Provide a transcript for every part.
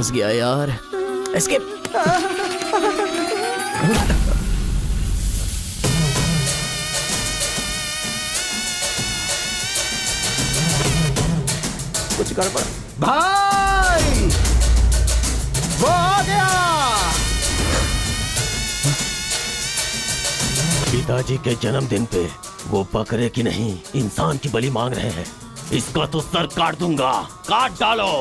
फंस गया यार। एस्केप। कुछ गड़बड़। भाई वो आ गया। पिताजी के जन्मदिन पे वो बकरे की नहीं इंसान की बलि मांग रहे हैं। इसका तो सर काट दूंगा। काट डालो।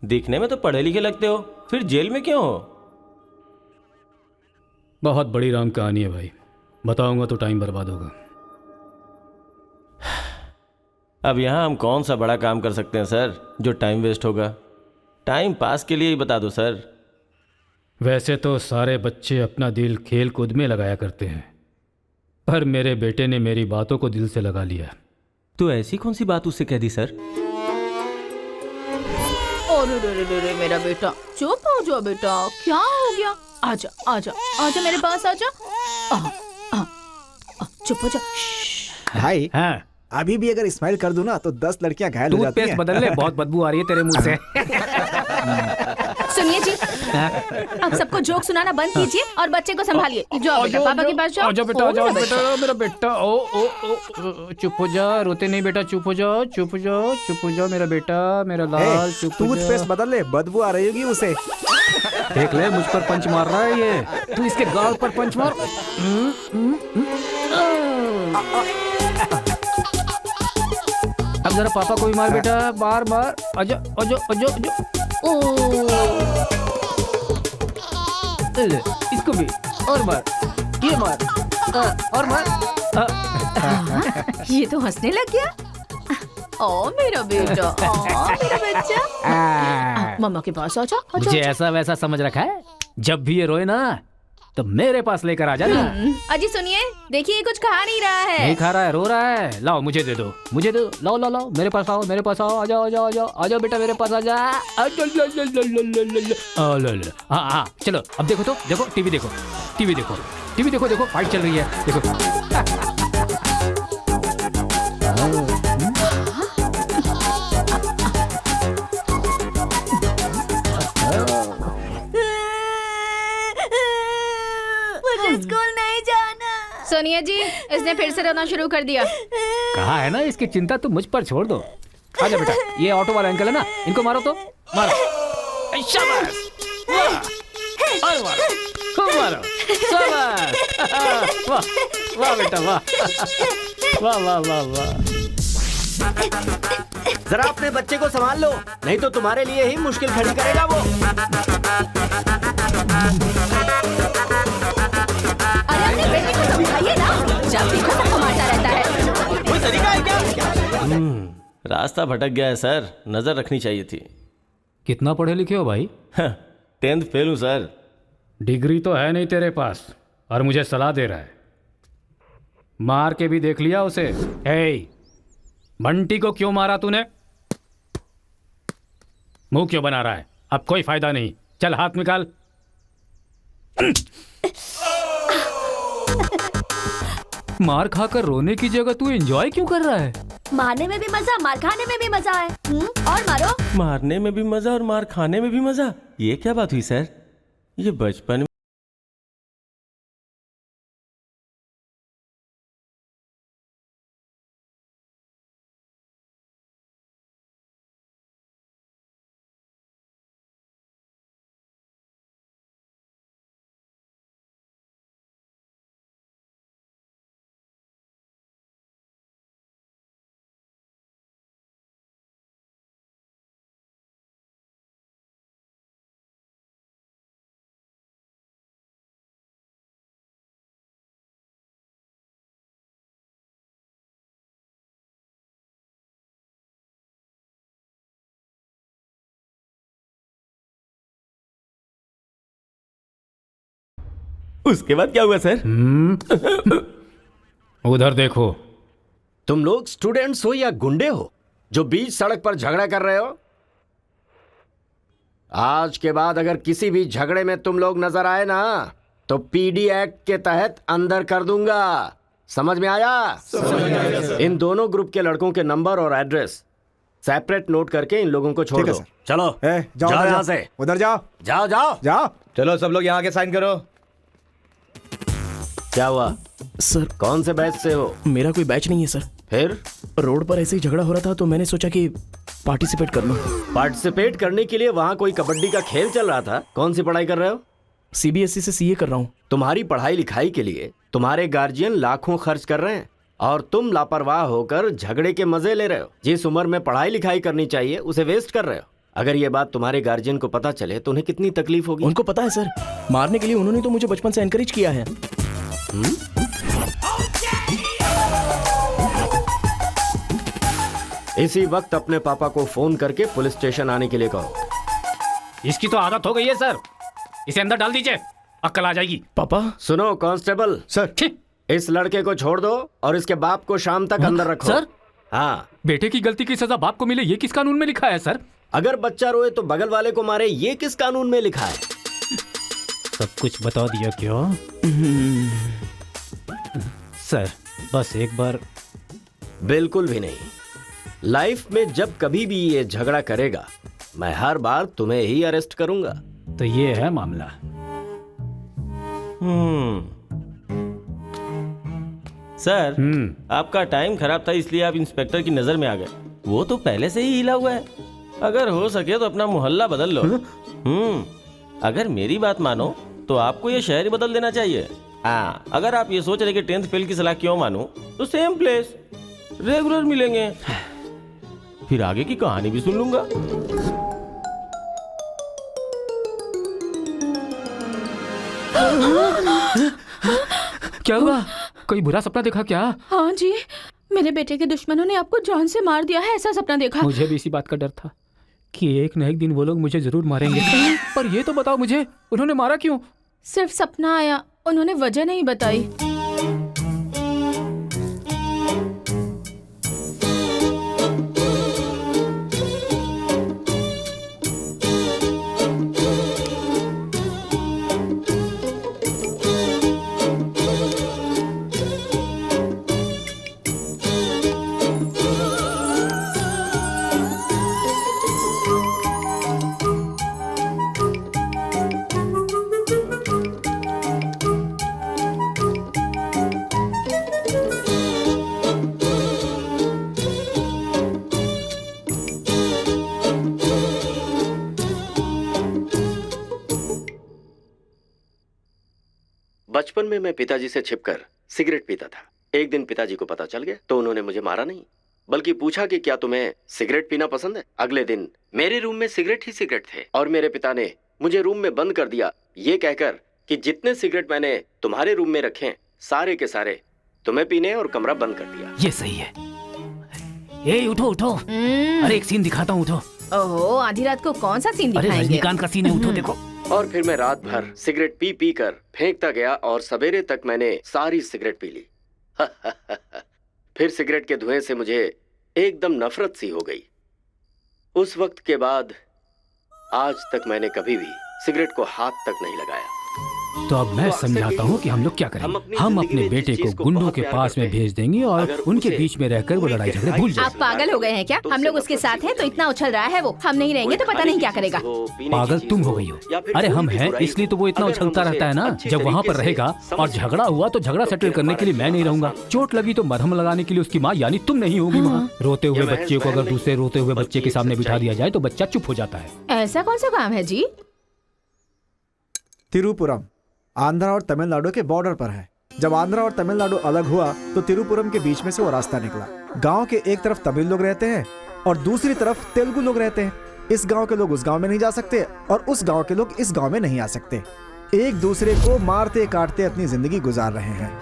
दिखने में तो पढ़े लिखे लगते हो, फिर जेल में क्यों हो? बहुत बड़ी राम कहानी है भाई, बताऊंगा तो टाइम बर्बाद होगा। अब यहाँ हम कौन सा बड़ा काम कर सकते हैं सर जो टाइम वेस्ट होगा? टाइम पास के लिए ही बता दो सर। वैसे तो सारे बच्चे अपना दिल खेल कूद में लगाया करते हैं, पर मेरे बेटे ने मेरी बातों को दिल से लगा लिया। तो ऐसी कौन सी बात उससे कह दी सर? अरे रे रे रे मेरा बेटा, चुप हो जाओ बेटा, क्या हो गया? आजा आजा आजा मेरे पास आजा। चुप हो जा। भाई हाँ, अभी भी अगर स्माइल कर दूं ना तो 10 लड़कियां घायल हो जाती टूथपेस्ट हैं। बदल ले, बहुत बदबू आ रही है तेरे मुंह से। सुनिए जी, अब सबको जोक सुनाना बंद कीजिए और बच्चे को संभालिए। जाओ बेटा, पापा के पास जाओ। आजा बेटा, ओ, आजा मेरा बेटा, मेरा बेटा। ओ ओ ओ, चुप हो जा, रोते नहीं बेटा, चुप हो जाओ, चुप हो जाओ, चुप हो जाओ मेरा बेटा, मेरा लाल, चुप हो टूथपेस्ट जा। बदल ले, बदबू आ रही होगी उसे। देख ले, मुझ पर पंच मार रहा है ये, तू इसके गाल पर पंच मार। अब जरा पापा को भी मार बेटा, बार बार। आजा आजा आजा आजा। ले, इसको भी और मार, ये मार, और मार। ये तो हंसने लग गया। ओ मेरा बेटा, ओ मेरा बच्चा। मम्मा के पास आजा आजा। मुझे ऐसा वैसा समझ रखा है? जब भी ये रोए ना तो मेरे पास लेकर आ जाना। अजी सुनिए, देखिए ये कुछ खा नहीं रहा है। नहीं खा रहा है, रो रहा है। लाओ मुझे दे दो, मुझे दो, लाओ लाओ लाओ, मेरे पास आओ, मेरे पास आओ, आ जाओ आ जाओ आ जाओ आ जाओ बेटा, मेरे पास आ जा। हाँ हाँ, चलो अब देखो तो, देखो टीवी देखो, टीवी देखो, टीवी देखो, देखो फाइट चल रही है, देखो। मुझे स्कूल नहीं जाना। सोनिया जी, इसने फिर से रोना शुरू कर दिया। कहा है ना, इसकी चिंता तुम मुझ पर छोड़ दो। आजा बेटा, ये ऑटो वाला अंकल है ना, इनको मारो तो, मारो। शाबाश, वाह, और मारो, खूब मारो, शाबाश। वाह वाह बेटा, वाह वाह वाह वाह वाह। जरा अपने बच्चे को संभाल लो, नहीं तो तुम्हारे लिए ही मुश्किल खड़ी करेगा वो। अरे अपने बेटे को समझाइए ना, जब देखो सबको मारता रहता है। कोई तरीका है क्या? रास्ता भटक गया है सर, नजर रखनी चाहिए थी। कितना पढ़े लिखे हो भाई? 10th फेल हूँ सर। डिग्री तो है नहीं तेरे पास और मुझे सलाह दे रहा है। मार के भी देख लिया उसे। हे, बंटी को क्यों मारा तूने? मुंह क्यों बना रहा है? अब कोई फायदा नहीं, चल हाथ निकाल। मार खाकर रोने की जगह तू एंजॉय क्यों कर रहा है? मारने में भी मजा, मार खाने में भी मजा है। और मारो। मारने में भी मजा और मार खाने में भी मजा, ये क्या बात हुई सर? ये बचपन उसके बाद क्या हुआ सर? उधर देखो। तुम लोग स्टूडेंट्स हो या गुंडे हो जो बीच सड़क पर झगड़ा कर रहे हो? आज के बाद अगर किसी भी झगड़े में तुम लोग नजर आए ना तो पीडी एक्ट के तहत अंदर कर दूंगा। समझ में आया? इन दोनों ग्रुप के लड़कों के नंबर और एड्रेस सेपरेट नोट करके इन लोगों को छोड़ ठीक है, दो। सर। चलो जाओ जाओ उधर यहाँ जाओ। से। उधर जाओ जाओ जाओ जाओ। चलो सब लोग यहाँ के साइन करो। क्या हुआ? सर कौन से बैच से हो? मेरा कोई बैच नहीं है सर। फिर रोड पर ऐसे ही झगड़ा हो रहा था तो मैंने सोचा कि पार्टिसिपेट कर लूं। पार्टिसिपेट करने के लिए वहां कोई कबड्डी का खेल चल रहा था? कौन सी पढ़ाई कर रहे हो? सीबीएसई से सीए कर रहा हूँ। तुम्हारी पढ़ाई लिखाई के लिए तुम्हारे गार्जियन लाखों खर्च कर रहे हैं और तुम लापरवाह होकर झगड़े के मजे ले रहे हो। जिस उम्र में पढ़ाई लिखाई करनी चाहिए उसे वेस्ट कर रहे हो। अगर ये बात तुम्हारे गार्जियन को पता चले तो उन्हें कितनी तकलीफ होगी। उनको पता है सर, मारने के लिए उन्होंने तो मुझे बचपन से एनकरेज किया है। इसी वक्त अपने पापा को फोन करके पुलिस स्टेशन आने के लिए कहो। इसकी तो आदत हो गई है सर, इसे अंदर डाल दीजिए, अक्ल आ जाएगी। पापा सुनो कांस्टेबल, सर इस लड़के को छोड़ दो और इसके बाप को शाम तक अंदर रखो। सर? हाँ, बेटे की गलती की सजा बाप को मिले, ये किस कानून में लिखा है सर? अगर बच्चा रोए तो बगल वाले को मारे, ये किस कानून में लिखा है? सब कुछ बता दिया क्यों? सर बस एक बार। बिल्कुल भी नहीं। लाइफ में जब कभी भी ये झगड़ा करेगा मैं हर बार तुम्हें ही अरेस्ट करूंगा। तो ये है मामला। सर आपका टाइम खराब था इसलिए आप इंस्पेक्टर की नजर में आ गए। वो तो पहले से ही हिला हुआ है। अगर हो सके तो अपना मोहल्ला बदल लो। अगर मेरी बात मानो तो आपको ये शहर ही बदल देना चाहिए। हाँ, अगर आप ये सोच रहे कि 10th फेल की सलाह क्यों मानूं, तो सेम प्लेस रेगुलर मिलेंगे, फिर आगे की कहानी भी सुन लूंगा। क्या हुआ? कोई बुरा सपना देखा क्या? हाँ जी, मेरे बेटे के दुश्मनों ने आपको जान से मार दिया है, ऐसा सपना देखा। मुझे भी इसी बात का डर था कि एक न एक दिन वो लोग मुझे जरूर मारेंगे। पर ये तो बताओ मुझे, उन्होंने मारा क्यों? सिर्फ सपना आया, उन्होंने वजह नहीं बताई। बचपन में मैं पिताजी से छिपकर सिगरेट पीता था। एक दिन पिताजी को पता चल गया तो उन्होंने मुझे मारा नहीं, बल्कि पूछा कि क्या तुम्हें सिगरेट पीना पसंद है। अगले दिन मेरे रूम में सिगरेट ही सिगरेट थे और मेरे पिता ने मुझे रूम में बंद कर दिया, ये कहकर कि जितने सिगरेट मैंने तुम्हारे रूम में रखे सारे के सारे तुम्हें पीने और कमरा बंद कर दिया। ये सही है। ए उठो उठो, अरे एक सीन दिखाता हूँ, उठो। ओहो, आधी रात को कौन सा सीन अरे दिखाएंगे? रजनीकांत का सीन है, उठो देखो। और फिर मैं रात भर सिगरेट पी पी कर फेंकता गया और सवेरे तक मैंने सारी सिगरेट पी ली। फिर सिगरेट के धुएं से मुझे एकदम नफरत सी हो गई। उस वक्त के बाद आज तक मैंने कभी भी सिगरेट को हाथ तक नहीं लगाया। तो अब मैं समझाता हूँ कि हम लोग क्या करें। हम अपने बेटे को गुंडों के पास में भेज देंगे और उनके बीच में रहकर वो लड़ाई झगड़े भूल आप जाएंगे। पागल हो गए हैं क्या? हम लोग उसके साथ हैं तो इतना उछल रहा है वो, हम नहीं रहेंगे तो पता नहीं क्या करेगा। पागल तुम हो गई हो। अरे हम हैं इसलिए तो वो इतना उछलता रहता है ना। जब वहाँ पर रहेगा और झगड़ा हुआ तो झगड़ा सेटल करने के लिए मैं नहीं रहूंगा। चोट लगी तो मरहम लगाने के लिए उसकी माँ यानी तुम नहीं होगी वहाँ। रोते हुए बच्चे को अगर दूसरे रोते हुए बच्चे के सामने बिठा दिया जाए तो बच्चा चुप हो जाता है। ऐसा कौन सा काम है जी? तिरुपुरम आंध्रा और तमिलनाडु के बॉर्डर पर है। जब आंध्रा और तमिलनाडु अलग हुआ तो तिरुपुरम के बीच में से वो रास्ता निकला। गांव के एक तरफ तमिल लोग रहते हैं और दूसरी तरफ तेलुगु लोग रहते हैं। इस गांव के लोग उस गांव में नहीं जा सकते और उस गांव के लोग इस गांव में नहीं आ सकते। एक दूसरे को मारते काटते अपनी जिंदगी गुजार रहे हैं।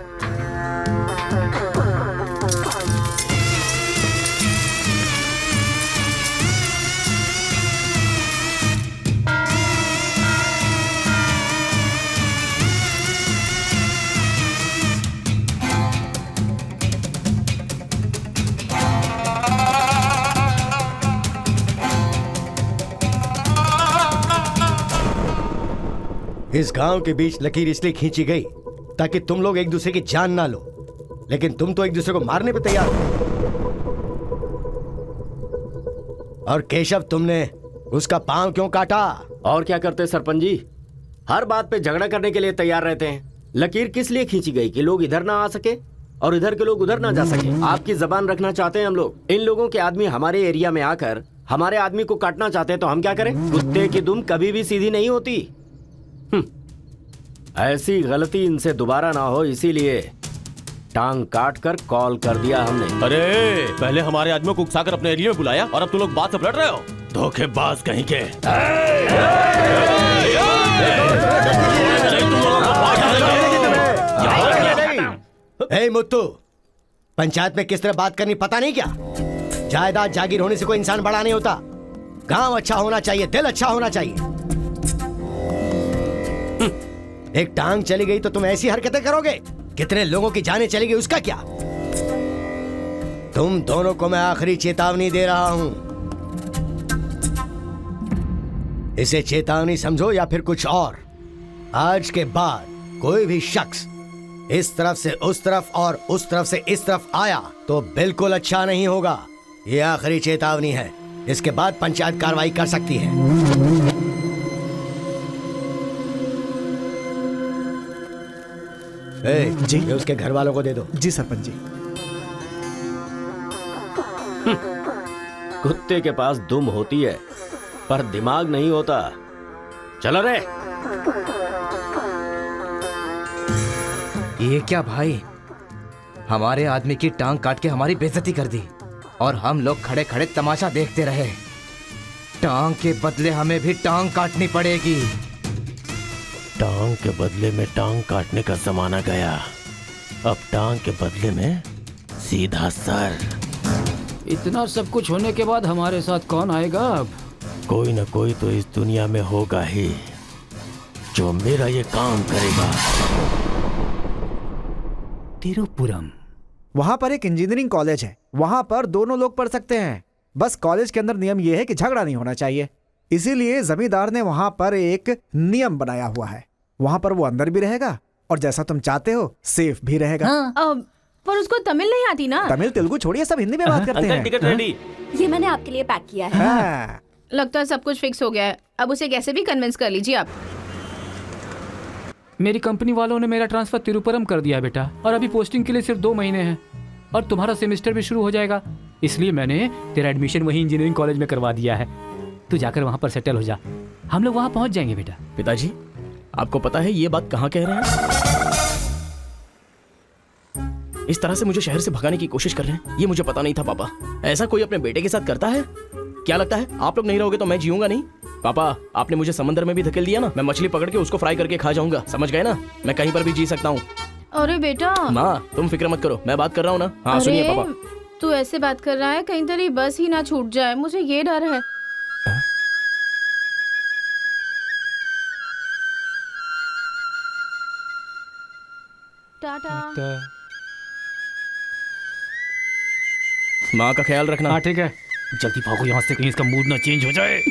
इस गांव के बीच लकीर इसलिए खींची गई ताकि तुम लोग एक दूसरे की जान ना लो, लेकिन तुम तो एक दूसरे को मारने पे तैयार हो। और केशव, तुमने उसका पांव क्यों काटा? और क्या करते सरपंच जी, हर बात पे झगड़ा करने के लिए तैयार रहते हैं। लकीर किस लिए खींची गई कि लोग इधर ना आ सके और इधर के लोग उधर ना जा सके। आपकी जबान रखना चाहते हैं हम लोग। इन लोगों के आदमी हमारे एरिया में आकर हमारे आदमी को काटना चाहते हैं तो हम क्या करें? कुत्ते की दुम कभी भी सीधी नहीं होती। ऐसी गलती इनसे दोबारा ना हो, इसीलिए टांग काट कर कॉल कर दिया हमने। अरे पहले हमारे आदमियों को उकसाकर अपने एरिया में बुलाया और अब तुम लोग बात से पलट रहे हो। धोखेबाज कहीं के। ए मुत्तू, पंचायत में किस तरह बात करनी पता नहीं क्या? जायदाद जागीर होने से कोई इंसान बड़ा नहीं होता। गांव अच्छा होना चाहिए, दिल अच्छा होना चाहिए। एक टांग चली गई तो तुम ऐसी हरकतें करोगे? कितने लोगों की जानें चली गई उसका क्या? तुम दोनों को मैं आखिरी चेतावनी दे रहा हूं। इसे चेतावनी समझो या फिर कुछ और। आज के बाद कोई भी शख्स इस तरफ से उस तरफ और उस तरफ से इस तरफ आया तो बिल्कुल अच्छा नहीं होगा। ये आखिरी चेतावनी है। इसके बाद पंचायत कार्रवाई कर सकती है। जी, ये उसके घर वालों को दे दो। जी सरपंच जी। कुत्ते के पास दुम होती है पर दिमाग नहीं होता। चलो रे। ये क्या भाई, हमारे आदमी की टांग काट के हमारी बेइज्जती कर दी और हम लोग खड़े खड़े तमाशा देखते रहे। टांग के बदले हमें भी टांग काटनी पड़ेगी। टांग के बदले में टांग काटने का जमाना गया। अब टांग के बदले में सीधा सर। इतना सब कुछ होने के बाद हमारे साथ कौन आएगा अब? कोई न कोई तो इस दुनिया में होगा ही जो मेरा ये काम करेगा। तिरुपुरम। वहां पर एक इंजीनियरिंग कॉलेज है, वहां पर दोनों लोग पढ़ सकते हैं। बस कॉलेज के अंदर नियम यह है कि झगड़ा नहीं होना चाहिए। इसीलिए जमींदार ने वहां पर एक नियम बनाया हुआ है। वहां पर वो अंदर भी रहेगा और जैसा तुम चाहते हो सेफ भी रहेगा। पर उसको तमिल नहीं आती ना। तमिल तेलुगु छोड़िए, सब हिंदी में बात करते हैं। Ticket ready. ये मैंने आपके लिए पैक किया है। हाँ। लगता है सब कुछ फिक्स हो गया है। अब उसे कैसे भी कन्विंस कर लीजिए आप। मेरी कंपनी वालों ने मेरा ट्रांसफर तिरुपुरम कर दिया बेटा, और अभी पोस्टिंग के लिए सिर्फ 2 महीने हैं और तुम्हारा सेमेस्टर भी शुरू हो जाएगा। इसलिए मैंने तेरा एडमिशन वही इंजीनियरिंग कॉलेज में करवा दिया है। तू जाकर वहां पर सेटल हो जा, हम लोग वहां पहुंच जाएंगे बेटा। पिताजी, आपको पता है ये बात कहाँ कह रहे हैं? इस तरह से मुझे शहर से भगाने की कोशिश कर रहे हैं, ये मुझे पता नहीं था पापा। ऐसा कोई अपने बेटे के साथ करता है? क्या लगता है आप लोग नहीं रहोगे तो मैं जीऊंगा नहीं? पापा, आपने मुझे समंदर में भी धकेल दिया ना, मैं मछली पकड़ के उसको फ्राई करके खा जाऊंगा, समझ गए ना? मैं कहीं पर भी जी सकता हूँ। अरे बेटा। माँ, तुम फिक्र मत करो, मैं बात कर रहा हूँ ना। हाँ सुनिए पापा। तू ऐसे बात कर रहा है, कहीं तेरी बस ही ना छूट जाए, मुझे ये डर है। टाटा। माँ का ख्याल रखना। हाँ ठीक है, जल्दी भागो यहाँ से, कहीं इसका मूड ना चेंज हो जाए।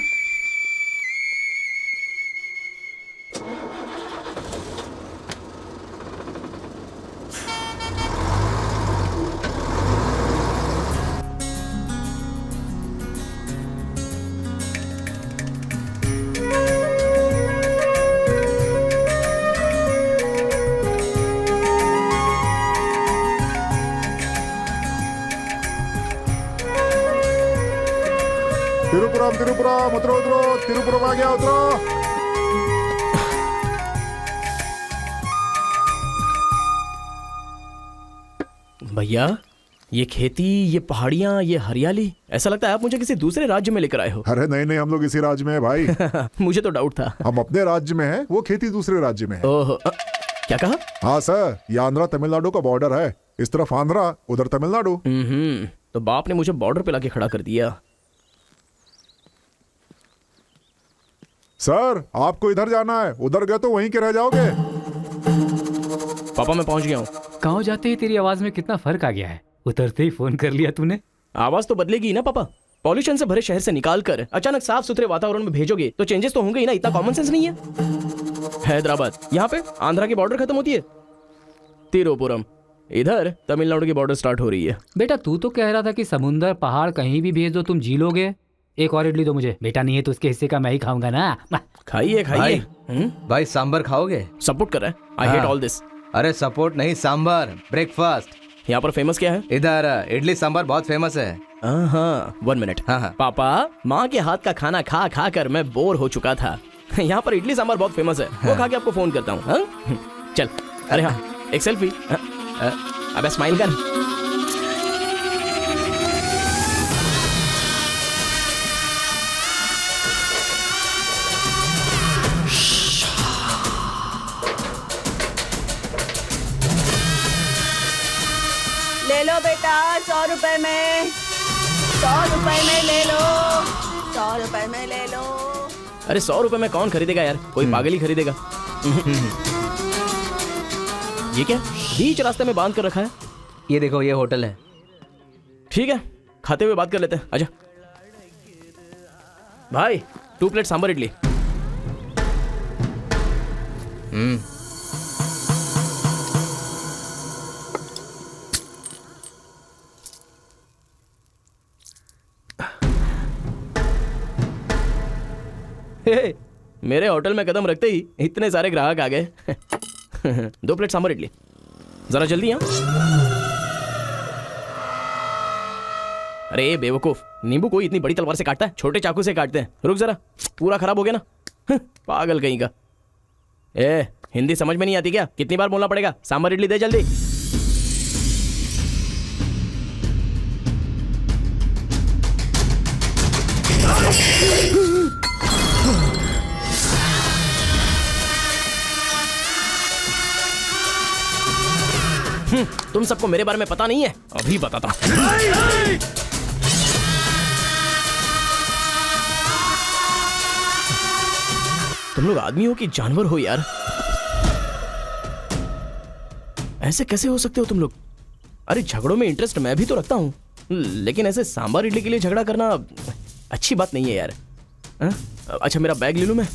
तिरुपुरम उतरो उतरो, तिरुपुरम आ गया, उतरो। भैया, ये खेती, ये पहाड़ियाँ, ये हरियाली, ऐसा लगता है आप मुझे किसी दूसरे राज्य में लेकर आए हो। अरे नहीं नहीं, हम लोग इसी राज्य में है भाई। मुझे तो डाउट था। हम अपने राज्य में है, वो खेती दूसरे राज्य में है। ओह, क्या कहा? हाँ सर, ये आंध्रा तमिलनाडु का बॉर्डर है। इस तरफ आंध्रा, उधर तमिलनाडु। तो बाप ने मुझे बॉर्डर पे लाके खड़ा कर दिया। सर, आपको इधर जाना है, उधर गए तो वहीं के रह जाओगे। पापा मैं पहुंच गया हूँ। गाँव जाते ही तेरी आवाज में कितना फर्क आ गया है। उतरते ही फोन कर लिया तूने। आवाज तो बदलेगी ना पापा। पॉल्यूशन से भरे शहर से निकाल कर अचानक साफ सुथरे वातावरण में भेजोगे तो चेंजेस तो होंगे ही ना, इतना कॉमन सेंस नहीं है? हैदराबाद, यहाँ पे आंध्रा की बॉर्डर खत्म होती है तिरुपुरम, इधर तमिलनाडु की बॉर्डर स्टार्ट हो रही है। बेटा तू तो कह रहा था कि समुंदर पहाड़ कहीं भी भेज दो तुम जी लोगे। एक और इडली दो मुझे। बेटा नहीं है तो उसके हिस्से का मैं ही खाऊंगा ना। खाइए खाइए। भाई सांबर खाओगे? सपोर्ट कर रहा है। I hate all this. अरे सपोर्ट नहीं, सांबर, ब्रेकफास्ट। यहाँ पर फेमस क्या है? इधर इडली सांबर बहुत फेमस है। हाँ, 1 मिनट। हाँ। पापा, माँ के हाथ का खाना खा खा कर मैं बोर हो चुका था। यहाँ पर इडली सांबर बहुत फेमस है, वो खा के आपको फोन करता हूँ। चल। अरे हाँ, एक सेल्फी। अबे स्माइल कर। ले लो बेटा, 100 रुपए में, 100 रुपए में ले लो, 100 रुपए में ले लो। अरे 100 रुपए में कौन खरीदेगा यार, कोई पागल ही खरीदेगा। ये क्या बीच रास्ते में बांध कर रखा है? ये देखो, ये होटल है। ठीक है, खाते हुए बात कर लेते हैं। आजा भाई, 2 प्लेट सांबर इडली। हे, मेरे होटल में कदम रखते ही इतने सारे ग्राहक आ गए। 2 प्लेट सांबर इडली, जरा जल्दी। यहाँ अरे बेवकूफ, नींबू कोई इतनी बड़ी तलवार से काटता है? छोटे चाकू से काटते हैं। रुक जरा, पूरा खराब हो गया ना। पागल कहीं का। ए, हिंदी समझ में नहीं आती क्या? कितनी बार बोलना पड़ेगा? सांबर इडली दे जल्दी। तुम सबको मेरे बारे में पता नहीं है, अभी बताता हूं। तुम लोग आदमी हो कि जानवर हो यार? ऐसे कैसे हो सकते हो तुम लोग? अरे झगड़ों में इंटरेस्ट मैं भी तो रखता हूं, लेकिन ऐसे सांबर इडली के लिए झगड़ा करना अच्छी बात नहीं है यार। अच्छा, मेरा बैग ले लूं मैं?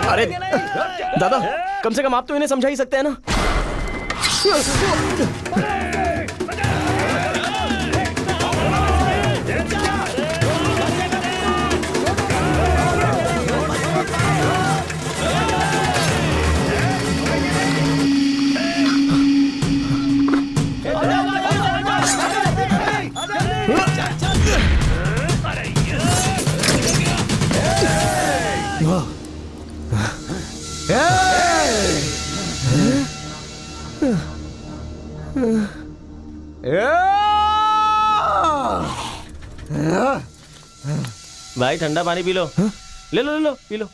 अरे दादा, कम से कम आप तो इन्हें समझा ही सकते हैं ना। भाई ठंडा पानी पी लो। ले लो ले लो, पी लो।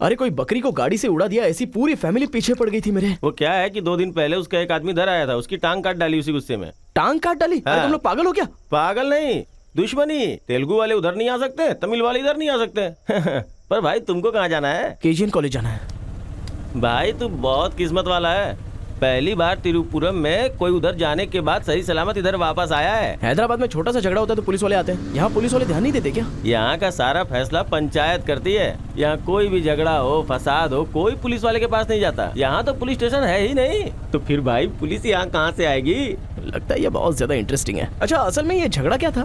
अरे कोई बकरी को गाड़ी से उड़ा दिया, ऐसी पूरी फैमिली पीछे पड़ गई थी मेरे। वो क्या है कि 2 दिन पहले उसका एक आदमी इधर आया था, उसकी टांग काट डाली उसी गुस्से में। टांग काट डाली? हाँ। अरे तुम लोग पागल हो क्या? पागल नहीं, दुश्मनी। तेलुगु वाले उधर नहीं आ सकते, तमिल वाले इधर नहीं आ सकते। पर भाई तुमको कहाँ जाना है? केजीएन कॉलेज जाना है। भाई तू बहुत किस्मत वाला है, पहली बार तिरुपुरम में कोई उधर जाने के बाद सही सलामत इधर वापस आया है। हैदराबाद में छोटा सा झगड़ा होता है तो पुलिस वाले आते हैं, यहाँ पुलिस वाले ध्यान नहीं देते क्या? यहाँ का सारा फैसला पंचायत करती है। यहाँ कोई भी झगड़ा हो, फसाद हो, कोई पुलिस वाले के पास नहीं जाता। यहाँ तो पुलिस स्टेशन है ही नहीं, तो फिर भाई पुलिस यहाँ कहाँ से आएगी? लगता है ये बहुत ज्यादा इंटरेस्टिंग है। अच्छा, असल में ये झगड़ा क्या था?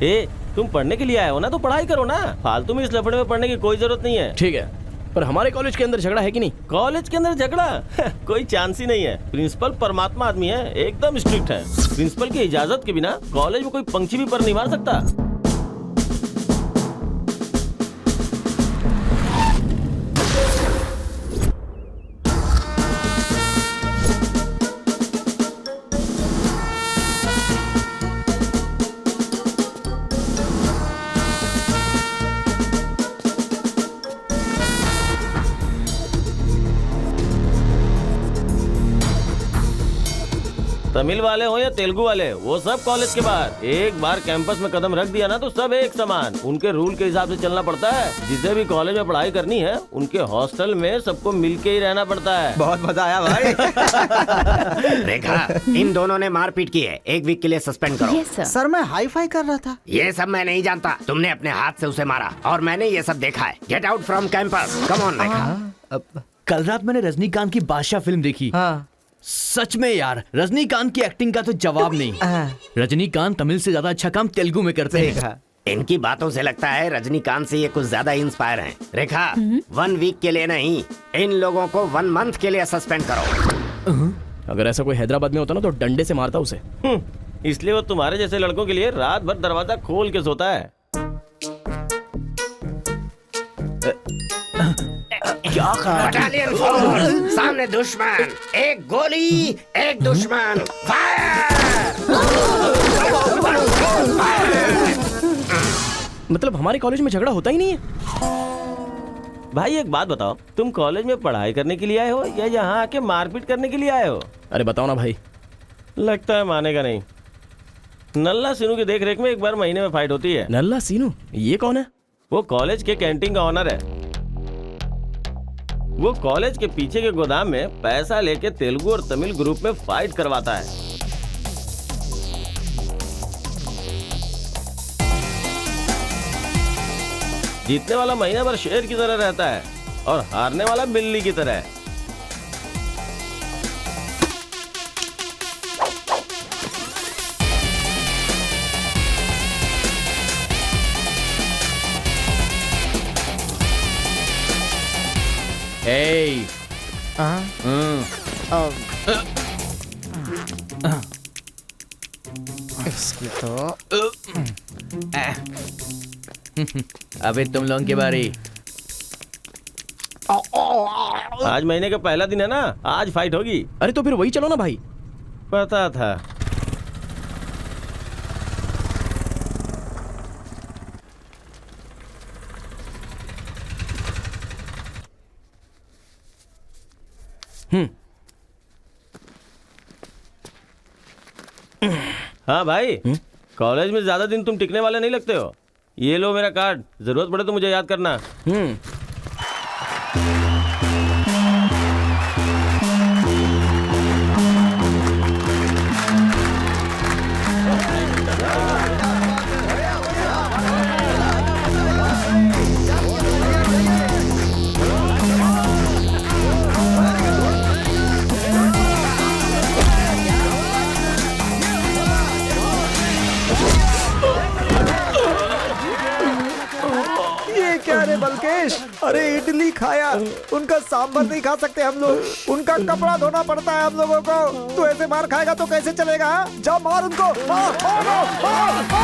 तुम पढ़ने के लिए आए हो ना, तो पढ़ाई करो ना, फालतू में इस लफड़े में पढ़ने की कोई जरूरत नहीं है। ठीक है, पर हमारे कॉलेज के अंदर झगड़ा है कि नहीं? कॉलेज के अंदर झगड़ा? कोई चांस ही नहीं है। प्रिंसिपल परमात्मा आदमी है, एकदम स्ट्रिक्ट है। प्रिंसिपल की इजाजत के बिना कॉलेज में कोई पंछी भी पर नहीं मार सकता। तमिल वाले हो या तेलुगु वाले, वो सब कॉलेज के बाहर। एक बार कैंपस में कदम रख दिया ना तो सब एक समान। उनके रूल के हिसाब से चलना पड़ता है। जिसे भी कॉलेज में पढ़ाई करनी है उनके हॉस्टल में सबको मिलके ही रहना पड़ता है। बहुत मजा आया भाई। रेखा, इन दोनों ने मारपीट की है, 1 वीक के लिए सस्पेंड करो। सर मैं हाई फाई कर रहा था। ये सब मैं नहीं जानता। तुमने अपने हाथ से उसे मारा और मैंने ये सब देखा है। Get out from campus. Come on Rekha. कल रात मैंने रजनीकांत की बादशाह फिल्म देखी। हाँ। सच में यार, रजनीकांत की एक्टिंग का तो जवाब नहीं। रजनीकांत तमिल से ज्यादा अच्छा काम तेलुगु में करते हैं। इनकी बातों से लगता है रजनीकांत से ये कुछ ज्यादा इंस्पायर हैं। रेखा, 1 वीक के लिए नहीं, इन लोगों को 1 मंथ के लिए सस्पेंड करो। अगर ऐसा कोई हैदराबाद में होता ना तो डंडे से मारता उसे। इसलिए वो तुम्हारे जैसे लड़कों के लिए रात भर दरवाजा खोल के सोता है। क्या बटालियन फॉरवर्ड, सामने दुश्मन, एक गोली, एक दुश्मन, मतलब हमारे कॉलेज में झगड़ा होता ही नहीं है। भाई एक बात बताओ, तुम कॉलेज में पढ़ाई करने के लिए आए हो या यहाँ आके मारपीट करने के लिए आए हो? अरे बताओ ना भाई। लगता है मानेगा नहीं। नल्ला सीनू की देख रेख में एक बार महीने में फाइट होती है। नल्ला सीनू? ये कौन है? वो कॉलेज के कैंटीन का ऑनर है। वो कॉलेज के पीछे के गोदाम में पैसा लेके तेलुगु और तमिल ग्रुप में फाइट करवाता है। जीतने वाला महीना भर शेर की तरह रहता है और हारने वाला बिल्ली की तरह। Hey. इसकी तो अबे तुम लोगों की बारी। आज महीने का पहला दिन है ना, आज फाइट होगी। अरे तो फिर वही चलो ना भाई। पता था। हाँ भाई, कॉलेज में ज्यादा दिन तुम टिकने वाले नहीं लगते हो। ये लो मेरा कार्ड, जरूरत पड़े तो मुझे याद करना। क्या रे बलकेश, अरे इडली खाया, उनका सांभर नहीं खा सकते हम लोग, उनका कपड़ा धोना पड़ता है हम लोगों को। तू ऐसे मार खाएगा तो कैसे चलेगा? जाओ मार उनको, मार, मार, मार,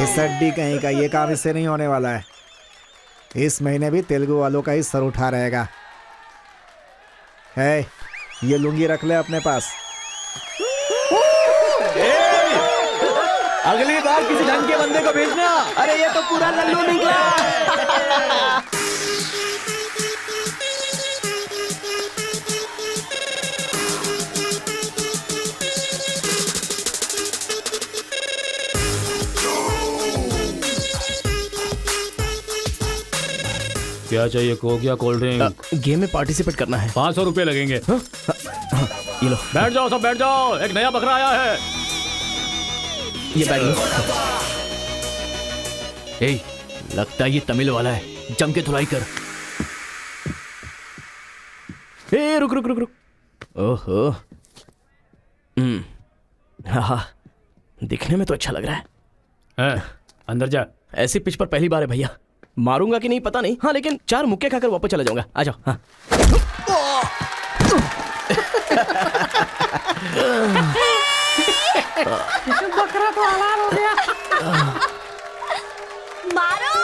इस हड्डी कहीं का ये काम इससे नहीं होने वाला है। इस महीने भी तेलुगु वालों का ही सर उठा रहेगा। है, ये लुंगी रख ले अपने पास। अगली बार किसी ढंग के बंदे को भेजना। अरे ये तो पूरा लल्लू निकला। क्या चाहिए? कोक या कोल्ड ड्रिंक? गेम में पार्टिसिपेट करना है। 500 रुपए लगेंगे। ये लो। बैठ जाओ सब, बैठ जाओ, एक नया बकरा आया है। ये बैग लो। ए, लगता है ये तमिल वाला है, जम के धुलाई कर। ए, रुक रुक रुक रुक। ओहो, हाँ, दिखने में तो अच्छा लग रहा है। अंदर जा। ऐसी पिच पर पहली बार है भैया। मारूंगा कि नहीं पता नहीं, हाँ लेकिन 4 मुक्के खाकर वापस चला जाऊंगा। आ जाओ। हाँ। बकरा तो हलाल हो गया। मारो,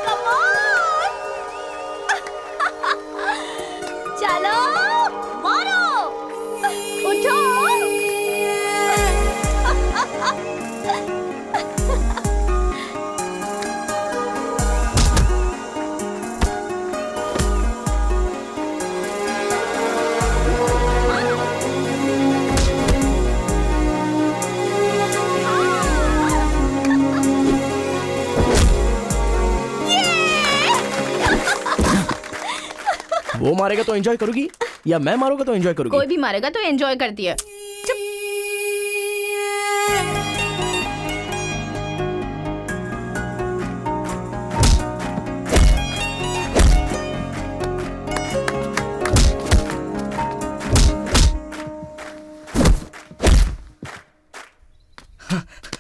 कम ऑन। चलो, मारो, उठो। वो मारेगा तो एंजॉय करोगी या मैं मारूंगा तो एंजॉय करोगी? कोई भी मारेगा तो एंजॉय करती है।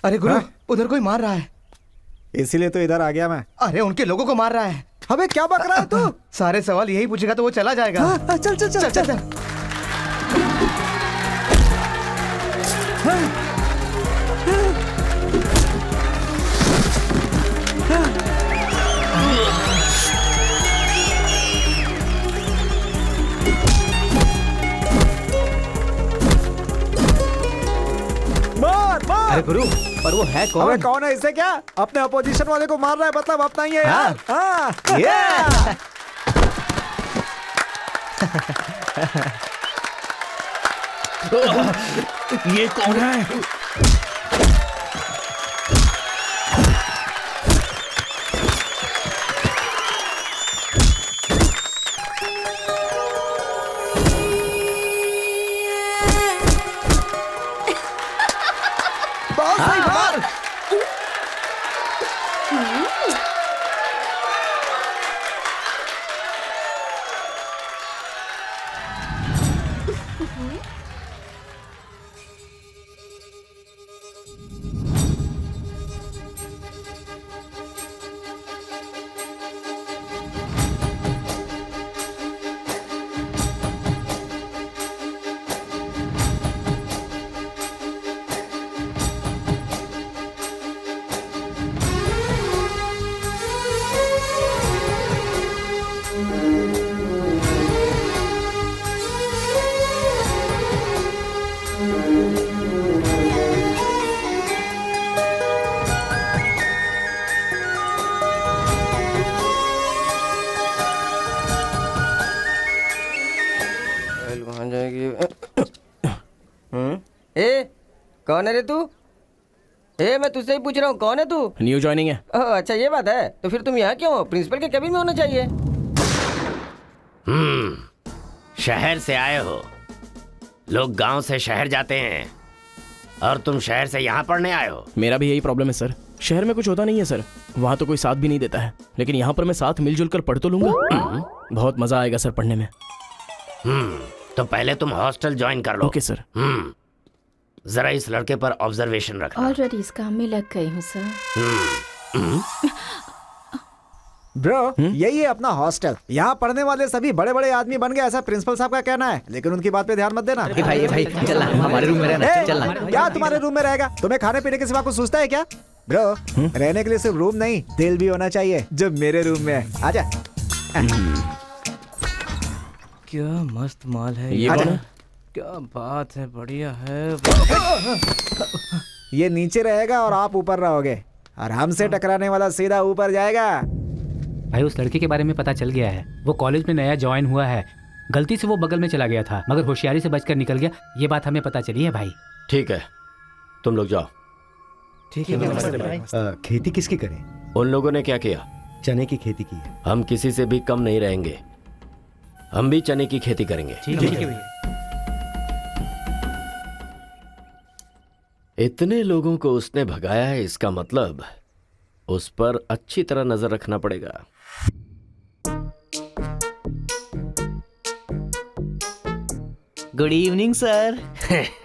अरे गुरु, उधर कोई मार रहा है। इसीलिए तो इधर आ गया मैं। अरे उनके लोगों को मार रहा है। अबे क्या बक रहा है तू? सारे सवाल यही पूछेगा तो वो चला जाएगा। चल चल चल चल, चल। अरे गुरु, पर वो है कौन? अबे कौन है? इसे क्या अपने अपोजिशन वाले को मार रहा है, मतलब अपना ही है यार। हाँ। ये कौन है? कौन है रे तू? मैं तुझसे ही पूछ रहा हूँ, कौन है तू? न्यू ज्वाइनिंग है। अच्छा ये बात है, तो फिर तुम यहाँ क्यों हो? प्रिंसिपल के केबिन में होना चाहिए। शहर से आए हो। लोग गांव से शहर जाते हैं और तुम शहर से यहाँ पढ़ने आए हो। मेरा भी यही प्रॉब्लम है सर, शहर में कुछ होता नहीं है सर, वहाँ तो कोई साथ भी नहीं देता है, लेकिन यहाँ पर मैं साथ मिलजुल कर पढ़ तो लूंगा। बहुत मजा आएगा सर पढ़ने में। तो पहले तुम हॉस्टल ज्वाइन कर लो। Okay sir. जरा इस लड़के पर ऑब्जर्वेशन रखना। ऑलरेडी इस काम में लग गई हूँ सर। ब्रो, यही है अपना हॉस्टल। यहाँ पढ़ने वाले सभी बड़े बड़े आदमी बन गए, ऐसा प्रिंसिपल साहब का कहना है, लेकिन उनकी बात पे ध्यान मत देना। भाई चल हमारे रूम में रहना, चल। क्या तुम्हारे रूम में रहेगा? तुम्हें खाने पीने के सिवा कुछ सोचता है क्या? ब्रो, रहने के लिए सिर्फ रूम नहीं, दिल भी होना चाहिए, जो मेरे रूम में है। आजा। क्या मस्त माल है ये कौन है? क्या बात है, बढ़िया है। ये नीचे रहेगा और आप ऊपर रहोगे, और हमसे टकराने वाला सीधा ऊपर जाएगा। भाई उस लड़के के बारे में पता चल गया है, वो कॉलेज में नया ज्वाइन हुआ है। गलती से वो बगल में चला गया था, मगर होशियारी से बचकर निकल गया। ये बात हमें पता चली है भाई। ठीक है, तुम लोग जाओ। ठीक है। खेती किसकी करें? उन लोगों ने क्या किया? चने की खेती की है। हम किसी से भी कम नहीं रहेंगे, हम भी चने की खेती करेंगे। ठीक है। इतने लोगों को उसने भगाया है, इसका मतलब उस पर अच्छी तरह नजर रखना पड़ेगा। Good evening sir.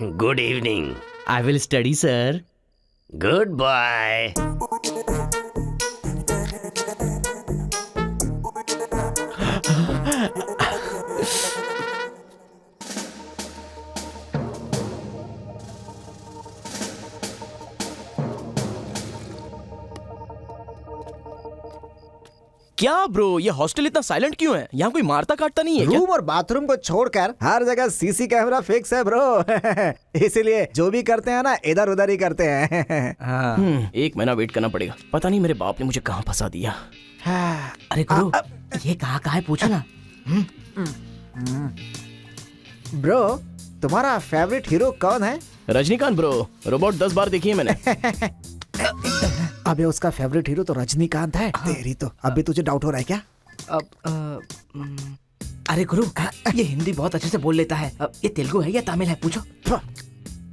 Good evening. I will study sir. Goodbye. क्या ब्रो, ये हॉस्टल इतना साइलेंट क्यों है? यहाँ कोई मारता काटता नहीं है क्या? रूम और बाथरूम को छोड़कर हर जगह सीसी कैमरा फिक्स है ब्रो। इसीलिए जो भी करते हैं ना, इधर उधर ही करते हैं। एक महीना वेट करना पड़ेगा, पता नहीं मेरे बाप ने मुझे कहाँ फंसा दिया। अरे गुरु, ये कहाँ है पूछो ना। ब्रो, तुम्हारा फेवरेट हीरो कौन है? रजनीकांत ब्रो, रोबोट 10 बार देखी है मैंने। अबे उसका फेवरेट हीरो तो रजनीकांत है। तेरी तो अभी तुझे डाउट हो रहा है क्या? अरे गुरु, ये हिंदी बहुत अच्छे से बोल लेता है। ये तेलुगु है या तमिल है, पूछो।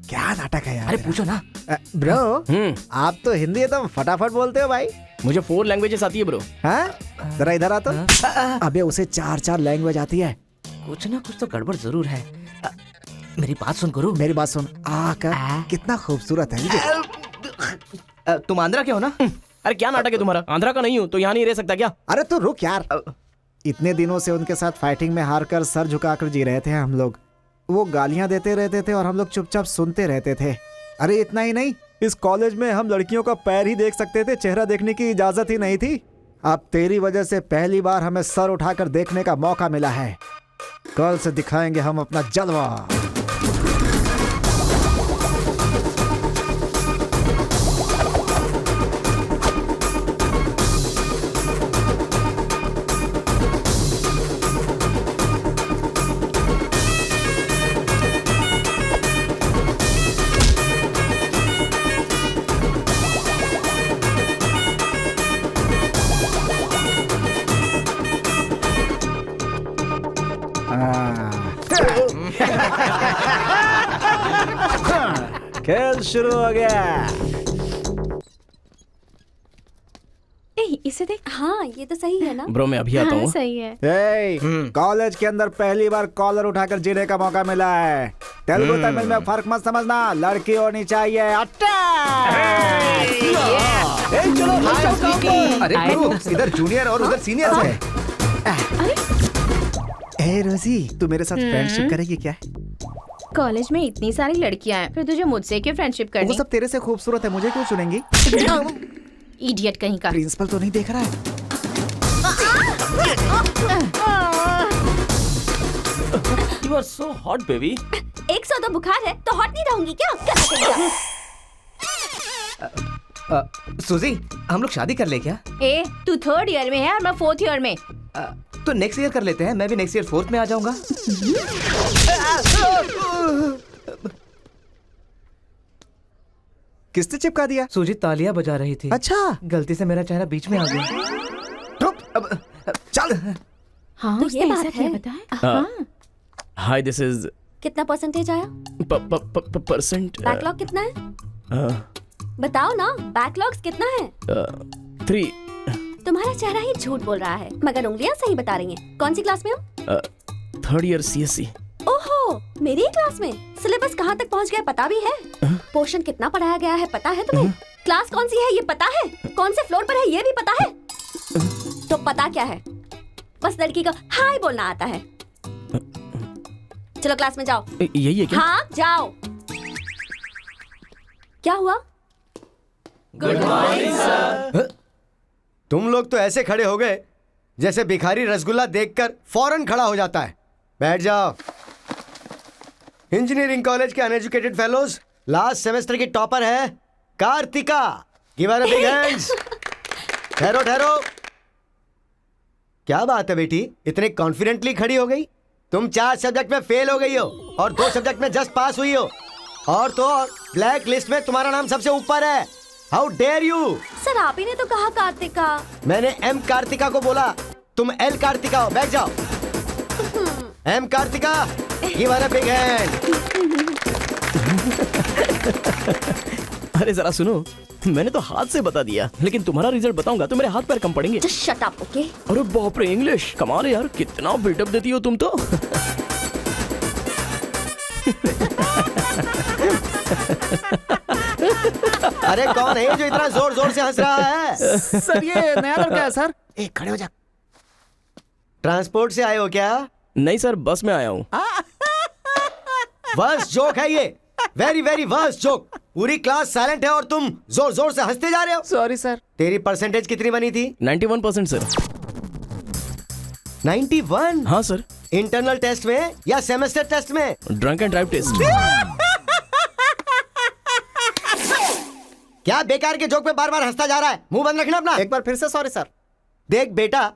क्या नाटक है यार। अरे पूछो ना। ब्रो, आप तो हिंदी एकदम फटाफट बोलते हो भाई। मुझे 4 लैंग्वेजेस आती है ब्रो। हाँ, जरा इधर आ तो। अबे उसे 4 लैंग्वेज आती है। कुछ ना कुछ तो गड़बड़ जरूर है। मेरी बात सुन गुरु। मेरी बात सुन। कितना खूबसूरत है। तुम आंध्रा के हो ना? अरे क्या नाटक है तुम्हारा? आंध्रा का नहीं हूँ तो यहाँ नहीं रह सकता क्या? अरे तू रुक यार। इतने दिनों से उनके साथ फाइटिंग में हारकर सर झुकाकर जी रहे थे हम लोग। वो गालियां देते रहते थे और हम लोग चुपचाप सुनते रहते थे। अरे इतना ही नहीं, इस कॉलेज में हम लड़कियों का पैर ही देख सकते थे, चेहरा देखने की इजाजत ही नहीं थी। अब तेरी वजह से पहली बार हमें सर उठाकर देखने का मौका मिला है। कल से दिखाएंगे हम अपना जलवा। खेल शुरू हो गया। इसे देख। हाँ ये तो सही है ना। ब्रो मैं अभी आता हूँ। सही है। कॉलेज के अंदर पहली बार कॉलर उठाकर जीने का मौका मिला है। तेलुगु तमिल में फर्क मत समझना, लड़की होनी चाहिए। अरे गुरु, इधर जूनियर और उधर सीनियर है। ए रोजी, तू मेरे साथ फ्रेंडशिप करेगी क्या? कॉलेज में इतनी सारी लड़कियां हैं, फिर तुझे मुझसे क्यों फ्रेंडशिप करनी? वो सब तेरे से खूबसूरत है, मुझे क्यों चुनेंगी? इडियट कहीं का। प्रिंसिपल तो नहीं देख रहा है? You are so hot, baby. 102 बुखार है तो हॉट नहीं रहूंगी क्या? सुजी, हम लोग शादी कर ले क्या? ए, तू 3rd ईयर में है और मैं 4th ईयर में। तो नेक्स्ट ईयर कर लेते हैं। मैं भी नेक्स्ट ईयर 4th में आ जाऊंगा। किसने चिपका दिया? सुजीत तालियां बजा रही थी। अच्छा, गलती से मेरा चेहरा बीच में आ गया। चल। हाँ, तो ये बात है। हाय, दिस इज। कितना परसेंटेज आया? परसेंट। बैकलॉग कितना है? बताओ ना, बैकलॉग्स कितना है? 3। तुम्हारा चेहरा ही झूठ बोल रहा है, मगर उंगलियां सही बता रही हैं। कौन सी क्लास में हो? 3rd year CSE। ओहो, मेरी ही क्लास में। सिलेबस कहाँ तक पहुँच गया पता भी है? पोर्शन कितना पढ़ाया गया है पता है तुम्हें? क्लास कौन सी है ये पता है? कौन से फ्लोर पर है ये भी पता है? तो पता क्या है? बस लड़की को हाय बोलना आता है। चलो क्लास में जाओ। यही है क्या? हाँ जाओ। क्या हुआ? Good morning sir. तुम लोग तो ऐसे खड़े हो गए जैसे भिखारी रसगुल्ला देखकर फौरन खड़ा हो जाता है। बैठ जाओ। इंजीनियरिंग कॉलेज के अनएजुकेटेड फेलोज, लास्ट सेमेस्टर की टॉपर है Kartika. Give her a big hands. ठहरो ठहरो। क्या बात है बेटी, इतने कॉन्फिडेंटली खड़ी हो गई? तुम 4 सब्जेक्ट में फेल हो गई हो और 2 सब्जेक्ट में जस्ट पास हुई हो, और तो और ब्लैक लिस्ट में तुम्हारा नाम सबसे ऊपर है। How dare you? सर आप ही ने तो कहा कार्तिका। मैंने एम कार्तिका को बोला, तुम एल कार्तिका हो। बैठ जाओ। Am Kartika, give her a big hand. अरे जरा सुनो, मैंने तो हाथ से बता दिया, लेकिन तुम्हारा रिजल्ट बताऊंगा तो मेरे हाथ पैर कम पड़ेंगे। Just shut up, okay? अरे बाप रे, इंग्लिश कमाल है यार, कितना बिल्डअप देती हो तुम तो। अरे कौन है जो इतना जोर जोर से हंस रहा है? सर ये नया लड़का है सर। एक खड़े हो जा। ट्रांसपोर्ट से आए हो क्या? नहीं सर, बस में आया हूँ। वर्स्ट जोक है ये, वेरी वेरी वर्स्ट जोक। पूरी क्लास साइलेंट है और तुम जोर जोर से हंसते जा रहे हो। Sorry sir. तेरी परसेंटेज कितनी बनी थी? 91% सर। 91? हाँ सर। इंटरनल टेस्ट में या सेमेस्टर टेस्ट में? Drunk and drive test. क्या बेकार के जोक पे बार बार हंसता जा रहा है? मुंह बंद रखना अपना। एक बार फिर से सॉरी सर। देख बेटा,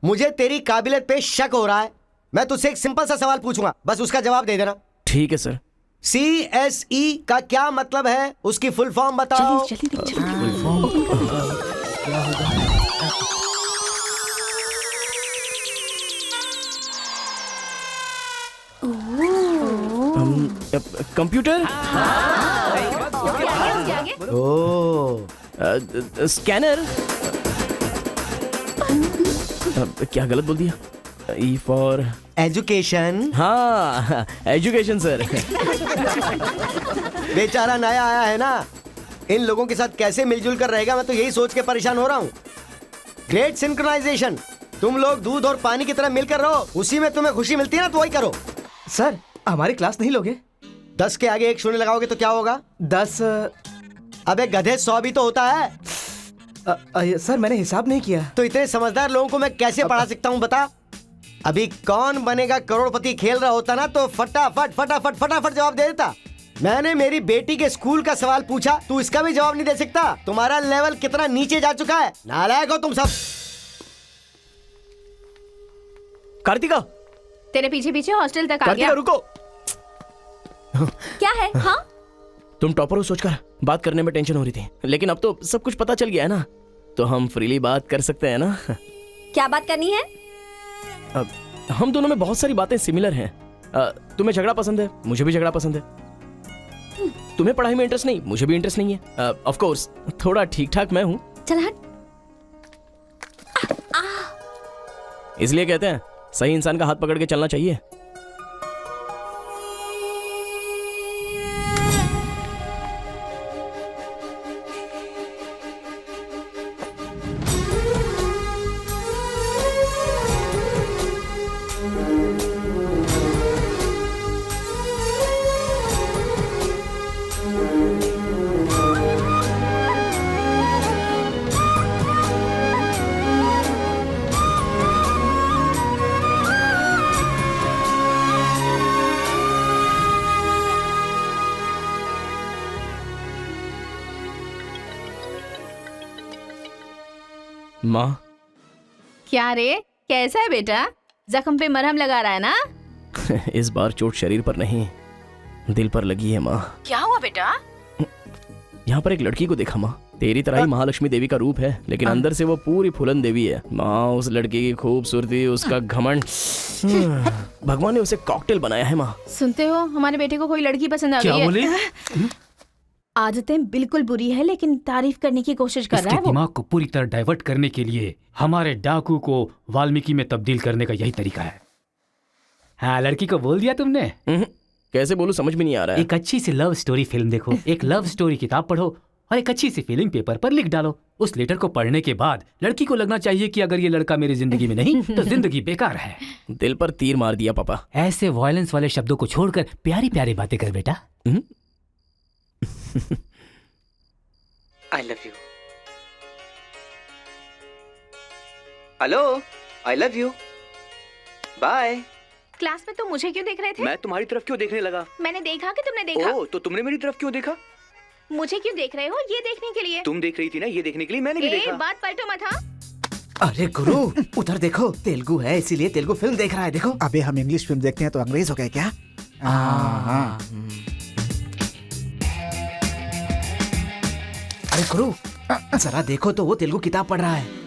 मुझे तेरी काबिलियत पे शक हो रहा है। मैं तुझसे एक सिंपल सा सवाल पूछूंगा, बस उसका जवाब दे देना। ठीक है सर। CSE का क्या मतलब है? उसकी फुल फॉर्म बताओ। कंप्यूटर, स्कैनर, क्या गलत बोल दिया? E for education. हाँ, एजुकेशन सर। बेचारा नया आया है ना, इन लोगों के साथ कैसे मिलजुल कर रहेगा, मैं तो यही सोच के परेशान हो रहा हूँ। Great synchronization. तुम लोग दूध और पानी की तरह मिलकर रहो, उसी में तुम्हें खुशी मिलती है ना, तो वही करो। सर हमारी क्लास नहीं लोगे? 10 के आगे 1 शून्य लगाओगे तो क्या होगा? 10। अबे गधे 100 भी तो होता है। सर मैंने हिसाब नहीं किया। तो इतने समझदार लोगों को मैं कैसे पढ़ा सकता हूँ बता? अभी कौन बनेगा करोड़पति खेल रहा होता ना, तो फटाफट फटाफट फटाफट जवाब दे देता। मैंने मेरी बेटी के स्कूल का सवाल पूछा, तू इसका भी जवाब नहीं दे सकता। तुम्हारा लेवल कितना नीचे जा चुका है, नालायक हो तुम सब। कार्तिका, तेरे पीछे पीछे हॉस्टल तक आ गया। कार्तिका रुको। क्या है? हाँ, तुम टॉपर हो सोचकर बात करने में टेंशन हो रही थी, लेकिन अब तो सब कुछ पता चल गया है ना, तो हम फ्रीली बात कर सकते हैं ना। क्या बात करनी है? हम दोनों में बहुत सारी बातें सिमिलर हैं। तुम्हें झगड़ा पसंद है, मुझे भी झगड़ा पसंद है। तुम्हें पढ़ाई में इंटरेस्ट नहीं, मुझे भी इंटरेस्ट नहीं है। ऑफ कोर्स थोड़ा ठीक ठाक मैं हूँ। चल हट। इसलिए कहते हैं सही इंसान का हाथ पकड़ के चलना चाहिए। माँ, क्या रे, कैसा है बेटा? जख्म पे मरहम लगा रहा है ना? इस बार चोट शरीर पर नहीं, दिल पर लगी है माँ। क्या हुआ बेटा? यहाँ पर एक लड़की को देखा माँ, तेरी तरह ही महालक्ष्मी देवी का रूप है, लेकिन अंदर से वो पूरी फूलन देवी है। माँ, उस लड़की की खूबसूरती, उसका घमंड, भगवान ने उसे कॉकटेल बनाया है माँ। सुनते हो, हमारे बेटे को कोई लड़की पसंद आ गई है। क्या बोले? आदतें बिल्कुल बुरी है, लेकिन तारीफ करने की कोशिश कर रहा है वो। दिमाग को पूरी तरह डाइवर्ट करने के लिए हमारे डाकू को वाल्मीकि में तब्दील करने का यही तरीका है। हाँ, लड़की को बोल दिया तुमने? कैसे बोलूं, समझ में नहीं आ रहा है। एक अच्छी सी लव स्टोरी फिल्म देखो, एक लव स्टोरी किताब पढ़ो और एक अच्छी सी फीलिंग पेपर पर लिख डालो। उस लेटर को पढ़ने के बाद लड़की को लगना चाहिए कि अगर ये लड़का मेरी जिंदगी में नहीं तो जिंदगी बेकार है। दिल पर तीर मार दिया पापा। ऐसे वायलेंस वाले शब्दों को छोड़कर प्यारी प्यारी बातें कर बेटा। I love you. Hello, I love you. Bye. Class में तुम मुझे क्यों देख रहे थे? मैं तुम्हारी तरफ क्यों देखने लगा? मैंने देखा कि तुमने देखा। ओह, तो तुमने मेरी तरफ क्यों देखा? मुझे क्यों देख रहे हो? ये देखने के लिए। तुम देख रही थी ना, ये देखने के लिए मैंने भी देखा। बात पलटो मत। हाँ, अरे गुरु, उधर देखो, तेलुगु है इसीलिए तेलुगु फिल्म देख रहा है। देखो, अबे हम इंग्लिश फिल्म देखते हैं तो अंग्रेज हो गए क्या? अरे गुरु, जरा देखो तो वो तेलुगु किताब पढ़ रहा है।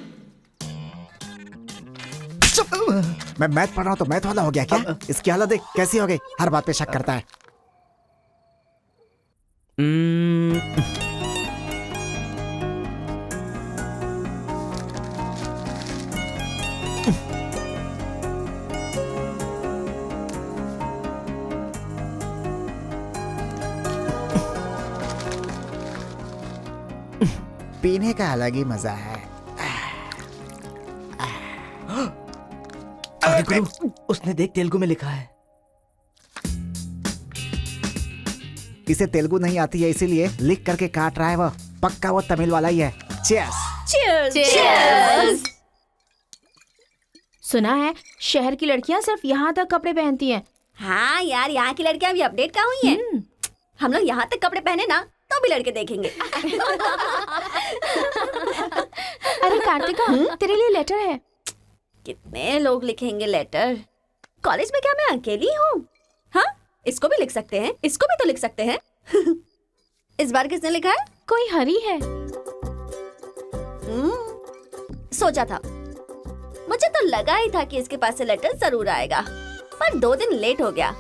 मैं मैथ पढ़ रहा हूँ तो मैथ वाला हो गया क्या? इसकी हालत देख कैसी हो गई, हर बात पे शक करता है। पीने का अलग ही मजा है। अरे गुरु, उसने देख तेलुगु में लिखा है। इसे तेलुगु नहीं आती है इसीलिए लिख करके काट रहा है वो। पक्का वो तमिल वाला ही है। चीयर्स। चीयर्स। चीयर्स। सुना है शहर की लड़कियां सिर्फ यहाँ तक कपड़े पहनती हैं। हाँ यार, यहाँ की लड़कियां भी अपडेट कहाँ हुई हैं? हम लोग यहाँ तक कपड़े पहने ना तो भी लड़के देखेंगे। अरे कार्तिका, तेरे लिए लेटर है। कितने लोग लिखेंगे लेटर? कॉलेज में क्या मैं अकेली हूँ? हाँ, इसको भी लिख सकते हैं, इसको भी तो लिख सकते हैं। इस बार किसने लिखा है? कोई हरी है। सोचा था, मुझे तो लगा ही था कि इसके पास से लेटर जरूर आएगा, पर 2 दिन लेट हो गया।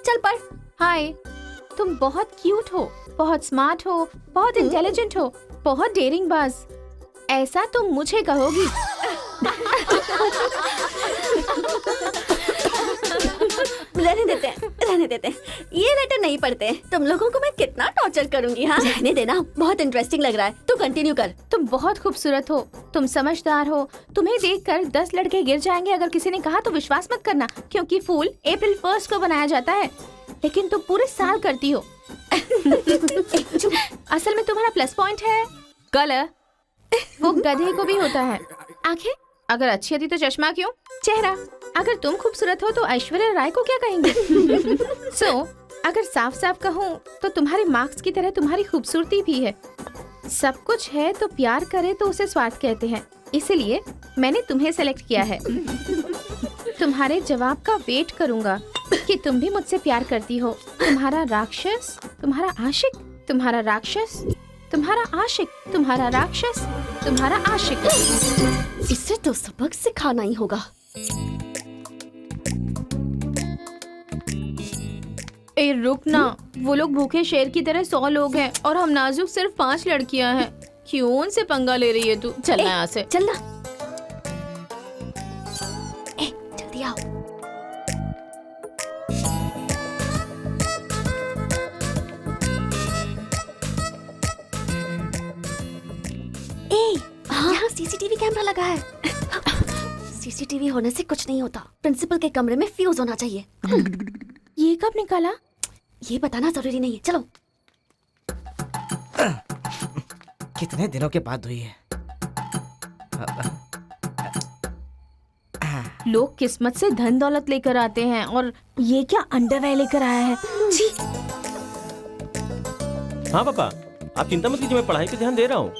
चल पढ़। हाय, तुम बहुत क्यूट हो, बहुत स्मार्ट हो, बहुत इंटेलिजेंट हो, बहुत डेयरिंग बाज। ऐसा तुम मुझे कहोगी? रहने देते हैं। ये लेटर नहीं पढ़ते। तुम लोगों को मैं कितना टॉर्चर करूंगी। हाँ, रहने देना, बहुत इंटरेस्टिंग लग रहा है। तू कंटिन्यू कर। तुम बहुत खूबसूरत हो, तुम समझदार हो। तुम्हें देखकर 10 लड़के गिर जाएंगे अगर किसी ने कहा तो विश्वास मत करना, क्योंकि फूल अप्रैल 1 को बनाया जाता है, लेकिन तुम पूरे साल करती हो। असल में तुम्हारा प्लस पॉइंट है कलर, वो गधे को भी होता है। आंखें अगर अच्छी होती तो चश्मा क्यों? चेहरा अगर तुम खूबसूरत हो तो ऐश्वर्या राय को क्या कहेंगे? अगर साफ साफ कहूँ तो तुम्हारे मार्क्स की तरह तुम्हारी खूबसूरती भी है। सब कुछ है तो प्यार करे तो उसे स्वार्थ कहते हैं, इसीलिए मैंने तुम्हें सेलेक्ट किया है। तुम्हारे जवाब का वेट करूंगा कि तुम भी मुझसे प्यार करती हो। तुम्हारा राक्षस, तुम्हारा आशिक, तुम्हारा राक्षस, तुम्हारा आशिक, तुम्हारा राक्षस, तुम्हारा आशिक। इससे तो सबक सिखाना ही होगा। ए रुक ना, वो लोग भूखे शेर की तरह 100 लोग हैं और हम नाजुक सिर्फ 5 लड़कियां हैं। क्यों उनसे पंगा ले रही है तू? चलना यहाँ से। चलना। जल्दी आओ। यहाँ सीसीटीवी कैमरा लगा है। सीसीटीवी होने से कुछ नहीं होता। प्रिंसिपल के कमरे में फ्यूज होना चाहिए। ये कब निकाला? ये बताना जरूरी नहीं है। चलो। कितने दिनों के बाद हुई है? लोग किस्मत से धन दौलत लेकर आते हैं और ये क्या अंडरवेयर लेकर आया है? जी। हाँ पापा, आप चिंता मत कीजिए, मैं पढ़ाई पे ध्यान दे रहा हूँ।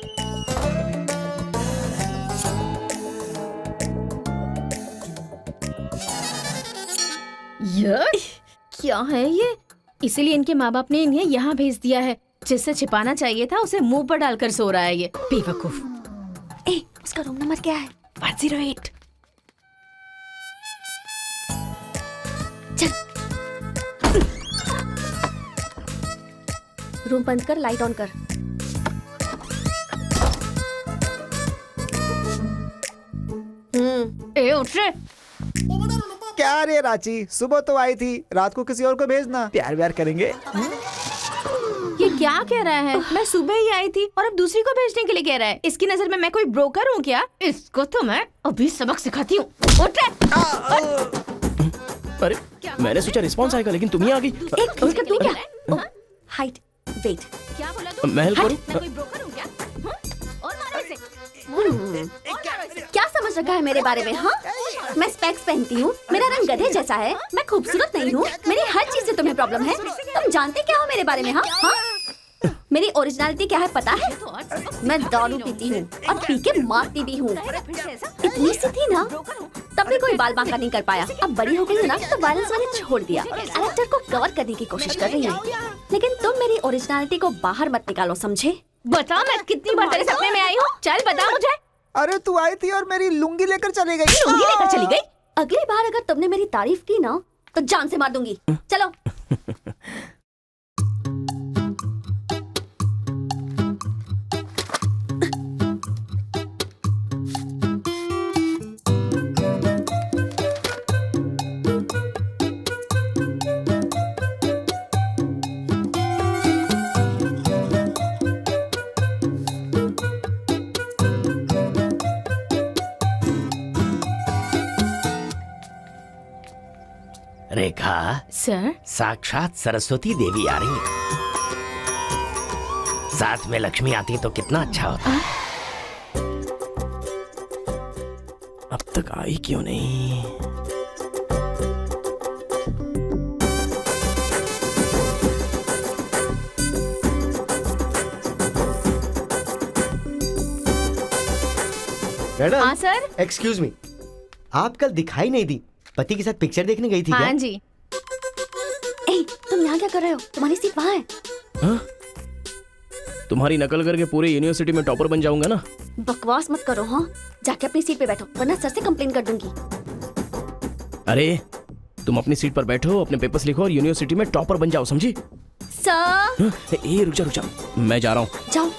क्या है ये? इसीलिए इनके माँ बाप ने इन्हें यहाँ भेज दिया है। जिससे छिपाना चाहिए था उसे मुंह पर डालकर सो रहा है ये बेवकूफ। उसका रूम नंबर क्या है? 108। चल। रूम बंद कर, लाइट ऑन कर। उठ रे। क्या रे रांची, सुबह तो आई थी, रात को किसी और को भेजना। प्यार व्यार करेंगे। ये क्या कह रहा है? मैं सुबह ही आई थी और अब दूसरी को भेजने के लिए कह रहा है। इसकी नजर में मैं कोई ब्रोकर हूँ क्या? इसको तो मैं अभी सबक सिखाती हूँ। उठ रे। अरे मैंने सोचा रिस्पॉन्स आएगा, लेकिन तुम ही आ गई। तू क्या? Height, weight. क्या बोला तू? मैं हेल्प करूँ? मैं कोई ब्रोकर हूँ क्या? और मारो इसे। क्या समझ रखा है मेरे बारे में? हाँ, मैं स्पेक्स पहनती हूँ, मेरा रंग गधे जैसा है, मैं खूबसूरत नहीं हूँ, मेरी हर चीज से तुम्हें प्रॉब्लम है। तुम जानते क्या हो मेरे बारे में? हाँ हाँ, मेरी ओरिजिनलिटी क्या है पता है? मैं दारू पीती हूँ और पी के मारती भी हूँ। इतनी सी थी ना, तब भी कोई बाल बांका नहीं कर पाया। अब बड़ी हो गई है ना, तो वायलेंस मैंने छोड़ दिया। कैरेक्टर को कवर करने की कोशिश कर रही हूँ, लेकिन तुम मेरी ओरिजिनलिटी को बाहर मत निकालो, समझे? बता मैं कितनी बार तेरे सपने में आई हूँ? चल बता मुझे। अरे तू आई थी और मेरी लुंगी लेकर चली गई। लुंगी लेकर चली गई? अगली बार अगर तुमने मेरी तारीफ की ना तो जान से मार दूंगी। चलो। रेखा सर, साक्षात सरस्वती देवी आ रही है। साथ में लक्ष्मी आती तो कितना अच्छा होता। अब तक आई क्यों नहीं? मैडम। हाँ सर। एक्सक्यूज मी, आप कल दिखाई नहीं दी, पति के साथ पिक्चर देखने गई थी क्या? हाँ जी। तुम यहाँ क्या कर रहे हो? तुम्हारी सीट वहाँ है। हाँ? तुम्हारी नकल करके पूरे यूनिवर्सिटी में टॉपर बन जाऊंगा ना। बकवास मत करो। हाँ, जाके अपनी सीट पे बैठो, वरना सर से कंप्लेन कर दूंगी। अरे तुम अपनी सीट पर बैठो, अपने पेपर्स लिखो और यूनिवर्सिटी में टॉपर बन जाओ, समझी? सर ए रुक जा, मैं जा रहा हूँ। जाओ।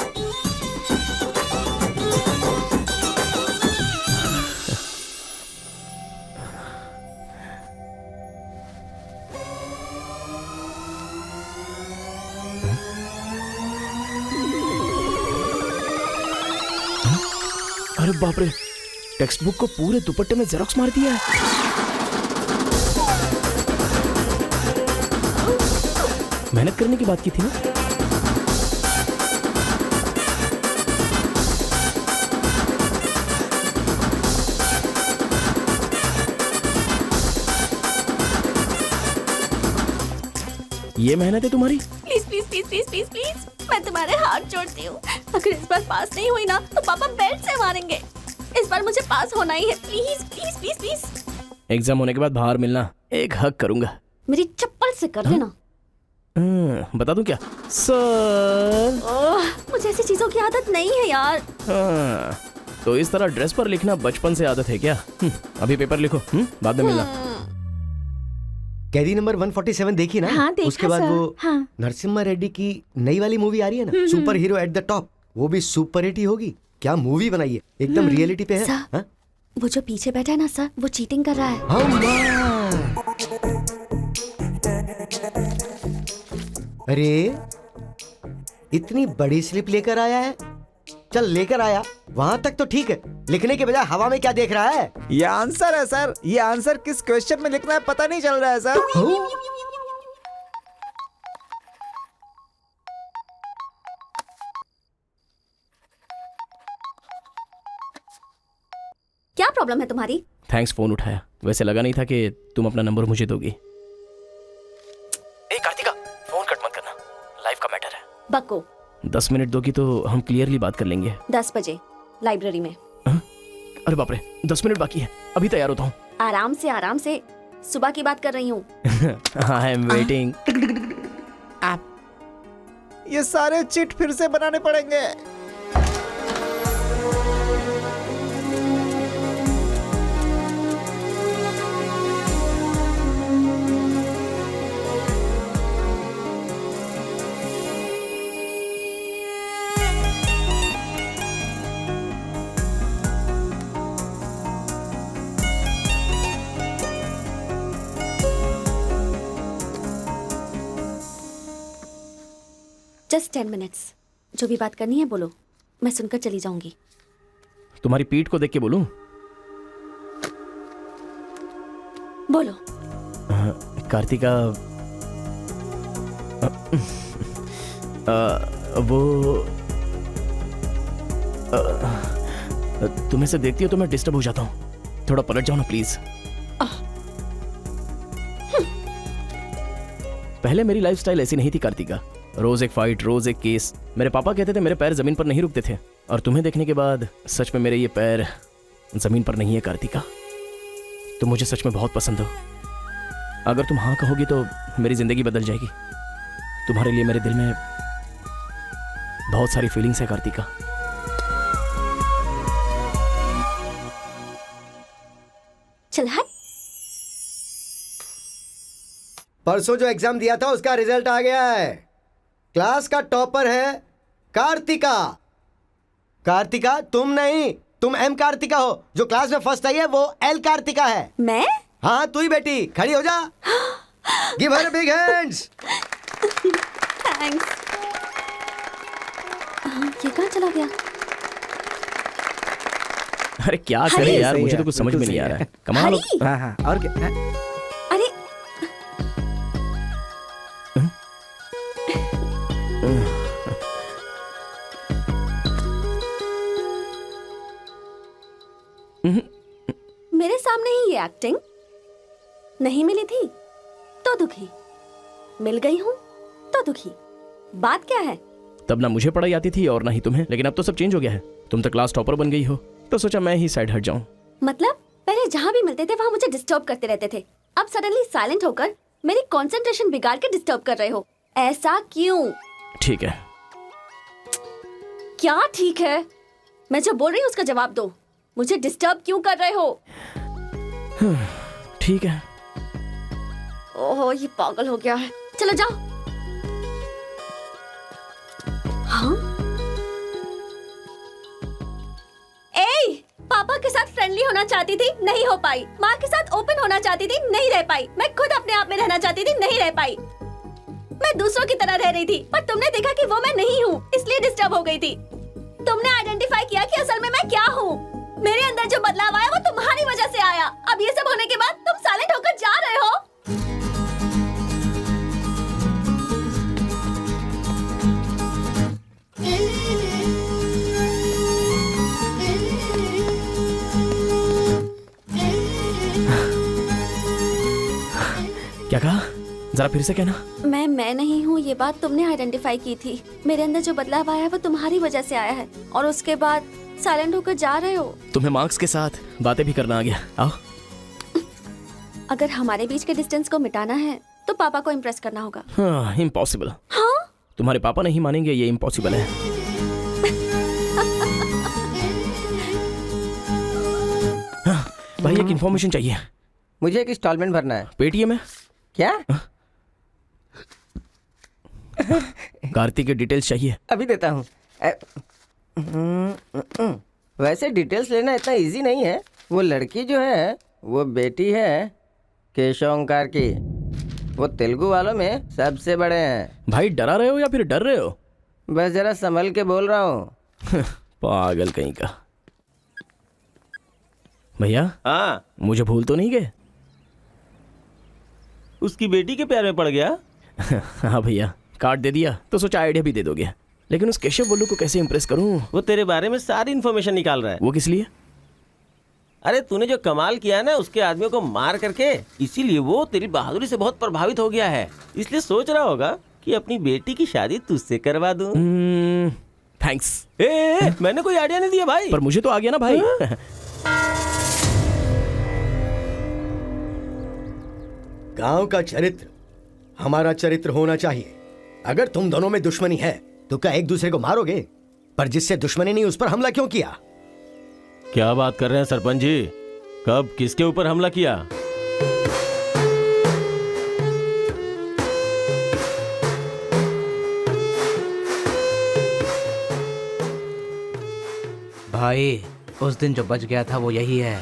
अरे बाप रे, टेक्स्ट बुक को पूरे दुपट्टे में जेरोक्स मार दिया है। मेहनत करने की बात की थी ना। ये मेहनत है तुम्हारी? Please please please please please please, मैं तुम्हारे हाथ जोड़ती हूँ। अगर इस बार पास नहीं हुई ना तो पापा बेल्ट से मारेंगे। इस बार मुझे पास होना ही है। Please please please please. Exam होने के बाद बाहर मिलना, एक हक करूंगा। मेरी चप्पल से कर देना। बता दूं क्या सर? मुझे ऐसी चीजों की आदत नहीं है यार। तो इस तरह ड्रेस पर लिखना बचपन से आदत है क्या? अभी पेपर लिखो, बाद में मिलना। कैदी नंबर 147 देखी ना? हाँ, देखा उसके बाद सर। वो हाँ। नरसिम्हा रेड्डी की नई वाली मूवी आ रही है ना, super hero at the top, वो भी सुपर हिट ही होगी। क्या मूवी बनाई है, एकदम रियलिटी पे है। सर, वो जो पीछे बैठा है ना सर, वो चीटिंग कर रहा है। अरे इतनी बड़ी स्लिप लेकर आया है। चल लेकर आया, वहां तक तो ठीक है, लिखने के बजाय हवा में क्या देख रहा है? ये आंसर है सर। ये आंसर किस क्वेश्चन में लिखना है पता नहीं चल रहा है सर। क्या प्रॉब्लम है तुम्हारी? थैंक्स फोन उठाया, वैसे लगा नहीं था कि तुम अपना नंबर मुझे दोगी। ए कार्तिका, फोन कट मत करना, लाइफ का मैटर है। बक्को 10 मिनट दोगी तो हम क्लियरली बात कर लेंगे। 10 बजे लाइब्रेरी में। अरे बाप रे, 10 मिनट बाकी है, अभी तैयार होता हूँ। आराम से, सुबह की बात कर रही हूँ। I am waiting. ये सारे चिट फिर से बनाने पड़ेंगे। Just 10 minutes. जो भी बात करनी है बोलो, मैं सुनकर चली जाऊंगी। तुम्हारी पीठ को देख के बोलूं? बोलो। कार्तिका, वो तुम्हें से देखती हो तो मैं डिस्टर्ब हो जाता हूँ, थोड़ा पलट जाओ ना प्लीज। पहले मेरी लाइफस्टाइल ऐसी नहीं थी कार्तिका, रोज एक फाइट, रोज एक केस। मेरे पापा कहते थे मेरे पैर जमीन पर नहीं रुकते थे, और तुम्हें देखने के बाद सच में मेरे ये पैर जमीन पर नहीं है कार्तिका। तुम मुझे सच में बहुत पसंद हो। अगर तुम हाँ कहोगी तो मेरी जिंदगी बदल जाएगी। तुम्हारे लिए मेरे दिल में बहुत सारी फीलिंग्स है कार्तिका। चल हट। परसों जो एग्जाम दिया था उसका रिजल्ट आ गया है। क्लास का टॉपर है कार्तिका। कार्तिका तुम नहीं, तुम एम कार्तिका हो। जो क्लास में फर्स्ट आई है वो एल कार्तिका है। मैं? हाँ तू ही बेटी, खड़ी हो जा। Give her big hands. Thanks. ये कहाँ चला गया? अरे क्या करे यार, मुझे तो कुछ समझ में नहीं आ रहा है। कमाल हो। हाँ हाँ, और क्या? अरे मेरे सामने ही ये एक्टिंग। नहीं मिली थी तो दुखी, मिल गई हूँ तो दुखी। बात क्या है? तब ना मुझे पढ़ाई आती थी और ना ही तुम्हें, लेकिन अब तो सब चेंज हो गया है। तुम तो क्लास टॉपर बन गई हो, तो सोचा मैं ही साइड हट जाऊं। मतलब पहले जहाँ भी मिलते थे वहाँ मुझे डिस्टर्ब करते रहते थे, अब सडनली साइलेंट होकर मेरी कंसंट्रेशन बिगाड़ के डिस्टर्ब कर रहे हो। ऐसा क्यों? ठीक है। क्या ठीक है? मैं जो बोल रही हूँ उसका जवाब दो। मुझे डिस्टर्ब क्यों कर रहे हो? ठीक है। ओहो ये पागल हो गया है। चलो जाओ। चाहती थी, नहीं हो पाई। माँ के साथ ओपन होना चाहती थी, नहीं रह पाई। मैं खुद अपने आप में रहना चाहती थी, नहीं रह पाई। मैं दूसरों की तरह रह रही थी, पर तुमने देखा कि वो मैं नहीं हूँ, इसलिए डिस्टर्ब हो गई थी। तुमने आइडेंटिफाई किया कि असल में मैं क्या हूँ। मेरे अंदर जो बदलाव आया वो तुम्हारी वजह से आया। अब ये सब होने के बाद तुम साइलेंट होकर जा रहे हो। क्या कहा? जरा फिर से कहना। मैं नहीं हूँ, ये बात तुमने आइडेंटिफाई की थी। मेरे अंदर जो बदलाव आया है वो तुम्हारी वजह से आया है, और उसके बाद साइलेंट होकर जा रहे हो। तुम्हें मार्क्स के साथ बातें भी करना आ गया। आओ। अगर हमारे बीच के डिस्टेंस को मिटाना है तो पापा को इम्प्रेस करना होगा। हाँ, इम्पॉसिबल। हाँ? तुम्हारे पापा नहीं मानेंगे, ये इम्पॉसिबल है। हाँ, भाई एक इन्फॉर्मेशन चाहिए। मुझे एक इंस्टॉलमेंट भरना है। पेटीएम है क्या? कार्तिक की डिटेल्स चाहिए। अभी देता हूँ। वैसे डिटेल्स लेना इतना इजी नहीं है। वो लड़की जो है वो बेटी है केशव ओंकार की। वो तेलुगु वालों में सबसे बड़े हैं। भाई डरा रहे हो या फिर डर रहे हो? बस जरा संभल के बोल रहा हूँ। पागल कहीं का। भैया हाँ, मुझे भूल तो नहीं गए? उसकी बेटी के प्यार में पड़ गया। हाँ भैया, कार्ड दे दिया तो सोचा आइडिया भी दे दोगे। लेकिन उस केशव बोलू को कैसे इंप्रेस करूं? वो तेरे बारे में सारी इन्फॉर्मेशन निकाल रहा है। वो किस लिए? अरे तूने जो कमाल किया ना उसके आदमियों को मार करके, इसीलिए वो तेरी बहादुरी से बहुत प्रभावित हो गया है। इसलिए सोच रहा होगा कि अपनी बेटी की शादी तुझसे करवा दूं। थैंक्स। मैंने कोई आइडिया नहीं दिया भाई। पर मुझे तो आ गया ना भाई। गांव का चरित्र हमारा चरित्र होना चाहिए। अगर तुम दोनों में दुश्मनी है तो क्या एक दूसरे को मारोगे? पर जिससे दुश्मनी नहीं उस पर हमला क्यों किया? क्या बात कर रहे हैं सरपंच जी? कब किसके ऊपर हमला किया? भाई उस दिन जो बच गया था वो यही है।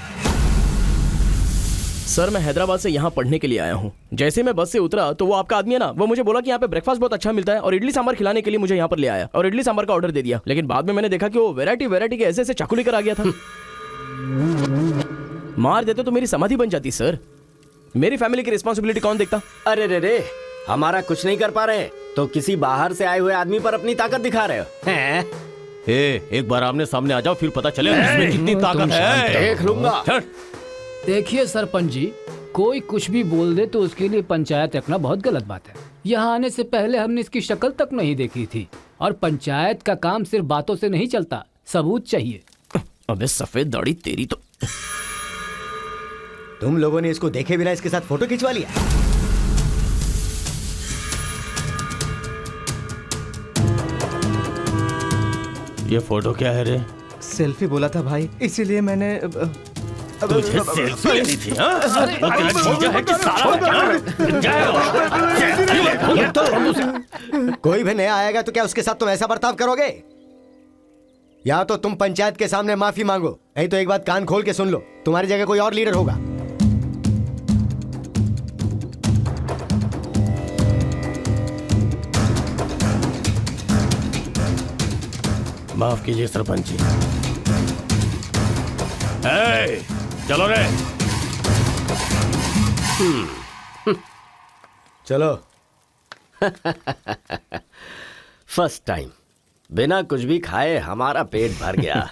सर मैं हैदराबाद से यहाँ पढ़ने के लिए आया हूँ। जैसे मैं बस से उतरा तो वो आपका आदमी है ना, वो मुझे बोला कि यहाँ पे ब्रेकफास्ट बहुत अच्छा मिलता है और इडली सांभर खिलाने के लिए मुझे यहाँ पर ले आया और इडली सांभर का ऑर्डर दे दिया। लेकिन बाद में मैंने देखा कि वो वैरायटी के ऐसे चाकू लेकर आ गया था। मार देते तो मेरी समाधि बन जाती सर। मेरी फैमिली की रिस्पॉन्सिबिलिटी कौन देखता? अरे रे हमारा कुछ नहीं कर पा रहे तो किसी बाहर से आए हुए आदमी पर अपनी ताकत दिखा रहे हो। एक बार आमने सामने आ जाओ, फिर पता चले इसमें कितनी ताकत है। देख लूंगा। देखिए सरपंच जी, कोई कुछ भी बोल दे तो उसके लिए पंचायत रखना बहुत गलत बात है। यहाँ आने से पहले हमने इसकी शक्ल तक नहीं देखी थी, और पंचायत का काम सिर्फ बातों से नहीं चलता, सबूत चाहिए। अबे सफेद दाढ़ी तेरी तो। तुम लोगों ने इसको देखे बिना इसके साथ फोटो खिंचवा लिया। ये फोटो क्या है रे? सेल्फी बोला था भाई, इसीलिए मैंने तुझे सेल्फी लेनी थी? कोई भी नया आएगा तो क्या उसके साथ तुम ऐसा बर्ताव करोगे? या तो तुम पंचायत के सामने माफी मांगो, नहीं तो एक बात कान खोल के सुन लो, तुम्हारी जगह कोई और लीडर होगा। माफ कीजिए सरपंच जी। चलो रे। चलो। फर्स्ट टाइम बिना कुछ भी खाए हमारा पेट भर गया।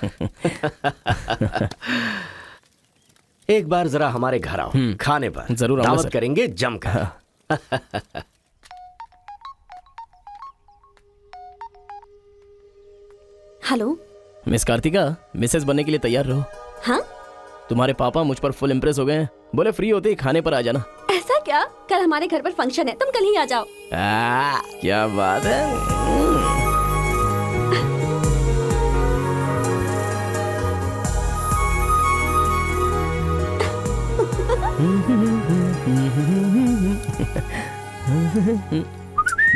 एक बार जरा हमारे घर आओ, खाने पर जरूर दावत करेंगे जमकर। हेलो मिस कार्तिका, मिसेस बनने के लिए तैयार रहो। हाँ? तुम्हारे पापा मुझ पर फुल इम्प्रेस हो गए हैं, बोले फ्री होते ही खाने पर आ जाना। ऐसा क्या? कल हमारे घर पर फंक्शन है, तुम कल ही आ जाओ। क्या बात है।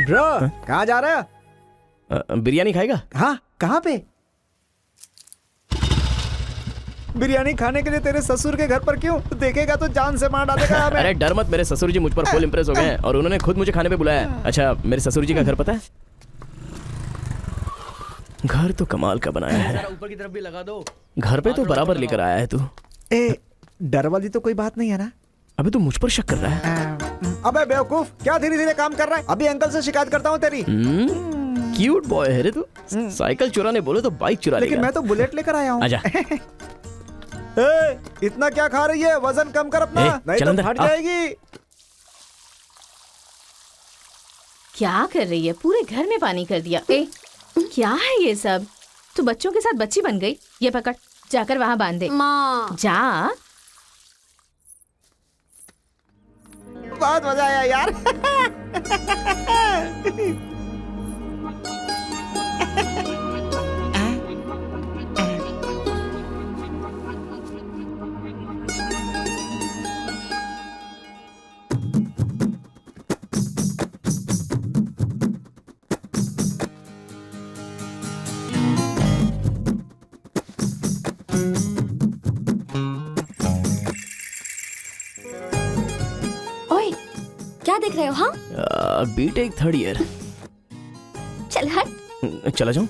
ब्रो कहाँ जा रहा है? बिरयानी खाएगा? हाँ, कहाँ पे? बिरयानी खाने के लिए तेरे ससुर के घर पर क्यों? देखेगा तो जान से मार डालेगा हमें। अरे डर मत, मेरे ससुर जी मुझ पर फुल इम्प्रेस हो गए हैं और उन्होंने खुद मुझे खाने पे बुलाया है। अच्छा, मेरे ससुर जी का घर पता है? घर तो कमाल का बनाया है। ऊपर की तरफ भी लगा दो। घर पे तो बराबर लेकर आया है तू। ए, डर वाली तो कोई बात नहीं है ना? अबे तू मुझ पर शक कर रहा है? अबे बेवकूफ, क्या धीरे धीरे काम कर रहा है? अभी अंकल से शिकायत करता हूँ तेरी। क्यूट बॉय है रे तू। साइकिल चुराने बोले तो बाइक चुरा लेगा। लेकिन मैं तो बुलेट लेकर आया हूँ। आजा। इतना क्या खा रही है? वजन कम कर अपना, नहीं तो फट जाएगी। क्या कर रही है? पूरे घर में पानी कर दिया। ए, क्या है ये सब? तू बच्चों के साथ बच्ची बन गई। ये पकड़, जाकर वहाँ बांध दे। माँ जा। बहुत मजा आया यार। ओए, क्या देख रहे हो? हाँ, बीटेक 3rd ईयर। चल हट। चला जाऊं?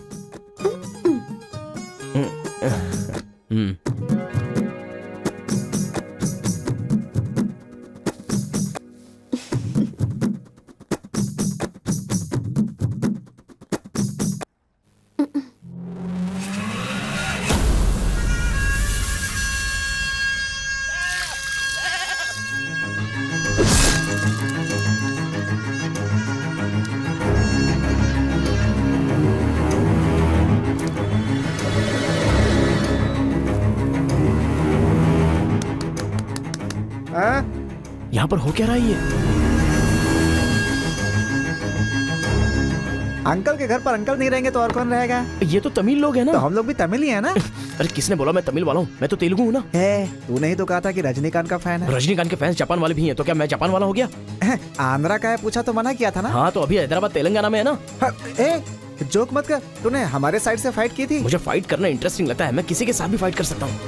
यहाँ पर हो क्या रहा है ये? अंकल के घर पर अंकल नहीं रहेंगे तो और कौन रहेगा? ये तो तमिल लोग हैं ना। तो हम लोग भी तमिल ही है ना। अरे किसने बोला मैं तमिल वाला हूँ? मैं तो तेलुगु हूँ ना। तूने ही तो कहा था कि रजनीकांत का फैन है। रजनीकांत के फैंस जापान वाले भी हैं, तो क्या मैं जापान वाला हो गया? आंध्रा का है पूछा तो मना किया था ना। हाँ, तो अभी हैदराबाद तेलंगाना में है ना। जोक मत कर, तूने हमारे साइड से फाइट की थी। मुझे फाइट करना इंटरेस्टिंग लगता है, मैं किसी के साथ भी फाइट कर सकता हूँ।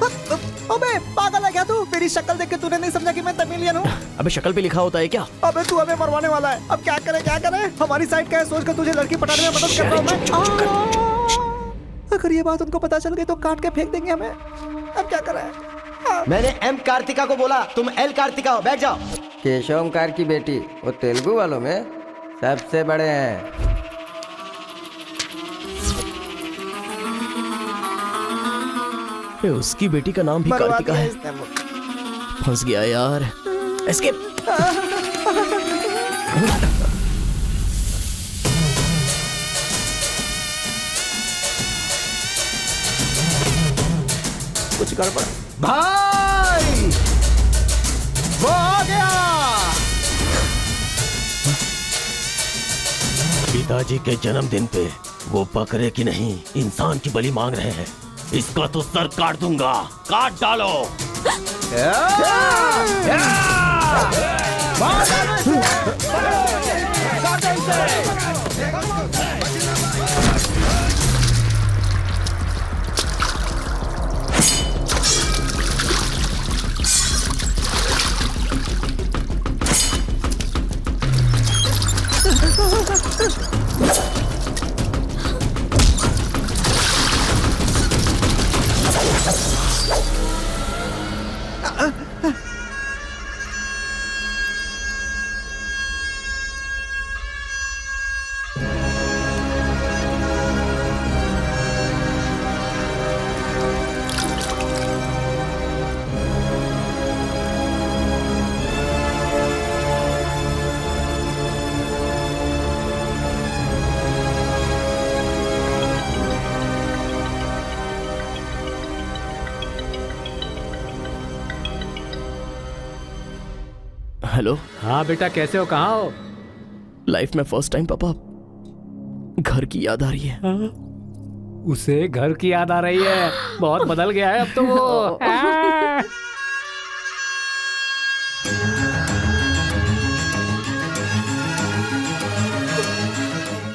अबे पागल है क्या तू? मेरी शक्ल देख के तूने नहीं समझा कि मैं तमिलियन हूँ? अबे शक्ल पे लिखा होता है क्या? अबे तू हमें मरवाने वाला है। अब क्या करे क्या करे? हमारी साइड का है, सोच कर तुझे लड़की पटाने में मदद कर रहा हूँ मैं। अगर ये बात उनको पता चल गई तो काट के फेंक देंगे हमें। अब क्या करें? मैंने एम कार्तिका को बोला, तुम एल कार्तिका हो, बैठ जाओ। केशव ओमकार की बेटी, वो तेलुगु वालों में सबसे बड़े हैं। उसकी बेटी का नाम भी कार्तिका है। फंस गया यार। एस्केप। कुछ गड़बड़ भाई, वो आ गया। पिताजी के जन्मदिन पे वो बकरे की नहीं इंसान की बलि मांग रहे हैं। इसका तो सर काट दूंगा। काट डालो। हेलो। हाँ बेटा, कैसे हो? कहाँ हो? लाइफ में फर्स्ट टाइम पापा घर की याद आ रही है। उसे घर की याद आ रही है? बहुत बदल गया है अब तो वो।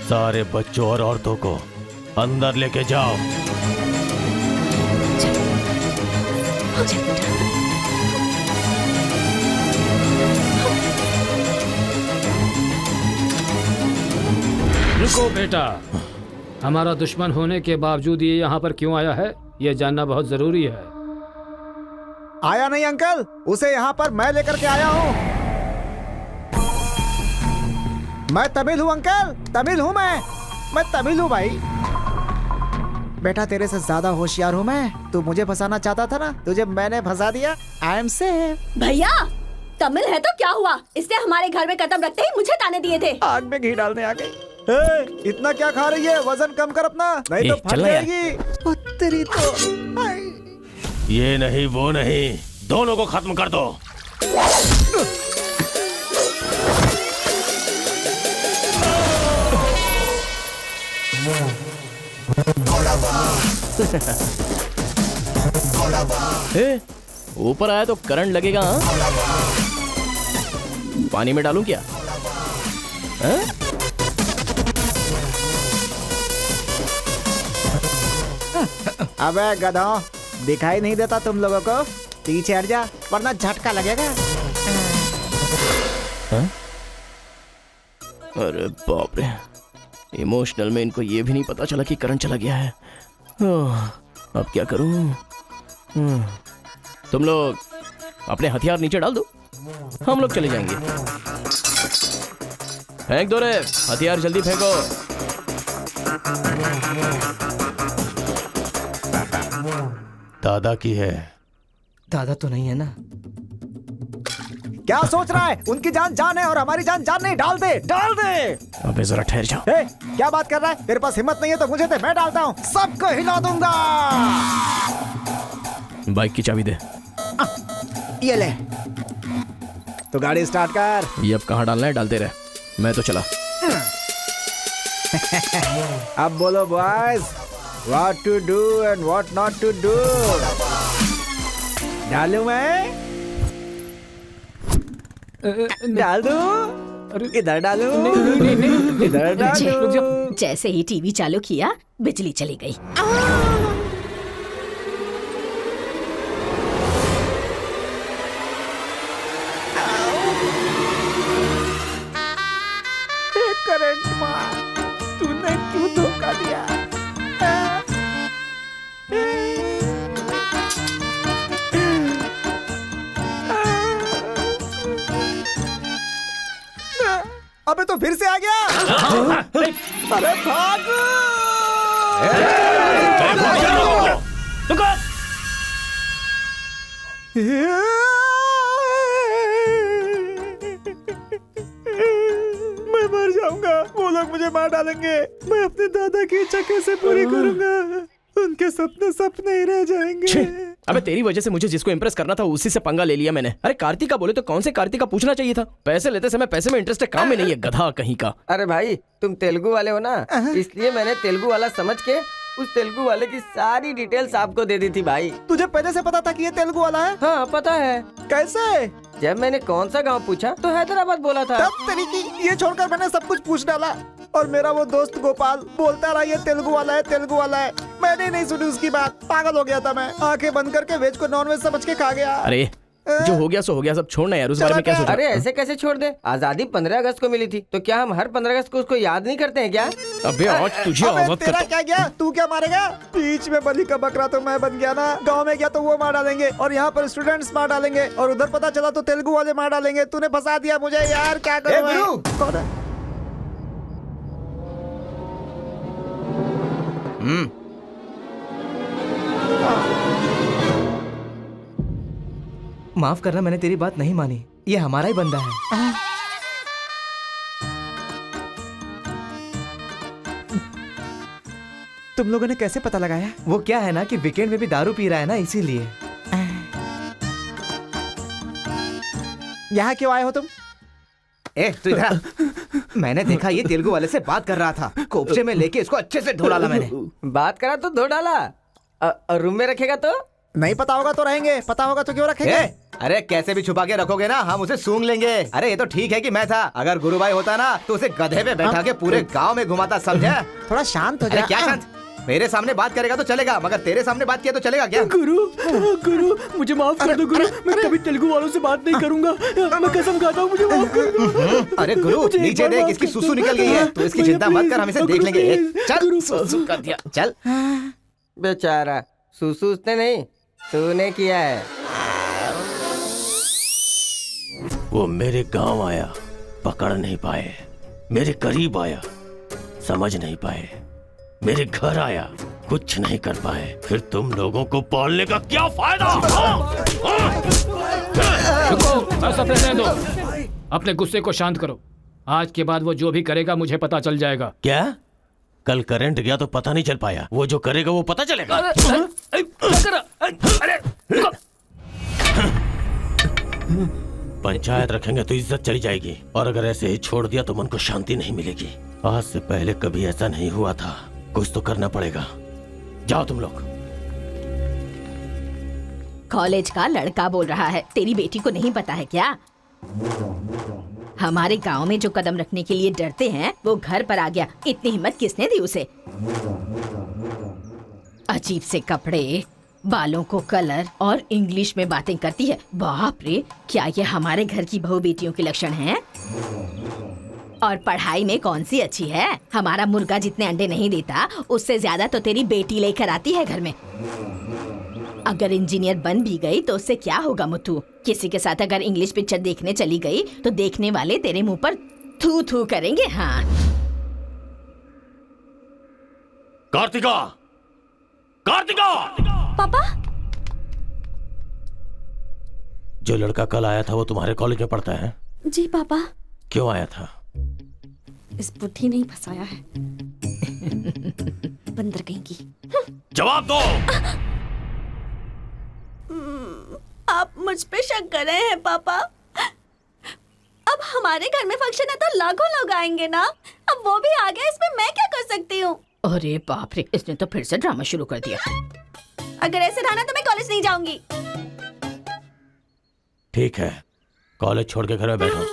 सारे बच्चों और औरतों को अंदर लेके जाओ। हो जाए बेटा। रुको बेटा, हमारा दुश्मन होने के बावजूद ये यहाँ पर क्यों आया है, ये जानना बहुत जरूरी है। आया नहीं अंकल, उसे यहाँ पर मैं लेकर के आया हूँ। मैं तमिल हूँ अंकल, तमिल हूँ मैं तमिल हूँ भाई। बेटा तेरे से ज्यादा होशियार हूँ मैं। तू मुझे फंसाना चाहता था ना, तुझे मैंने फंसा दिया। I am safe. भैया तमिल है तो क्या हुआ, इसने हमारे घर में कदम रखते ही मुझे ताने दिए थे। आग में घी डालने आ गई। इतना क्या खा रही है, वजन कम कर अपना, नहीं तो फट जाएगी। तेरी तो ये नहीं वो नहीं, दोनों को खत्म कर दो। ऊपर आया तो करंट लगेगा। हाँ? पानी में डालूं क्या? हाँ? अबे गधों, दिखाई नहीं देता तुम लोगों को? पीछे हट जा वरना झटका लगेगा। हाँ? अरे बाप रे, इमोशनल में इनको ये भी नहीं पता चला कि करंट चला गया है। अब क्या करूं? तुम लोग अपने हथियार नीचे डाल दो, हम लोग चले जाएंगे। फेंक दो रे हथियार, जल्दी फेंको। दादा की है। दादा तो नहीं है ना? क्या सोच रहा है? उनकी जान जान है और हमारी जान जान नहीं। डाल दे, डाल दे। अबे जरा ठहर जाओ। क्या बात कर रहा है? तेरे पास हिम्मत नहीं है तो मुझे दे, मैं डालता हूँ, सबको हिला दूंगा। बाइक की चाबी दे। ये ले, तो गाड़ी स्टार्ट कर। ये अब कहाँ डालना है डालते रहे, मैं तो चला। अब बोलो boys, what to do and what not to do. डालूं मैं? डाल दूं? इधर डालूं? इधर डालूं? जैसे ही टीवी चालू किया बिजली चली गई। करंट मार, तूने क्यों धोखा दिया? अबे तो फिर से आ गया। अरे भागो! मैं मर जाऊंगा, वो लोग मुझे मार डालेंगे। मैं अपने दादा की इच्छा कैसे पूरी करूंगा? उनके सपने सपने ही रह जाएंगे। अबे तेरी वजह से मुझे जिसको इम्प्रेस करना था उसी से पंगा ले लिया मैंने। अरे कार्तिका बोले तो कौन से कार्तिका पूछना चाहिए था। पैसे लेते समय पैसे में इंटरेस्ट है, काम में नहीं है, गधा कहीं का। अरे भाई तुम तेलुगु वाले हो ना, इसलिए मैंने तेलुगु वाला समझ के उस तेलुगु वाले की सारी डिटेल्स आपको दे दी थी भाई। तुझे पहले से पता था कि ये तेलुगु वाला है? हाँ पता है। कैसे? जब मैंने कौन सा गांव पूछा तो हैदराबाद बोला था। तब तरीकी ये छोड़कर मैंने सब कुछ पूछ डाला और मेरा वो दोस्त गोपाल बोलता रहा ये तेलुगु वाला है, तेलुगु वाला है। मैंने नहीं सुनी उसकी बात, पागल हो गया था मैं। आंखें बंद करके वेज को नॉन वेज समझ के खा गया। अरे जो हो गया सो हो गया, सब छोड़ना यार, उस बारे में क्या सोचा? अरे ऐसे कैसे छोड़ दे? आजादी 15 अगस्त को मिली थी, तो क्या हम हर 15 अगस्त को उसको याद नहीं करते हैं क्या? अबे आज तुझे आजाद तेरा क्या गया? तू क्या मारेगा? बीच में बलि का बकरा तो मैं बन गया ना। गांव में गया तो वो मार डालेंगे और यहाँ पर स्टूडेंट्स मार डालेंगे और उधर पता चला तो तेलुगु वाले मार डालेंगे। तूने फंसा दिया मुझे यार, क्या करूं? कौन है? माफ करना, मैंने तेरी बात नहीं मानी। ये हमारा ही बंदा है। तुम लोगों ने कैसे पता लगाया? वो क्या है ना कि वीकेंड में भी दारू पी रहा है ना, इसीलिए। यहाँ क्यों आए हो तुम? तू इधर। मैंने देखा ये तेलुगु वाले से बात कर रहा था, कोपचे में लेके इसको अच्छे से धो डाला मैंने। बात करा तो धो डाला। रूम में रखेगा तो? नहीं पता होगा तो रहेंगे, पता होगा तो क्यों रखेंगे? अरे कैसे भी छुपा के रखोगे ना, हम उसे सूंघ लेंगे। अरे ये तो ठीक है कि मैं था, अगर गुरु भाई होता ना तो उसे गधे पे बैठा के पूरे गांव में घुमाता, समझा? थोड़ा शांत हो जा। क्या शांत? मेरे सामने बात करेगा तो चलेगा, मगर तेरे सामने बात किया तो चलेगा क्या? गुरु मुझे माफ कर दो गुरु, मैं कभी तेलुगु वालों से बात नहीं करूंगा, मैं कसम खाता हूँ, मुझे माफ कर दो। अरे गुरु नीचे देख, इसकी सुसु निकल गई है, तो इसकी चिंता मत कर, हम इसे देख लेंगे। चल सुसु कर दिया, चल। बेचारा सुसु उसने नहीं, तूने किया है। वो मेरे गांव आया, पकड़ नहीं पाए, मेरे करीब आया, समझ नहीं पाए, मेरे घर आया, कुछ नहीं कर पाए, फिर तुम लोगों को पालने का क्या फायदा? रुको, बस अपने रहने दो, अपने गुस्से को शांत करो। आज के बाद वो जो भी करेगा मुझे पता चल जाएगा। क्या? कल करंट गया तो पता नहीं चल पाया, वो जो करेगा वो पता चलेगा। पंचायत रखेंगे तो इज्जत चली जाएगी, और अगर ऐसे ही छोड़ दिया तो मन को शांति नहीं मिलेगी। आज से पहले कभी ऐसा नहीं हुआ था, कुछ तो करना पड़ेगा। जाओ तुम लोग। कॉलेज का लड़का बोल रहा है, तेरी बेटी को नहीं पता है क्या? हमारे गांव में जो कदम रखने के लिए डरते हैं वो घर पर आ गया। इतनी हिम्मत किसने दी उसे? अजीब से कपड़े, बालों को कलर और इंग्लिश में बातें करती है। बाप रे, क्या ये हमारे घर की बहू बेटियों के लक्षण हैं? और पढ़ाई में कौन सी अच्छी है? हमारा मुर्गा जितने अंडे नहीं देता उससे ज्यादा तो तेरी बेटी लेकर आती है घर में। अगर इंजीनियर बन भी गई तो उससे क्या होगा मुथु? किसी के साथ अगर इंग्लिश पिक्चर देखने चली गई तो देखने वाले तेरे मुंह पर थू थू करेंगे। हाँ कार्तिका, कार्तिका! पापा, जो लड़का कल आया था वो तुम्हारे कॉलेज में पढ़ता है? जी पापा। क्यों आया था? इस बुढ़ी ने फंसाया है। बंदर कहीं की। जवाब दो। आप मुझ पे शक कर रहे हैं पापा? अब हमारे घर में फंक्शन है तो लाखों लोग आएंगे ना। अब वो भी आ गया, इसमें मैं क्या कर सकती हूँ? अरे बाप रे, इसने तो फिर से ड्रामा शुरू कर दिया। अगर ऐसे रहा ना तो मैं कॉलेज नहीं जाऊंगी। ठीक है, कॉलेज छोड़ के घर में बैठो। हाँ?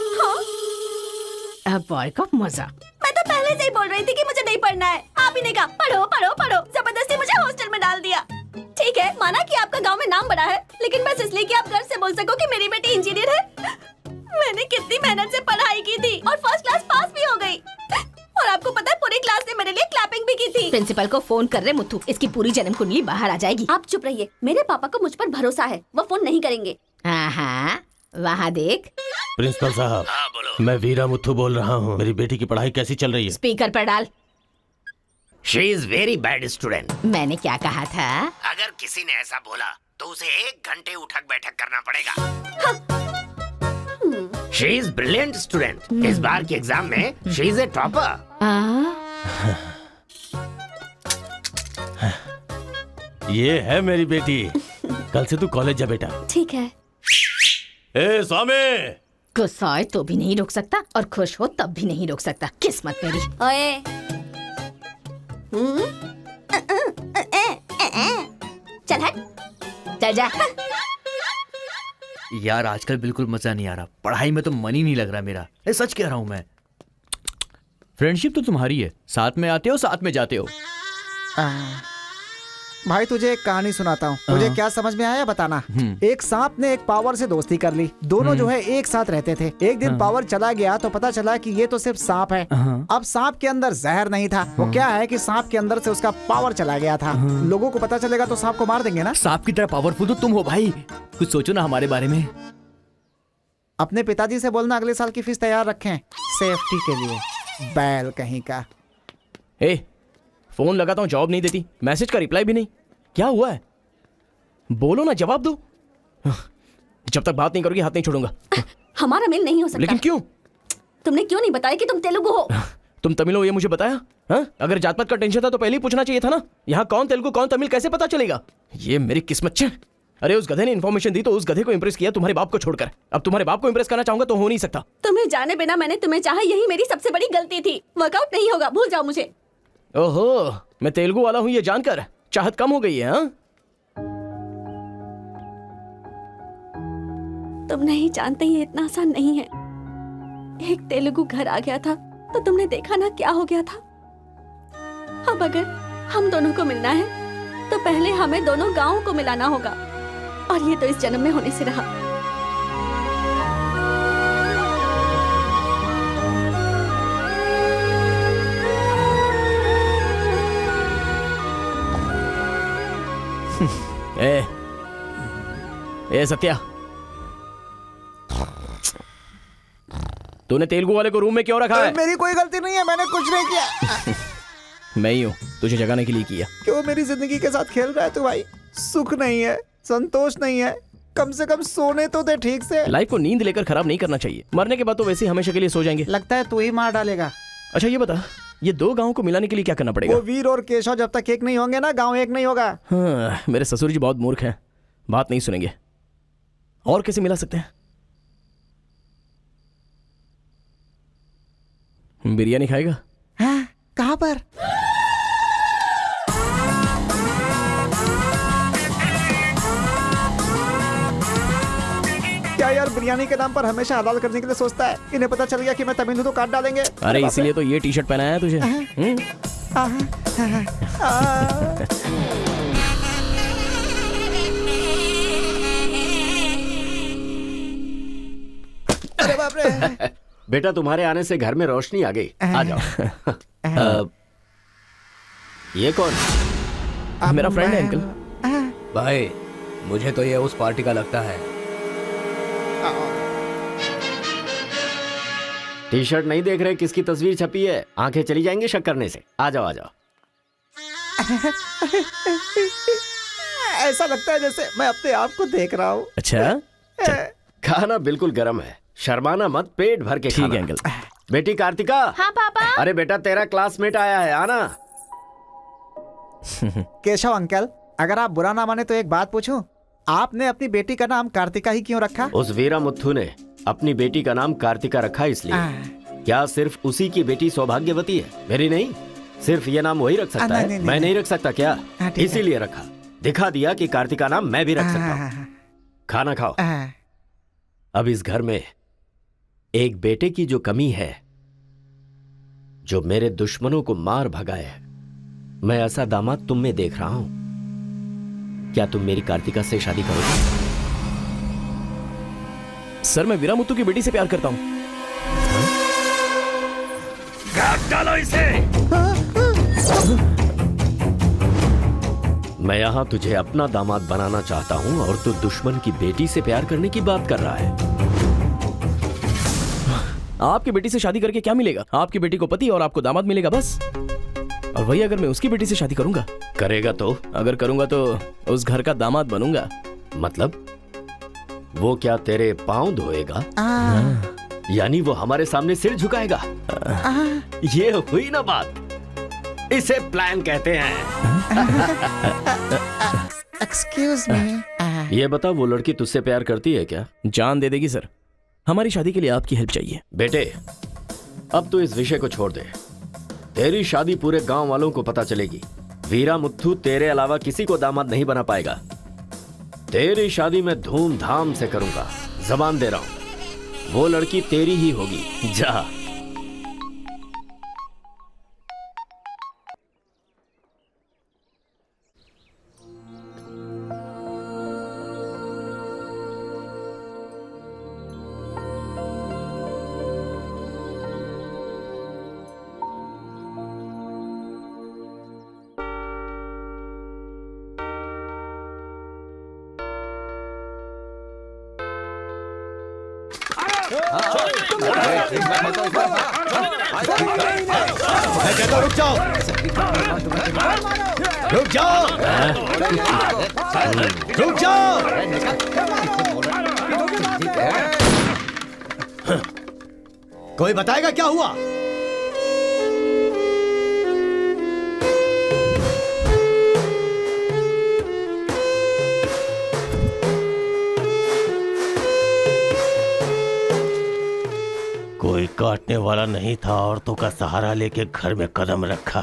अब बॉय का मजा। मैं तो पहले से ही बोल रही थी कि मुझे नहीं पढ़ना है। आप ही ने कहा पढ़ो पढ़ो पढ़ो, जबरदस्ती मुझे हॉस्टल में डाल दिया। ठीक है, माना कि आपका गांव में नाम बड़ा है, लेकिन बस इसलिए कि आप घर से बोल सको कि मेरी बेटी इंजीनियर है। मैंने कितनी मेहनत से पढ़ाई की थी और फर्स्ट क्लास पास भी हो गई। और आपको पता है पूरी क्लास ने मेरे लिए क्लैपिंग भी की थी। प्रिंसिपल को फोन कर रहे मुथु, इसकी पूरी जन्म कुंडली बाहर आ जाएगी। आप चुप रहिए, मेरे पापा को मुझ पर भरोसा है, वो फोन नहीं करेंगे। हाँ, वहाँ देख। प्रिंसिपल साहब, मैं वीरा मुथु बोल रहा हूँ। मेरी बेटी की पढ़ाई कैसी चल रही है? स्पीकर पर डाल। She is very bad student. मैंने क्या कहा था? अगर किसी ने ऐसा बोला तो उसे 1 घंटे उठक बैठक करना पड़ेगा। She is brilliant student. इस बार के एग्जाम में शी इज ए टॉपर। ये है मेरी बेटी। कल से तू कॉलेज जा बेटा। ठीक है। ए स्वामी, गुस्सा आए तो भी नहीं रोक सकता और खुश हो तब भी नहीं रोक सकता। किस्मत मेरी। ओए, चल हट, चल जा। यार आजकल बिल्कुल मजा नहीं आ रहा, पढ़ाई में तो मन ही नहीं लग रहा मेरा। सच कह रहा हूँ मैं। फ्रेंडशिप तो तुम्हारी है, साथ में आते हो साथ में जाते हो। भाई तुझे एक कहानी सुनाता हूँ, मुझे क्या समझ में आया बताना। एक सांप ने एक पावर से दोस्ती कर ली। दोनों जो है एक साथ रहते थे। एक दिन पावर चला गया तो पता चला कि ये तो सिर्फ सांप है। अब सांप के अंदर जहर नहीं था। वो क्या है कि सांप के अंदर से उसका पावर चला गया था। लोगों को पता चलेगा तो सांप को मार देंगे ना। सांप की तरह पावरफुल तो तुम हो भाई, कुछ सोचो ना हमारे बारे में। अपने पिताजी से बोलना अगले साल की फीस तैयार रखें, सेफ्टी के लिए। बैल कहीं का। फोन लगाता हूँ, जवाब नहीं देती, मैसेज का रिप्लाई भी नहीं। क्या हुआ है? बोलो ना, जवाब दो। जब तक बात नहीं करोगी हाथ नहीं छोड़ूंगा। हमारा मेल नहीं हो सकता। लेकिन क्यों? तुमने क्यों नहीं बताया कि तुम तेलुगु हो? तुम तमिल हो ये मुझे बताया? हा? अगर जात पात का टेंशन था तो पहले ही पूछना चाहिए था ना। यहाँ कौन तेलुगु कौन तमिल कैसे पता चलेगा? ये मेरी किस्मत छे। अरे उस गधे ने इन्फॉर्मेशन दी तो उस गधे को इंप्रेस किया तुम्हारे बाप को छोड़कर। अब तुम्हारे बाप को इंप्रेस करना चाहूंगा तो हो नहीं सकता। तुम्हें जाने बिना मैंने तुम्हें चाहा, यही मेरी सबसे बड़ी गलती थी। वर्कआउट नहीं होगा, भूल जाओ मुझे। ओहो, मैं तेलुगु वाला हूँ ये जानकर चाहत कम हो गई है। हाँ? तुम नहीं जानते ये इतना आसान नहीं है। एक तेलुगु घर आ गया था तो तुमने देखा ना क्या हो गया था। अब अगर हम दोनों को मिलना है तो पहले हमें दोनों गांवों को मिलाना होगा, और ये तो इस जन्म में होने से रहा। ए सत्या, तूने तेलुगु वाले को रूम में क्यों रखा है? मेरी कोई गलती नहीं है, मैंने कुछ नहीं किया। मैं ही हूँ तुझे जगाने के लिए किया। क्यों मेरी जिंदगी के साथ खेल रहा है तू भाई? सुख नहीं है, संतोष नहीं है, कम से कम सोने तो दे ठीक से। लाइफ को नींद लेकर खराब नहीं करना चाहिए, मरने के बाद तो वैसे ही हमेशा के लिए सो जाएंगे। लगता है तू ही मार डालेगा। अच्छा ये बता, ये दो गांवों को मिलाने के लिए क्या करना पड़ेगा? वो वीर और केशव जब तक एक नहीं होंगे ना, गांव एक नहीं होगा। हाँ, मेरे ससुर जी बहुत मूर्ख हैं, बात नहीं सुनेंगे। और कैसे मिला सकते हैं? बिरयानी खाएगा? हाँ, कहाँ पर? क्या यार बिरयानी के नाम पर हमेशा हलाल करने के लिए सोचता है? इन्हें पता चल गया कि मैं तमिल हूं तो काट डालेंगे। अरे इसीलिए तो ये टी शर्ट पहनाया है तुझे। अरे बाप रे। बेटा तुम्हारे आने से घर में रोशनी आ गई, आ जाओ। ये कौन? मेरा फ्रेंड है अंकल। भाई मुझे तो ये उस पार्टी का लगता है। टी शर्ट नहीं देख रहे किसकी तस्वीर छपी है? आंखें चली जाएंगी शक करने से। आ जाओ आ जाओ। ऐसा लगता है जैसे मैं अपने आप को देख रहा हूँ। अच्छा खाना बिल्कुल गर्म है, शर्माना मत, पेट भर के खाना। ठीक है अंकल। बेटी कार्तिका। हाँ पापा। अरे बेटा तेरा क्लासमेट आया है, आना। केशव अंकल, अगर आप बुरा ना माने तो एक बात पूछूं? आपने अपनी बेटी का नाम कार्तिका ही क्यों रखा? उस वीरा मुथु ने अपनी बेटी का नाम कार्तिका रखा इसलिए। क्या सिर्फ उसी की बेटी सौभाग्यवती है? मेरी नहीं, सिर्फ ये नाम वही रख सकता है। मैं नहीं रख सकता क्या? इसीलिए रखा, दिखा दिया कि कार्तिका नाम मैं भी रख सकता हूँ। खाना खाओ। अब इस घर में एक बेटे की जो कमी है, जो मेरे दुश्मनों को मार भगाए, मैं ऐसा दामाद तुम में देख रहा हूं। क्या तुम मेरी कार्तिका से शादी करोगे? सर मैं वीरा मुत्तू की बेटी से प्यार करता हूं। काट डालो इसे। मैं यहां तुझे अपना दामाद बनाना चाहता हूं और तू दुश्मन की बेटी से प्यार करने की बात कर रहा है। आपकी बेटी से शादी करके क्या मिलेगा? आपकी बेटी को पति और आपको दामाद मिलेगा बस। और वही अगर मैं उसकी बेटी से शादी करूंगा? करेगा तो? अगर करूंगा तो उस घर का दामाद बनूंगा। मतलब वो क्या तेरे पांव धोएगा? यानी वो हमारे सामने सिर झुकाएगा? ये हुई ना बात। इसे प्लान कहते हैं। Excuse me. ये बता, वो लड़की तुझसे प्यार करती है क्या? जान दे देगी सर। हमारी शादी के लिए आपकी हेल्प चाहिए। बेटे अब तो इस विषय को छोड़ दे। तेरी शादी पूरे गांव वालों को पता चलेगी। वीरा मुत्थु तेरे अलावा किसी को दामाद नहीं बना पाएगा। तेरी शादी मैं धूमधाम से करूंगा, जबान दे रहा हूं। वो लड़की तेरी ही होगी। जा। मैं कहता हूं रुक जाओ। रुक जाओ। रुक जाओ। कोई बताएगा क्या हुआ? कोई काटने वाला नहीं था, औरतों का सहारा लेके घर में कदम रखा।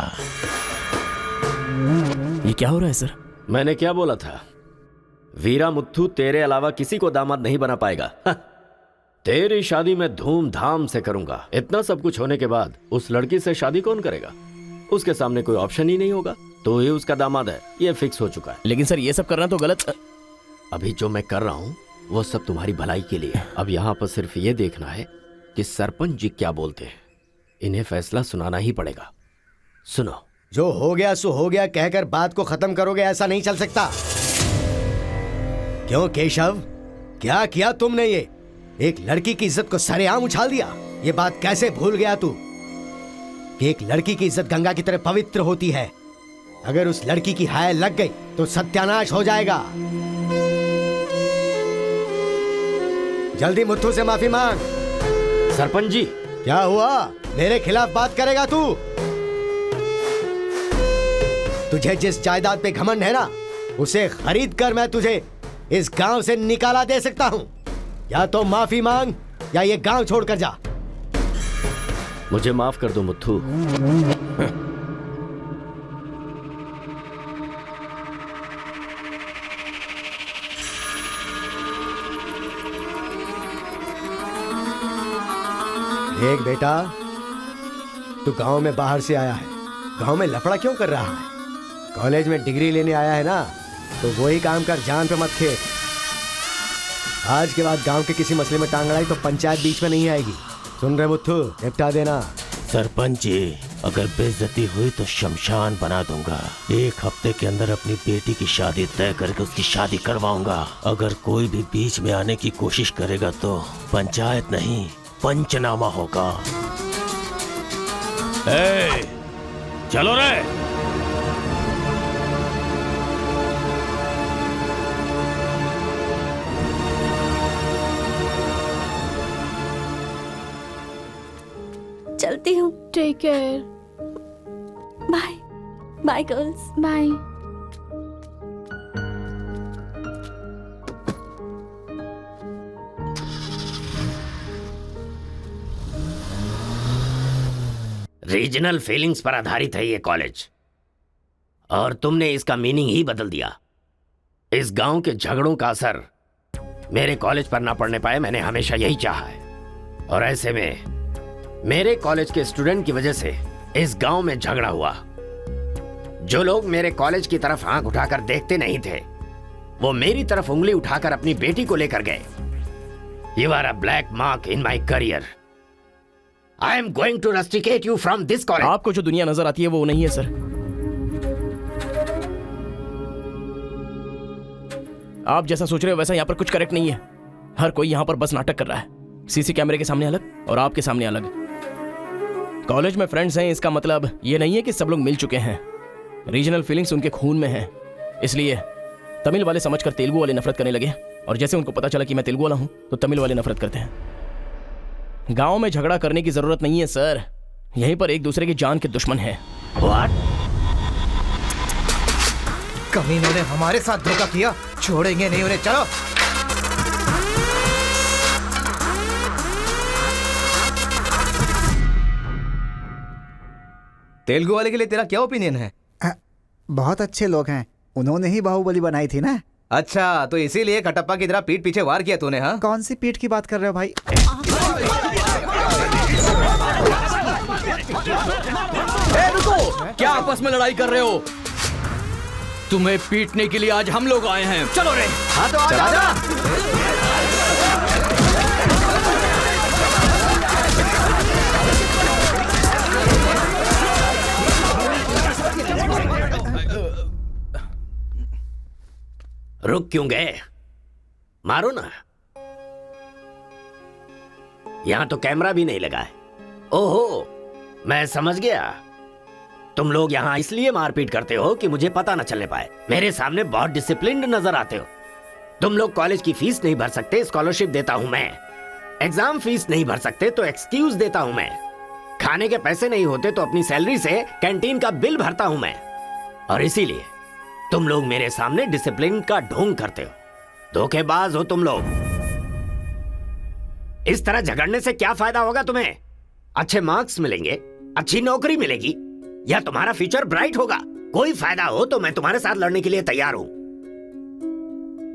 ये क्या हो रहा है सर? मैंने क्या बोला था? वीरा मुत्थु तेरे अलावा किसी को दामाद नहीं बना पाएगा। तेरी शादी मैं धूमधाम से करूंगा। इतना सब कुछ होने के बाद उस लड़की से शादी कौन करेगा? उसके सामने कोई ऑप्शन ही नहीं होगा। तो ये उसका दामाद है, ये फिक्स हो चुका है। लेकिन सर ये सब करना तो गलत। अभी जो मैं कर रहा हूँ वो सब तुम्हारी भलाई के लिए। अब यहाँ पर सिर्फ ये देखना है कि सरपंच जी क्या बोलते हैं। इन्हें फैसला सुनाना ही पड़ेगा। सुनो। जो हो गया सो हो गया कहकर बात को खत्म करोगे, ऐसा नहीं चल सकता। क्यों केशव, क्या किया तुमने? ये एक लड़की की इज्जत को सरेआम उछाल दिया। ये बात कैसे भूल गया तू कि एक लड़की की इज्जत गंगा की तरह पवित्र होती है। अगर उस लड़की की हाय लग गई तो सत्यानाश हो जाएगा। जल्दी मुत्थू से माफी मांग। सरपंच जी। क्या हुआ? मेरे खिलाफ बात करेगा तू? तुझे जिस जायदाद पे घमंड है ना, उसे खरीद कर मैं तुझे इस गांव से निकाला दे सकता हूं। या तो माफी मांग या ये गांव छोड़कर जा। मुझे माफ कर दो मुत्थू। देख बेटा, तू गांव में बाहर से आया है, गांव में लफड़ा क्यों कर रहा है? कॉलेज में डिग्री लेने आया है ना, तो वही काम कर, जान पे मत खेल। आज के बाद गांव के किसी मसले में टांग अड़ाई तो पंचायत बीच में नहीं आएगी। सुन रहे मुत्थू, निपटा देना। सरपंच जी, अगर बेइज्जती हुई तो शमशान बना दूंगा। एक हफ्ते के अंदर अपनी बेटी की शादी तय करके उसकी शादी करवाऊंगा। अगर कोई भी बीच में आने की कोशिश करेगा तो पंचायत नहीं, पंचनामा होगा। चलो रे। चलती हूँ। Take care. Bye bye girls. Bye. Regional feelings पर आधारित है ये कॉलेज, और तुमने इसका मीनिंग ही बदल दिया। इस गांव के झगड़ों का असर मेरे कॉलेज पर ना पड़ने पाए, मैंने हमेशा यही चाहा है। और ऐसे में मेरे कॉलेज के स्टूडेंट की वजह से इस गांव में झगड़ा हुआ। जो लोग मेरे कॉलेज की तरफ आंख उठाकर देखते नहीं थे, वो मेरी तरफ उंगली उठाकर अपनी बेटी को लेकर गए। You are a black mark in my career. I am going to rusticate you from this college. आपको जो दुनिया नजर आती है वो नहीं है सर। आप जैसा सोच रहे हो वैसा यहाँ पर कुछ करेक्ट नहीं है। हर कोई यहाँ पर बस नाटक कर रहा है। सीसी कैमरे के सामने अलग और आपके सामने अलग। कॉलेज में फ्रेंड्स हैं, इसका मतलब ये नहीं है कि सब लोग मिल चुके हैं। रीजनल फीलिंग्स उनके खून में है, इसलिए तमिल वाले समझकर तेलुगु वाले नफरत करने लगे। और जैसे उनको पता चला कि मैं तेलुगु वाला हूं तो तमिल वाले नफरत करते हैं। गांव में झगड़ा करने की जरूरत नहीं है सर, यहीं पर एक दूसरे की जान के दुश्मन है। कमीनों ने हमारे साथ धोखा किया, छोड़ेंगे नहीं उन्हें। चलो। तेलुगु वाले के लिए तेरा क्या ओपिनियन है? बहुत अच्छे लोग हैं, उन्होंने ही बाहुबली बनाई थी ना। अच्छा, तो इसीलिए कटप्पा की तरह पीठ पीछे वार किया तूने? हाँ, कौन सी पीठ की बात कर रहे हो भाई? रुको, क्या आपस में लड़ाई कर रहे हो? तुम्हें पीटने के लिए आज हम लोग आए हैं। चलो रे। हाँ तो आजा। रुक क्यों गए? मारो ना। यहां तो कैमरा भी नहीं लगा है। ओहो, मैं समझ गया। तुम लोग यहाँ इसलिए मारपीट करते हो कि मुझे पता न चलने पाए। मेरे सामने बहुत डिसिप्लिन्ड नजर आते हो। तुम लोग कॉलेज की फीस नहीं भर सकते, स्कॉलरशिप देता हूं मैं। एग्जाम फीस नहीं भर सकते तो एक्सक्यूज देता हूं मैं। खाने के पैसे नहीं होते तो अपनी सैलरी से कैंटीन का बिल भरता हूं मैं। और इसीलिए तुम लोग मेरे सामने डिसिप्लिन का ढोंग करते हो। धोखेबाज हो तुम लोग। इस तरह झगड़ने से क्या फायदा होगा तुम्हें? अच्छे मार्क्स मिलेंगे, अच्छी नौकरी मिलेगी, या तुम्हारा फ्यूचर ब्राइट होगा। कोई फायदा हो तो मैं तुम्हारे साथ लड़ने के लिए तैयार हूं।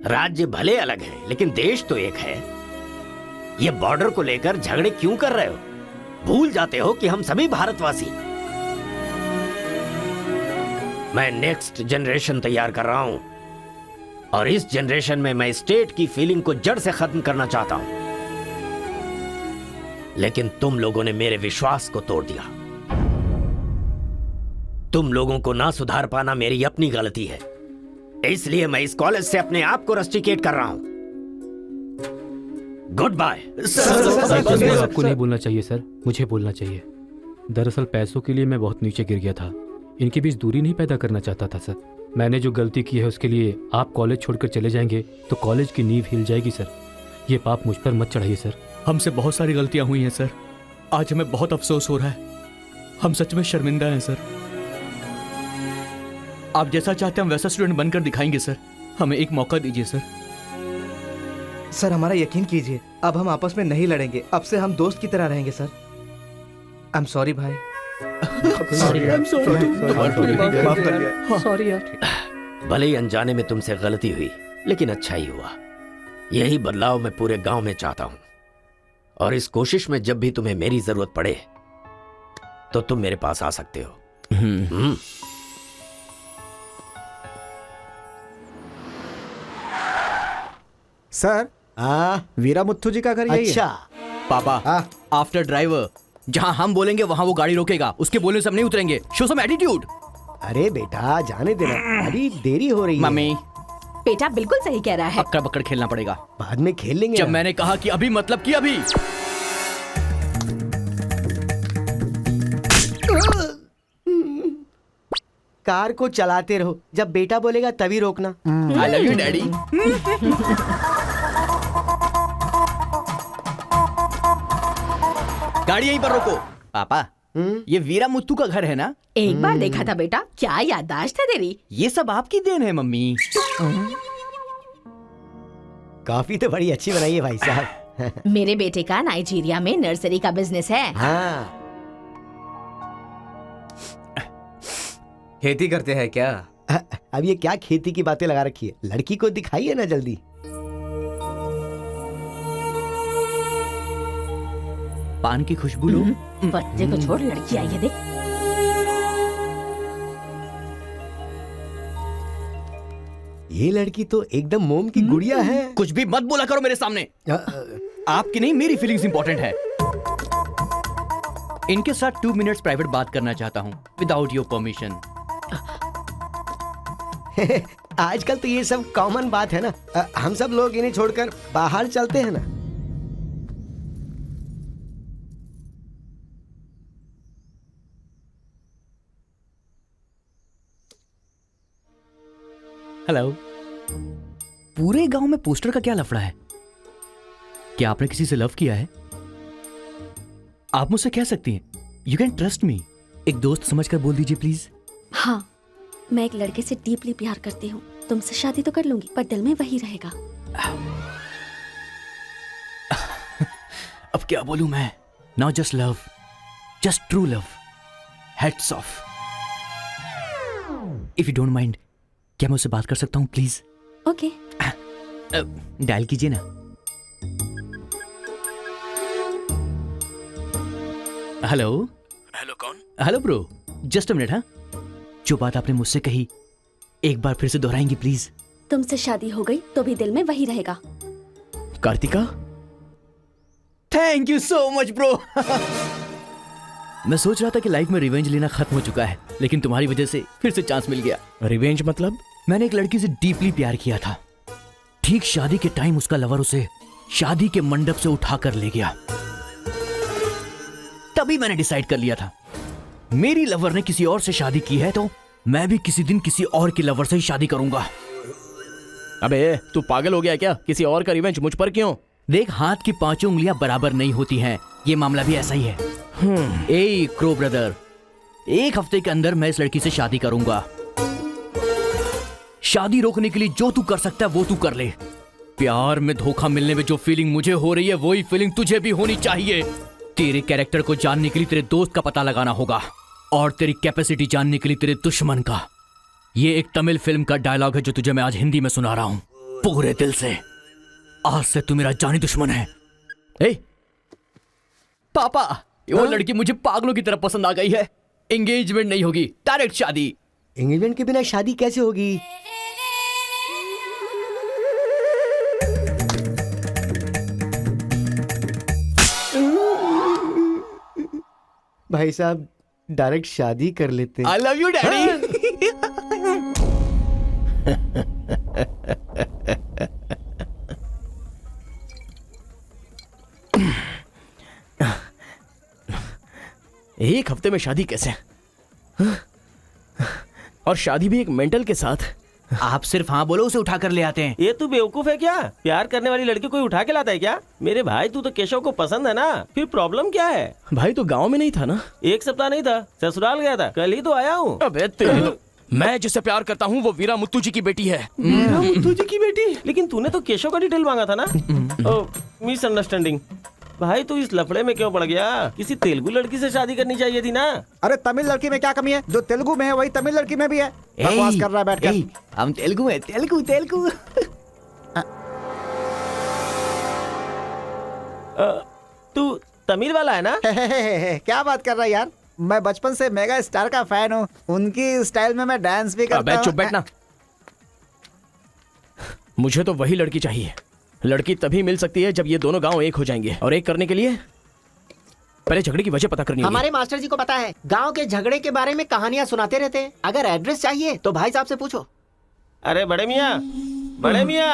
राज्य भले अलग है लेकिन देश तो एक है। ये बॉर्डर को लेकर झगड़े क्यों कर रहे हो? भूल जाते हो कि हम सभी भारतवासी। मैं नेक्स्ट जनरेशन तैयार कर रहा हूं और इस जनरेशन में मैं स्टेट की फीलिंग को जड़ से खत्म करना चाहता हूं। लेकिन तुम लोगों ने मेरे विश्वास को तोड़ दिया। तुम लोगों को ना सुधार पाना मेरी अपनी गलती है, इसलिए मैं इस कॉलेज से अपने आप को रस्टिकेट कर रहा हूं। Goodbye. आपको नहीं बोलना चाहिए सर, मुझे बोलना चाहिए। दरअसल पैसों के लिए मैं बहुत नीचे गिर गया था, इनके बीच दूरी नहीं पैदा करना चाहता था सर। मैंने जो गलती की है उसके लिए आप कॉलेज छोड़कर चले जाएंगे तो कॉलेज की नींव हिल जाएगी सर। ये पाप मुझ पर मत चढ़ाइए सर। हमसे बहुत सारी गलतियां हुई हैं सर, आज हमें बहुत अफसोस हो रहा है। हम सच में शर्मिंदा हैं सर। आप जैसा चाहते हैं हम वैसा स्टूडेंट बनकर दिखाएंगे सर। हमें एक मौका दीजिए सर। सर हमारा यकीन कीजिए, अब हम आपस में नहीं लड़ेंगे। अब से हम दोस्त की तरह रहेंगे सर। आई एम सॉरी भाई। सॉरी यार। भले ही अनजाने में तुमसे गलती हुई, लेकिन अच्छा ही हुआ। यही बदलाव मैं पूरे गांव में चाहता हूं और इस कोशिश में जब भी तुम्हें मेरी जरूरत पड़े तो तुम मेरे पास आ सकते हो। सर वीरा मुत्थु जी का घर यही अच्छा है। पापा, आफ्टर ड्राइवर जहां हम बोलेंगे वहां वो गाड़ी रोकेगा, उसके बोलने से हम नहीं उतरेंगे। Show some attitude. अरे बेटा जाने देना, अभी देरी हो रही है। मम्मी बेटा बिल्कुल सही कह रहा है। अक्कड़ बक्कड़ खेलना पड़ेगा, बाद में खेल लेंगे। जब मैंने कहा कि अभी मतलब कि अभी। कार को चलाते रहो, जब बेटा बोलेगा तभी रोकना। आई लव यू डैडी। गाड़ी यहीं पर रोको। पापा ये वीरा मुत्तू का घर है ना? एक बार देखा था बेटा, क्या याददाश्त है तेरी। ये सब आपकी देन है मम्मी। कॉफी तो बड़ी अच्छी बनाई है भाई साहब। मेरे बेटे का नाइजीरिया में नर्सरी का बिजनेस है। हाँ। खेती करते हैं क्या? अब ये क्या खेती की बातें लगा रखी है, लड़की को दिखाइए ना जल्दी। पान की खुशबू लो। बच्चे को छोड़, लड़की आई है देख। ये लड़की तो एकदम मोम की गुड़िया है। कुछ भी मत बोला करो मेरे सामने। आपकी नहीं मेरी फीलिंग्स इंपॉर्टेंट है। इनके साथ 2 मिनट्स प्राइवेट बात करना चाहता हूँ विदाउट योर परमिशन। आजकल तो ये सब कॉमन बात है ना। हम सब लोग इन्हें छोड़कर बाहर चलते हैं ना। हेलो। पूरे गांव में पोस्टर का क्या लफड़ा है? क्या आपने किसी से लव किया है? आप मुझसे कह सकती हैं, यू कैन ट्रस्ट मी। एक दोस्त समझकर बोल दीजिए प्लीज। हाँ, मैं एक लड़के से डीपली प्यार करती हूँ। तुमसे शादी तो कर लूंगी पर दिल में वही रहेगा। अब क्या बोलूं मैं? Not just love, just true love. Heads of. If you don't mind, क्या मैं उससे बात कर सकता हूँ प्लीज? ओके। डायल कीजिए ना। हेलो। हेलो कौन? Hello bro, just a minute. हाँ, जो बात आपने मुझसे कही एक बार फिर से दोहराएंगी प्लीज? तुमसे शादी हो गई तो भी दिल में वही रहेगा। Kartika, thank you so much bro. मैं सोच रहा था कि लाइफ में रिवेंज लेना खत्म हो चुका है, लेकिन तुम्हारी वजह से फिर से चांस मिल गया। रिवेंज मतलब? मैंने एक लड़की से डीपली प्यार किया था। ठीक शादी के टाइम उसका लवर उसे शादी के मंडप से उठाकर ले गया। तभी मैंने डिसाइड कर लिया था, मेरी लवर ने किसी और से शादी की है तो मैं भी किसी दिन किसी और के लवर से ही शादी करूंगा। अबे तू पागल हो गया क्या? किसी और का रिवेंज मुझ पर क्यों? देख, हाथ की 5 उंगलियां बराबर नहीं होती हैं। ये मामला भी ऐसा ही है। ए क्रो ब्रदर, 1 हफ्ते के अंदर मैं इस लड़की से शादी करूंगा। शादी रोकने के लिए जो तू कर सकता है वो तू कर ले। प्यार में धोखा मिलने में जो फीलिंग मुझे हो रही है वही फीलिंग तुझे भी होनी चाहिए। तेरे कैरेक्टर को जानने के लिए तेरे दोस्त का पता लगाना होगा और तेरी कैपेसिटी जानने के लिए तेरे दुश्मन का। ये एक तमिल फिल्म का डायलॉग है जो तुझे मैं आज हिंदी में सुना रहा हूं पूरे दिल से। आज से तू मेरा जानी दुश्मन है। ए पापा, वो लड़की मुझे पागलों की तरह पसंद आ गई है। एंगेजमेंट नहीं होगी, डायरेक्ट शादी। एंगेजमेंट के बिना शादी कैसे होगी? भाई साहब डायरेक्ट शादी कर लेते। आई लव यू डैडी। एक हफ्ते में शादी कैसे? और शादी भी एक मेंटल के साथ। आप सिर्फ हाँ बोलो, उसे उठा कर ले आते हैं। ये तू बेवकूफ है क्या? प्यार करने वाली लड़की कोई उठा के लाता है क्या? मेरे भाई तू तो केशव को पसंद है ना, फिर प्रॉब्लम क्या है? भाई तो गांव में नहीं था ना? एक सप्ताह नहीं था, ससुराल गया था, कल ही तो आया हूँ। अबे तेरे मैं जिससे प्यार करता हूँ वो वीरा मुत्तू जी की बेटी है। वीरा मुत्तू जी की बेटी? लेकिन तूने तो केशव का डिटेल मांगा था ना? मिसअंडरस्टैंडिंग। भाई तू इस लफड़े में क्यों पड़ गया? किसी तेलुगु लड़की से शादी करनी चाहिए थी ना। अरे तमिल लड़की में क्या कमी है? जो तेलुगु में है वही तमिल लड़की में भी है। बकवास कर रहा है बैठ कर। हम तेलुगु है, तेलुगु तेलुगु। तू तमिल वाला है ना? क्या बात कर रहा है यार? मैं बचपन से मेगा स्टार का फैन हूँ। उनकी स्टाइल में मैं डांस भी करता हूँ। चुप बैठना। मुझे तो वही लड़की चाहिए। लड़की तभी मिल सकती है जब ये दोनों गांव एक हो जाएंगे, और एक करने के लिए पहले झगड़े की वजह पता करनी होगी। हमारे मास्टर जी को पता है, गांव के झगड़े के बारे में कहानियां सुनाते रहते हैं। अगर एड्रेस चाहिए तो भाई साहब से पूछो। अरे बड़े मियाँ, बड़े मियाँ,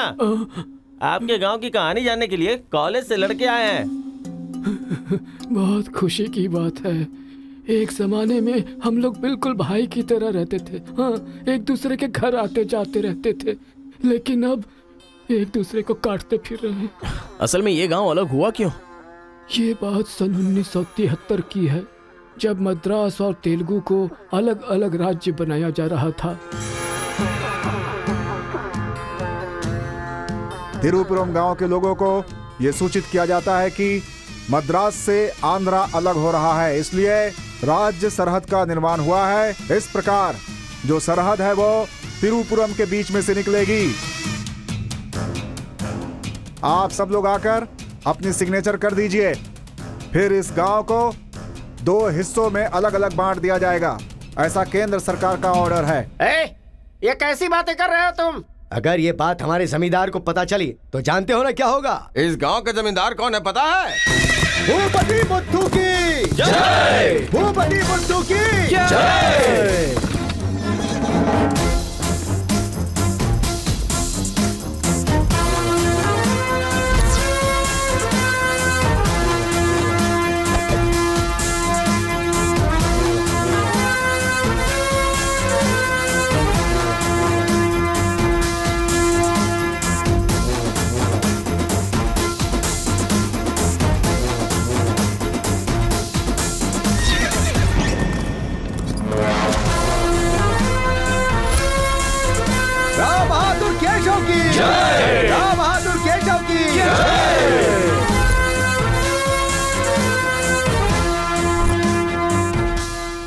आपके गांव की कहानी जानने के लिए कॉलेज से लड़के आए हैं। बहुत खुशी की बात है। एक जमाने में हम लोग बिल्कुल भाई की तरह रहते थे। हाँ, एक दूसरे के घर आते जाते रहते थे, लेकिन अब एक दूसरे को काटते फिर रहे हैं। असल में ये गांव अलग हुआ क्यों? ये बात सन 1973 की है, जब मद्रास और तेलुगु को अलग अलग राज्य बनाया जा रहा था। तिरुपुरम गांव के लोगों को ये सूचित किया जाता है कि मद्रास से आंध्रा अलग हो रहा है, इसलिए राज्य सरहद का निर्माण हुआ है। इस प्रकार जो सरहद है वो तिरुपुरम के बीच में से निकलेगी। आप सब लोग आकर अपनी सिग्नेचर कर दीजिए, फिर इस गांव को 2 हिस्सों में अलग अलग बांट दिया जाएगा। ऐसा केंद्र सरकार का ऑर्डर है। ये कैसी बातें कर रहे हो तुम? अगर ये बात हमारे जमींदार को पता चली तो जानते हो ना क्या होगा? इस गांव का जमींदार कौन है पता है? भूपति बुद्धू की जय! भूपति बुद्धू की जय!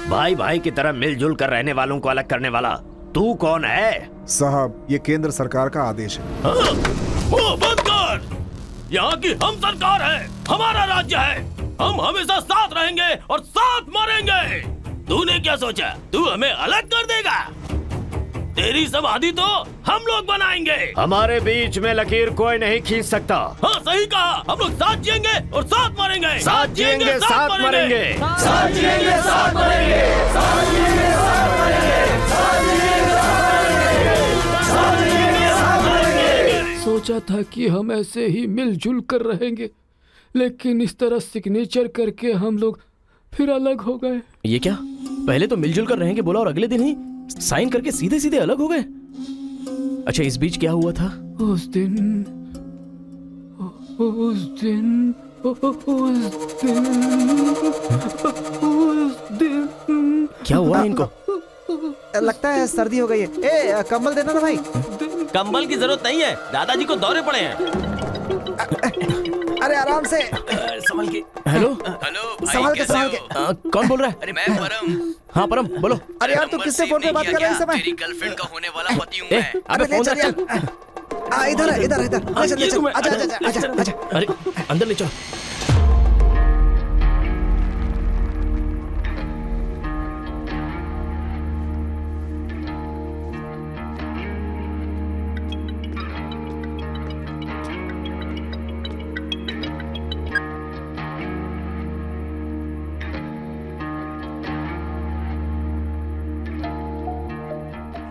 भाई भाई की तरह मिलजुल कर रहने वालों को अलग करने वाला तू कौन है? साहब, ये केंद्र सरकार का आदेश है। वो बंद कर! यहाँ की हम सरकार है, हमारा राज्य है। हम हमेशा साथ रहेंगे और साथ मरेंगे। तूने क्या सोचा तू हमें अलग कर देगा? तेरी समाधि तो हम लोग बनाएंगे। हमारे बीच में लकीर कोई नहीं खींच सकता। हाँ सही कहा, हम लोग साथ जिएंगे और साथ मरेंगे। साथ जिएंगे, साथ मरेंगे। साथ जिएंगे, साथ मरेंगे। साथ जिएंगे, साथ मरेंगे। साथ जिएंगे, साथ मरेंगे। साथ मरेंगे। सोचा था कि हम ऐसे ही मिलजुल कर रहेंगे, लेकिन इस तरह सिग्नेचर करके हम लोग फिर अलग हो गए। ये क्या? पहले तो मिलजुल कर रहेंगे बोला और अगले दिन ही साइन करके सीधे सीधे अलग हो गए। अच्छा, इस बीच क्या हुआ था? उस दिन क्या हुआ इनको? लगता है सर्दी हो गई है। ए, कंबल देना ना भाई। कंबल की जरूरत नहीं है, दादाजी को दौरे पड़े हैं। अरे आराम से, संभल के। हेलो हेलो, संभाल के, संभाल के। कौन बोल रहा है? अरे मैं परम। हाँ परम, बोलो। अरे यार, तू किससे फोन पे बात कर रहा है इस समय? तेरी गर्लफ्रेंड का होने वाला पति हूँ मैं। अबे फोन रख चल। इधर इधर इधर, आजा। अरे अंदर ले चलो।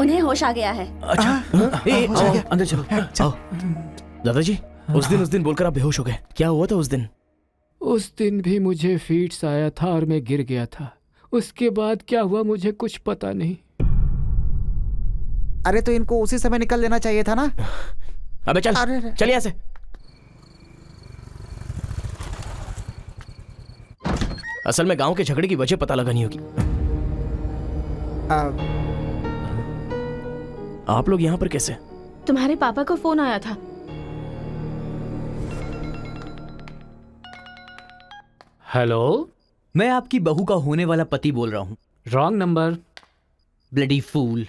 उन्हें होश आ गया है। अच्छा आओ, अंदर चलो आओ। दादाजी उस दिन बोलकर आप बेहोश हो गए, क्या हुआ था उस दिन? उस दिन भी मुझे फीट्स आया था और मैं गिर गया था। उसके बाद क्या हुआ मुझे कुछ पता नहीं। अरे तो इनको उसी समय निकल लेना चाहिए था ना। अबे चल यहाँ से। असल में गांव के झगड़े की वजह पता लगानी होगी। आप लोग यहाँ पर कैसे? तुम्हारे पापा को फोन आया था। हेलो, मैं आपकी बहू का होने वाला पति बोल रहा हूँ। Wrong number. Bloody fool.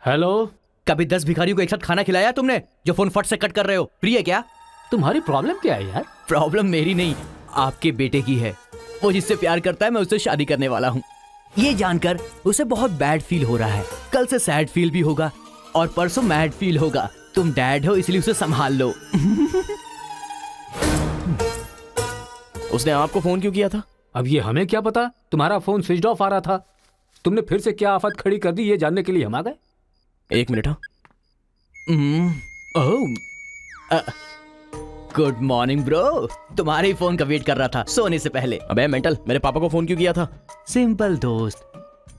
Hello, कभी 10 भिखारियों को एक साथ खाना खिलाया तुमने जो फोन फट से कट कर रहे हो? प्रिय क्या? तुम्हारी प्रॉब्लम क्या है यार? प्रॉब्लम मेरी नहीं, आपके बेटे की है। वो जिससे प्यार करता है मैं उससे शादी करने वाला हूँ। ये जानकर उसे बहुत बैड फील हो रहा है। कल से सैड फील भी होगा और परसों मैड फील होगा। तुम डैड हो इसलिए उसे संभाल लो। उसने आपको फोन क्यों किया था? अब ये हमें क्या पता, तुम्हारा फोन स्विच ऑफ आ रहा था। तुमने फिर से क्या आफत खड़ी कर दी ये जानने के लिए हम आ गए। एक मिनट। हाँ गुड मॉर्निंग ब्रो। तुम्हारे ही फोन का वेट कर रहा था सोने से पहले। अबे मेंटल, मेरे पापा को फोन क्यों किया था? सिंपल दोस्त,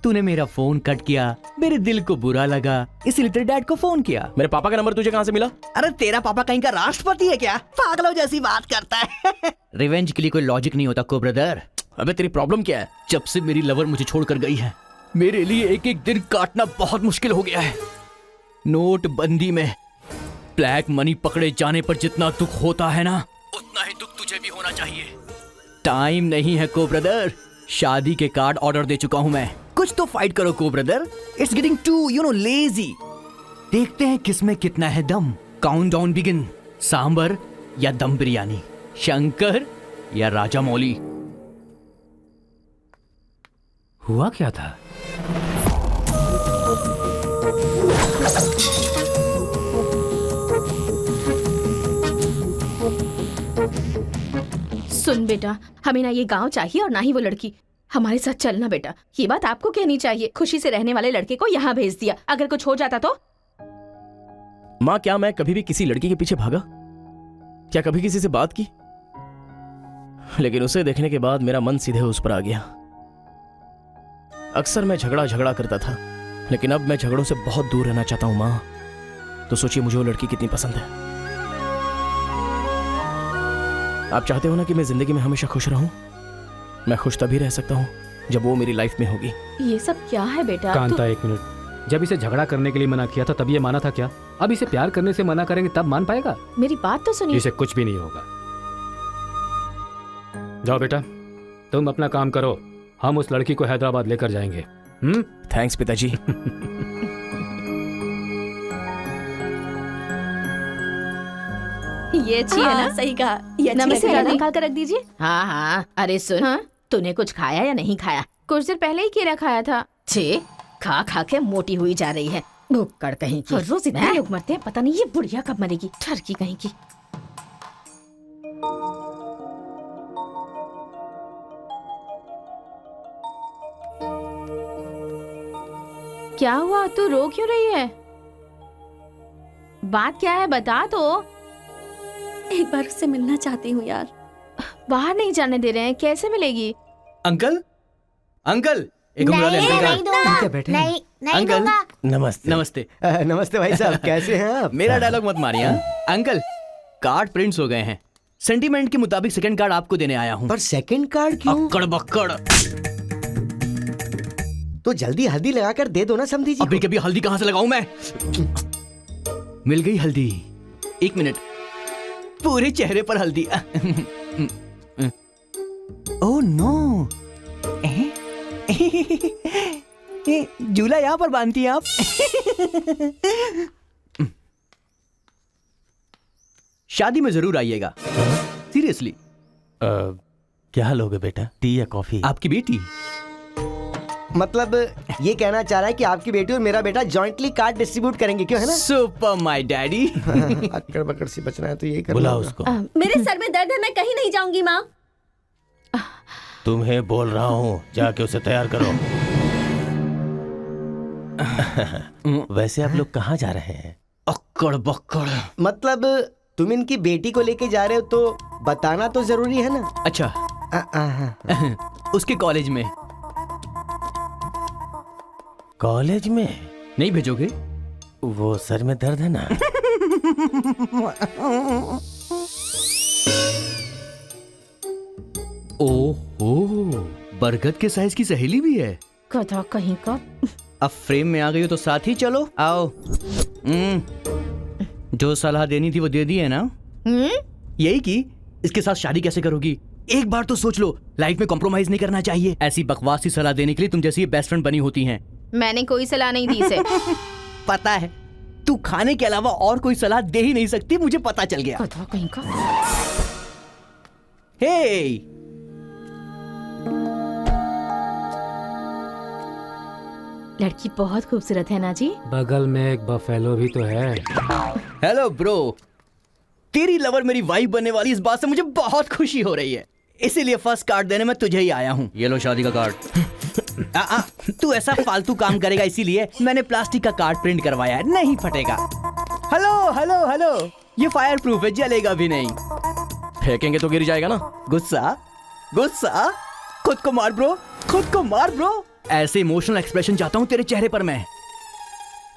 तूने मेरा फोन कट किया, मेरे दिल को बुरा लगा, इसलिए तेरे डैड को फोन किया। मेरे पापा का नंबर तुझे कहाँ से मिला? अरे तेरा पापा कहीं का राष्ट्रपति है क्या? पागलों जैसी बात करता है। रिवेंज के लिए कोई लॉजिक नहीं होता को ब्रदर। अबे तेरी प्रॉब्लम क्या है? जब से मेरी लवर मुझे छोड़कर गई है, मेरे लिए एक एक दिन काटना बहुत मुश्किल हो गया है। नोटबंदी में ब्लैक मनी पकड़े जाने पर जितना दुख होता है ना, उतना ही दुख तुझे भी होना चाहिए। टाइम नहीं है को ब्रदर। शादी के कार्ड ऑर्डर दे चुका हूं मैं। कुछ तो फाइट करो को brother. It's getting too lazy. देखते हैं किसमें कितना है दम। Count down begin. सांबर या दम बिरयानी, शंकर या राजा मौली। हुआ क्या था? सुन बेटा, हमें ना ये गांव चाहिए और ना ही वो लड़की। हमारे साथ चलना बेटा। ये बात आपको कहनी चाहिए। खुशी से रहने वाले लड़के को यहाँ भेज दिया, अगर कुछ हो जाता तो? माँ, क्या मैं कभी भी किसी लड़की के पीछे भागा? क्या कभी किसी से बात की? लेकिन उसे देखने के बाद मेरा मन सीधे उस पर आ गया। अक्सर मैं झगड़ा करता था, लेकिन अब मैं झगड़ों से बहुत दूर रहना चाहता हूँ माँ। तो सोचिए मुझे वो लड़की कितनी पसंद है। आप चाहते हो ना कि मैं जिंदगी में हमेशा खुश रहूं? मैं खुश तभी रह सकता हूँ जब वो मेरी लाइफ में होगी। ये सब क्या है बेटा? कांता एक मिनट, जब इसे झगड़ा करने के लिए मना किया था तब ये माना था क्या? अब इसे प्यार करने से मना करेंगे तब मान पाएगा? मेरी बात तो सुनिए। इसे कुछ भी नहीं होगा। जाओ बेटा, तुम अपना काम करो, हम उस लड़की को हैदराबाद लेकर जाएंगे। थैंक्स पिताजी। ये अच्छी है ना? सही कहा। ये नमस्ते दादी, निकाल कर रख दीजिए। हाँ हाँ। अरे सुन, तूने कुछ खाया या नहीं खाया? कुछ देर पहले ही केला खाया था। छे, खा खा के मोटी हुई जा रही है। भुक्कड़ कहीं की। रोज इतने लोग मरते हैं, पता नहीं ये बुढ़िया कब मरेगी। ठरकी कहीं की। क्या हुआ? तू रो क्यों रही है? बात क्या है बता तो। एक बार उससे मिलना चाहती हूँ यार। बाहर नहीं जाने दे रहे हैं, कैसे मिलेगी? अंकल, अंकल एक अंकल बैठे हैं। नहीं अंकल दूंगा। नमस्ते। नमस्ते नमस्ते भाई साहब, कैसे हैं आप? मेरा डायलॉग मत मारिए। अंकल, कार्ड प्रिंट्स हो गए हैं। सेंटीमेंट के मुताबिक सेकंड कार्ड आपको देने आया हूँ। पर सेकंड कार्ड क्यों? अक्कड़ बक्कड़। तो जल्दी हल्दी लगाकर दे दो ना समधी जी। अभी कभी हल्दी कहाँ से लगाऊं मैं? मिल गई हल्दी। एक मिनट, पूरे चेहरे पर हल्दी। ओह नो, झूला यहाँ पर बांधती हैं आप? शादी में जरूर आइएगा, सीरियसली। क्या लोगे बेटा, टी या कॉफी? आपकी बेटी। मतलब ये कहना चाह रहा है कि आपकी बेटी और मेरा बेटा जॉइंटली कार्ड डिस्ट्रीब्यूट करेंगे, क्यों है ना? Super my daddy. अक्कड़ बकड़ से बचना है तो यही करना। बुला उसको। मेरे सर में दर्द है, मैं कहीं नहीं जाऊंगी माँ। तुम्हें बोल रहा हूँ, जाके उसे तैयार करो। वैसे आप लोग कहाँ जा रहे हैं? अक्कड़ बक्कड़। मतलब तुम इनकी बेटी को लेके जा रहे हो तो बताना तो जरूरी है ना। अच्छा उसके कॉलेज में। कॉलेज में नहीं भेजोगे? वो सर में दर्द है ना। ओह, बरगद के साइज की सहेली भी है। गधा कहीं का। अब फ्रेम में आ गई हो तो साथ ही चलो। आओ। जो सलाह देनी थी वो दे दी है ना? यही कि इसके साथ शादी कैसे करोगी? एक बार तो सोच लो, लाइफ में कॉम्प्रोमाइज नहीं करना चाहिए। ऐसी बकवास सी सलाह देने के लिए तुम जैसी बेस्ट फ्रेंड बनी होती हैं। मैंने कोई सलाह नहीं दी इसे। पता है, तू खाने के अलावा और कोई सलाह दे ही नहीं सकती, मुझे पता चल गया। गधा कहीं का। हे लड़की बहुत खूबसूरत है ना जी। बगल में एक बफेलो भी तो है। हेलो ब्रो, तेरी लवर मेरी वाइफ बनने वाली इस बात से मुझे बहुत खुशी हो रही है, इसीलिए फर्स्ट कार्ड देने में तुझे ही आया हूँ। ये लो शादी का कार्ड। तू ऐसा फालतू काम करेगा इसीलिए मैंने प्लास्टिक का कार्ड प्रिंट करवाया है, नहीं फटेगा। हेलो हेलो हेलो, ये फायर प्रूफ है, जलेगा भी नहीं। फेंकेंगे तो गिर जाएगा ना। गुस्सा गुस्सा, खुद को मार ब्रो, खुद को मार ब्रो। ऐसे इमोशनल एक्सप्रेशन चाहता हूँ तेरे चेहरे पर मैं।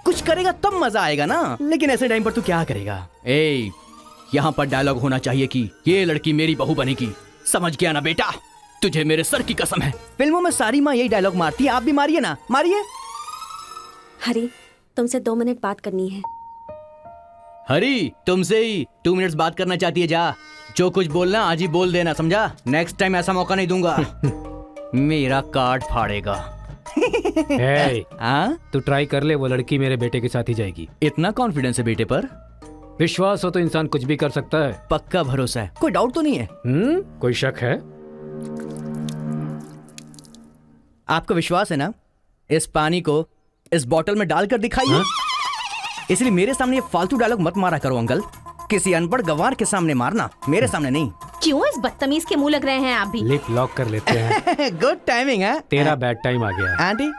कुछ करेगा तब मजा आएगा ना, लेकिन ऐसे टाइम पर तू क्या करेगा? ए, यहाँ पर डायलॉग होना चाहिए कि ये लड़की मेरी बहू बनेगी। समझ गया ना बेटा? तुझे मेरे सर की कसम है। फिल्मों में सारी माँ यही डायलॉग मारती है, आप भी मारिए ना, मारिए। हरी, तुमसे 2 मिनट बात करनी है। हरी, तुमसे ही 2 मिनट्स बात करना चाहती है? जा, जो कुछ बोलना आज ही बोल देना, समझा? नेक्स्ट टाइम ऐसा मौका नहीं दूंगा। मेरा कार्ड फाड़ेगा। तू ट्राई कर ले, वो लड़की मेरे बेटे के साथ ही जाएगी। इतना कॉन्फिडेंस है बेटे पर? विश्वास हो तो इंसान कुछ भी कर सकता है। पक्का भरोसा है, कोई डाउट तो नहीं है? कोई शक है? आपको विश्वास है ना? इस पानी को इस बोतल में डालकर दिखाइए। इसलिए मेरे सामने ये फालतू डायलॉग मत मारा करो अंकल। किसी अनपढ़ गंवार के सामने मारना, मेरे सामने नहीं। क्यों इस बदतमीज के मुंह लग रहे हैं आप भी? लिप लॉक कर लेते हैं। गुड टाइमिंग है। तेरा बैड टाइम आ गया है। आंटी,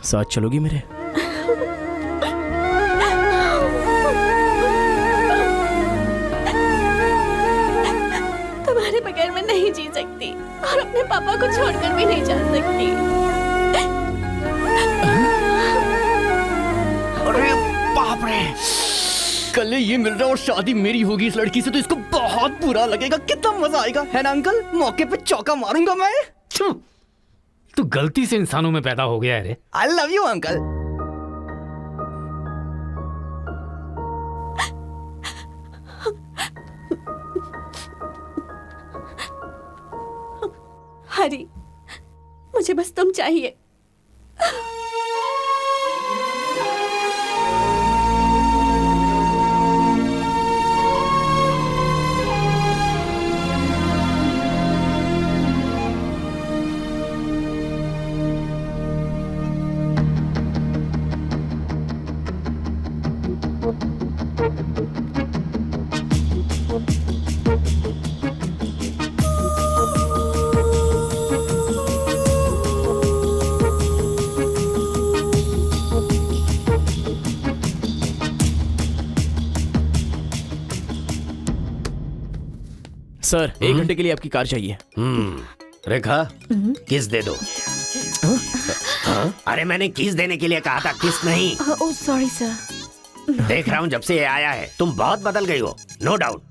साथ चलोगी मेरे? तुम्हारे बगैर मैं नहीं जी सकती और अपने पापा को छोड़कर भी नहीं जा सकती। अरे बाप रे, कल ये मिल रहा और शादी मेरी होगी इस लड़की से, तो इसको बहुत बुरा लगेगा। कितना मजा आएगा, है ना अंकल? मौके पे चौका मारूंगा मैं। तू गलती से इंसानों में पैदा हो गया है रे। I love you uncle. Hari, मुझे बस तुम चाहिए। सर, 1 घंटे के लिए आपकी कार चाहिए। रेखा, किस दे दो। अरे मैंने किस देने के लिए कहा था, किस नहीं। Oh sorry sir. देख रहा हूँ जब से ये आया है तुम बहुत बदल गई हो, नो डाउट।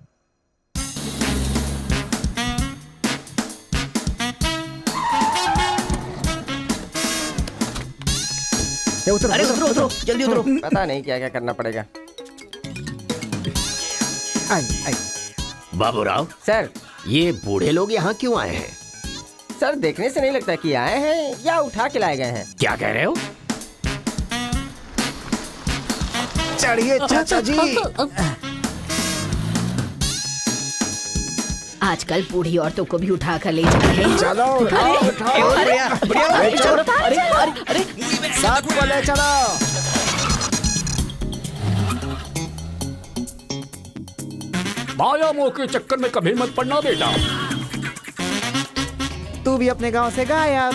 अरे उतरो उतरो, जल्दी उतरो। पता नहीं क्या क्या करना पड़ेगा। बाबूराव सर, ये बूढ़े लोग यहाँ क्यों आए हैं? सर, देखने से नहीं लगता कि आए हैं या उठा के लाए गए हैं। क्या कह रहे हो? चढ़िए चाचा जी। आजकल बूढ़ी औरतों को भी उठा कर ले जा रहे हैं। चलो उठाओ उठाओ। बढ़िया बढ़िया, साथ को ले चलो। व्यायामों के चक्कर में कभी मत पड़ना बेटा। तू भी अपने गांव से गायब।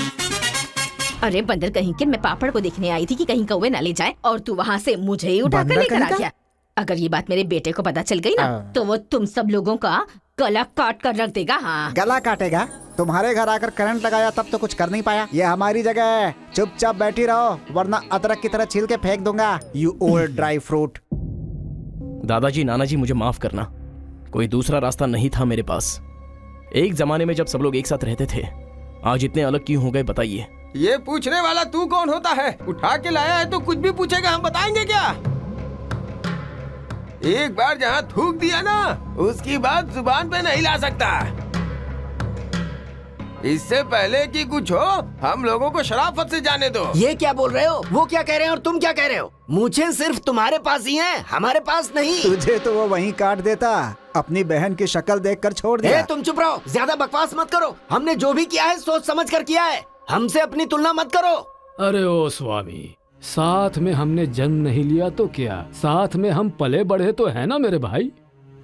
अरे बंदर कहीं के, मैं पापड़ को देखने आई थी कि कहीं कौवे ना ले जाए और तू वहाँ से मुझे ही उठा कर बंदर लेकर आ कहीं का? गया। अगर ये बात मेरे बेटे को पता चल गई ना तो वो तुम सब लोगों का गला काट कर रख देगा। हाँ, गला काटेगा? तुम्हारे घर आकर करंट लगाया तब तो कुछ कर नहीं पाया। ये हमारी जगह है, चुपचाप बैठी रहो वरना अदरक की तरह छील के फेंक दूंगा। You old dry fruit. दादाजी, नानाजी, मुझे माफ करना, कोई दूसरा रास्ता नहीं था मेरे पास। एक जमाने में जब सब लोग एक साथ रहते थे, आज इतने अलग क्यों हो गए बताइए? ये पूछने वाला तू कौन होता है? उठा के लाया है तो कुछ भी पूछेगा, हम बताएंगे क्या? एक बार जहाँ थूक दिया ना, उसकी बात जुबान पे नहीं ला सकता। इससे पहले कि कुछ हो, हम लोगों को शराफत से जाने दो। ये क्या बोल रहे हो? वो क्या कह रहे हैं और तुम क्या कह रहे हो? मुझे सिर्फ तुम्हारे पास ही है, हमारे पास नहीं। तुझे तो वो वहीं काट देता, अपनी बहन की शक्ल देखकर छोड़ दिया। तुम चुप रहो, ज्यादा बकवास मत करो। हमने जो भी किया है सोच समझ कर किया है, हमसे अपनी तुलना मत करो। अरे ओ स्वामी, साथ में हमने जन्म नहीं लिया तो क्या, साथ में हम पले बढ़े तो है ना मेरे भाई।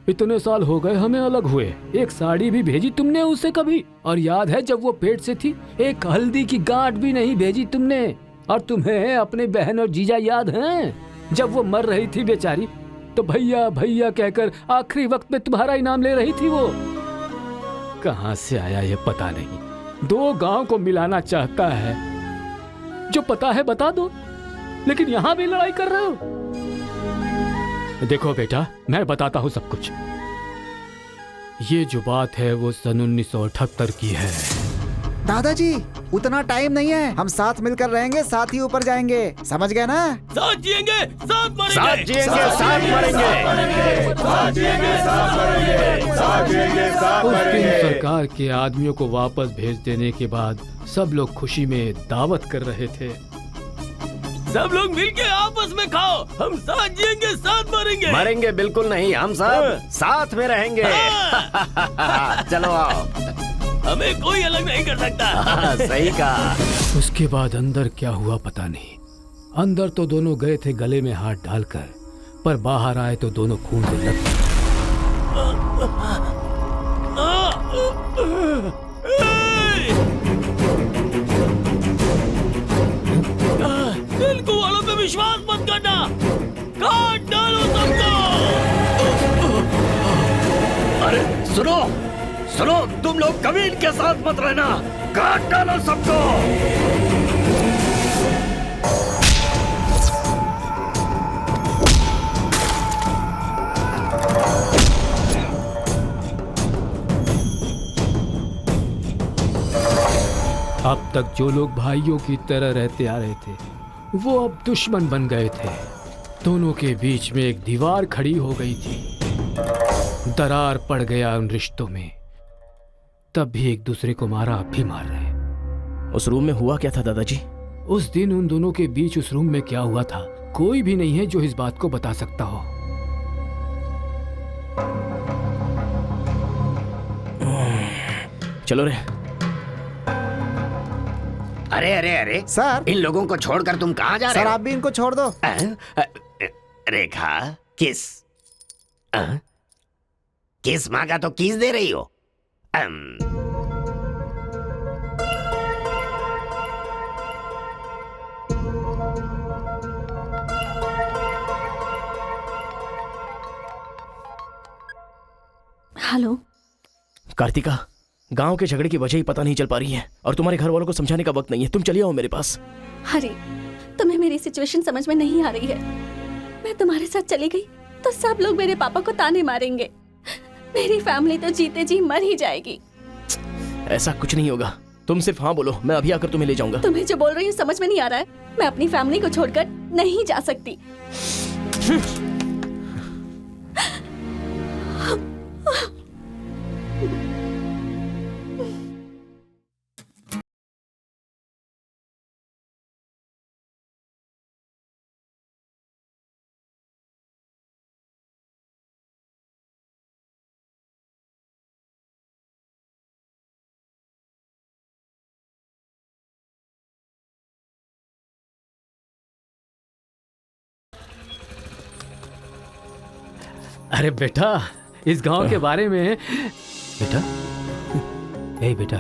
इतने साल हो गए हमें अलग हुए, एक साड़ी भी भेजी तुमने उसे कभी? और याद है जब वो पेट से थी, एक हल्दी की गांठ भी नहीं भेजी तुमने। और तुम्हें अपनी बहन और जीजा याद हैं? जब वो मर रही थी बेचारी, तो भैया भैया कहकर आखिरी वक्त में तुम्हारा इनाम ले रही थी। वो कहाँ से आया ये पता नहीं। 2 गांव को मिलाना चाहता है, जो पता है बता दो, लेकिन यहाँ भी लड़ाई कर रहे हो। देखो बेटा, मैं बताता हूँ सब कुछ। ये जो बात है वो सन 1978 की है। दादाजी, उतना टाइम नहीं है, हम साथ मिलकर रहेंगे, साथ ही ऊपर जाएंगे, समझ गए ना? साथ जिएंगे, साथ मरेंगे, साथ जिएंगे, साथ मरेंगे, साथ जिएंगे, साथ मरेंगे, साथ जिएंगे, साथ उस दिन मरेंगे। सरकार के आदमियों को वापस भेज देने के बाद सब लोग खुशी में दावत कर रहे थे। सब लोग मिलके आपस में खाओ, हम साथ जिएंगे, साथ मरेंगे। मरेंगे बिल्कुल नहीं, हम सब साथ में रहेंगे। चलो आओ, हमें कोई अलग नहीं कर सकता। सही कहा। उसके बाद अंदर क्या हुआ पता नहीं। अंदर तो दोनों गए थे गले में हाथ डालकर, पर बाहर आए तो दोनों खून से लथपथ। तेलुगु वालों पे विश्वास मत करना, काट डालो सबको। अरे सुनो सुनो, तुम लोग कभी इनके साथ मत रहना, काट डालो सबको। अब तक जो लोग भाइयों की तरह रहते आ रहे थे, वो अब दुश्मन बन गए थे। दोनों के बीच में एक दीवार खड़ी हो गई थी, दरार पड़ गया उन रिश्तों में। तब भी एक दूसरे को मारा, अब भी मार रहे। उस रूम में हुआ क्या था दादाजी? उस दिन उन दोनों के बीच उस रूम में क्या हुआ था, कोई भी नहीं है जो इस बात को बता सकता हो। चलो रे। अरे अरे अरे सर, इन लोगों को छोड़कर तुम कहाँ जा रहे सर हो? आप भी इनको छोड़ दो। रेखा, किस किस मांगा तो किस दे रही हो? हेलो कार्तिका, गांव के झगड़े की वजह ही पता नहीं चल पा रही है और तुम्हारे घर वालों को समझाने का वक्त नहीं है। तुम चलिए आओ मेरे पास। हरी, तुम्हें मेरी सिचुएशन समझ में नहीं आ रही है। मैं तुम्हारे साथ चली गई तो सब लोग मेरे पापा को ताने मारेंगे, मेरी फैमिली तो जीते जी मर ही जाएगी। ऐसा कुछ नहीं होगा, तुम सिर्फ हाँ बोलो, मैं अभी आकर तुम्हें ले जाऊंगा। तुम्हें जो बोल रही हूँ समझ में नहीं आ रहा है। मैं अपनी फैमिली को छोड़कर नहीं जा सकती। अरे बेटा, इस गांव के बारे में। बेटा, ए बेटा,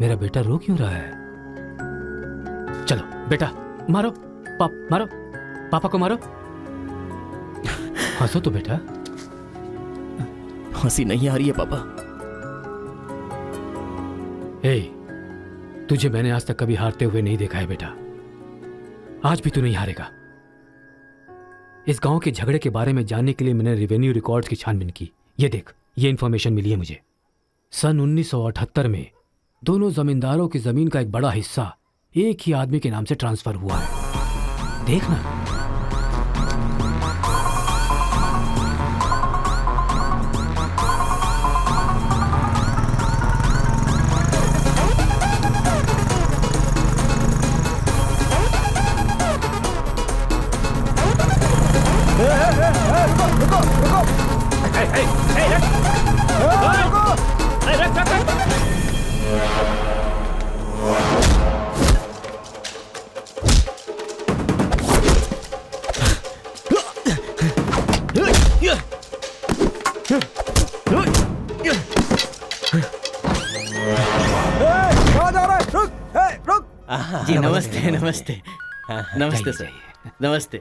मेरा बेटा रो क्यों रहा है? चलो बेटा, मारो मारो, पापा को मारो। हंसो तो बेटा। हंसी नहीं आ रही है पापा। ए, तुझे मैंने आज तक कभी हारते हुए नहीं देखा है बेटा। आज भी तू नहीं हारेगा। इस गांव के झगड़े के बारे में जानने के लिए मैंने रेवेन्यू रिकॉर्ड्स की छानबीन की। ये देख, ये इंफॉर्मेशन मिली है मुझे। सन 1978 में दोनों जमींदारों की जमीन का एक बड़ा हिस्सा एक ही आदमी के नाम से ट्रांसफर हुआ है। देखना। जी नमस्ते नमस्ते नमस्ते सर, नमस्ते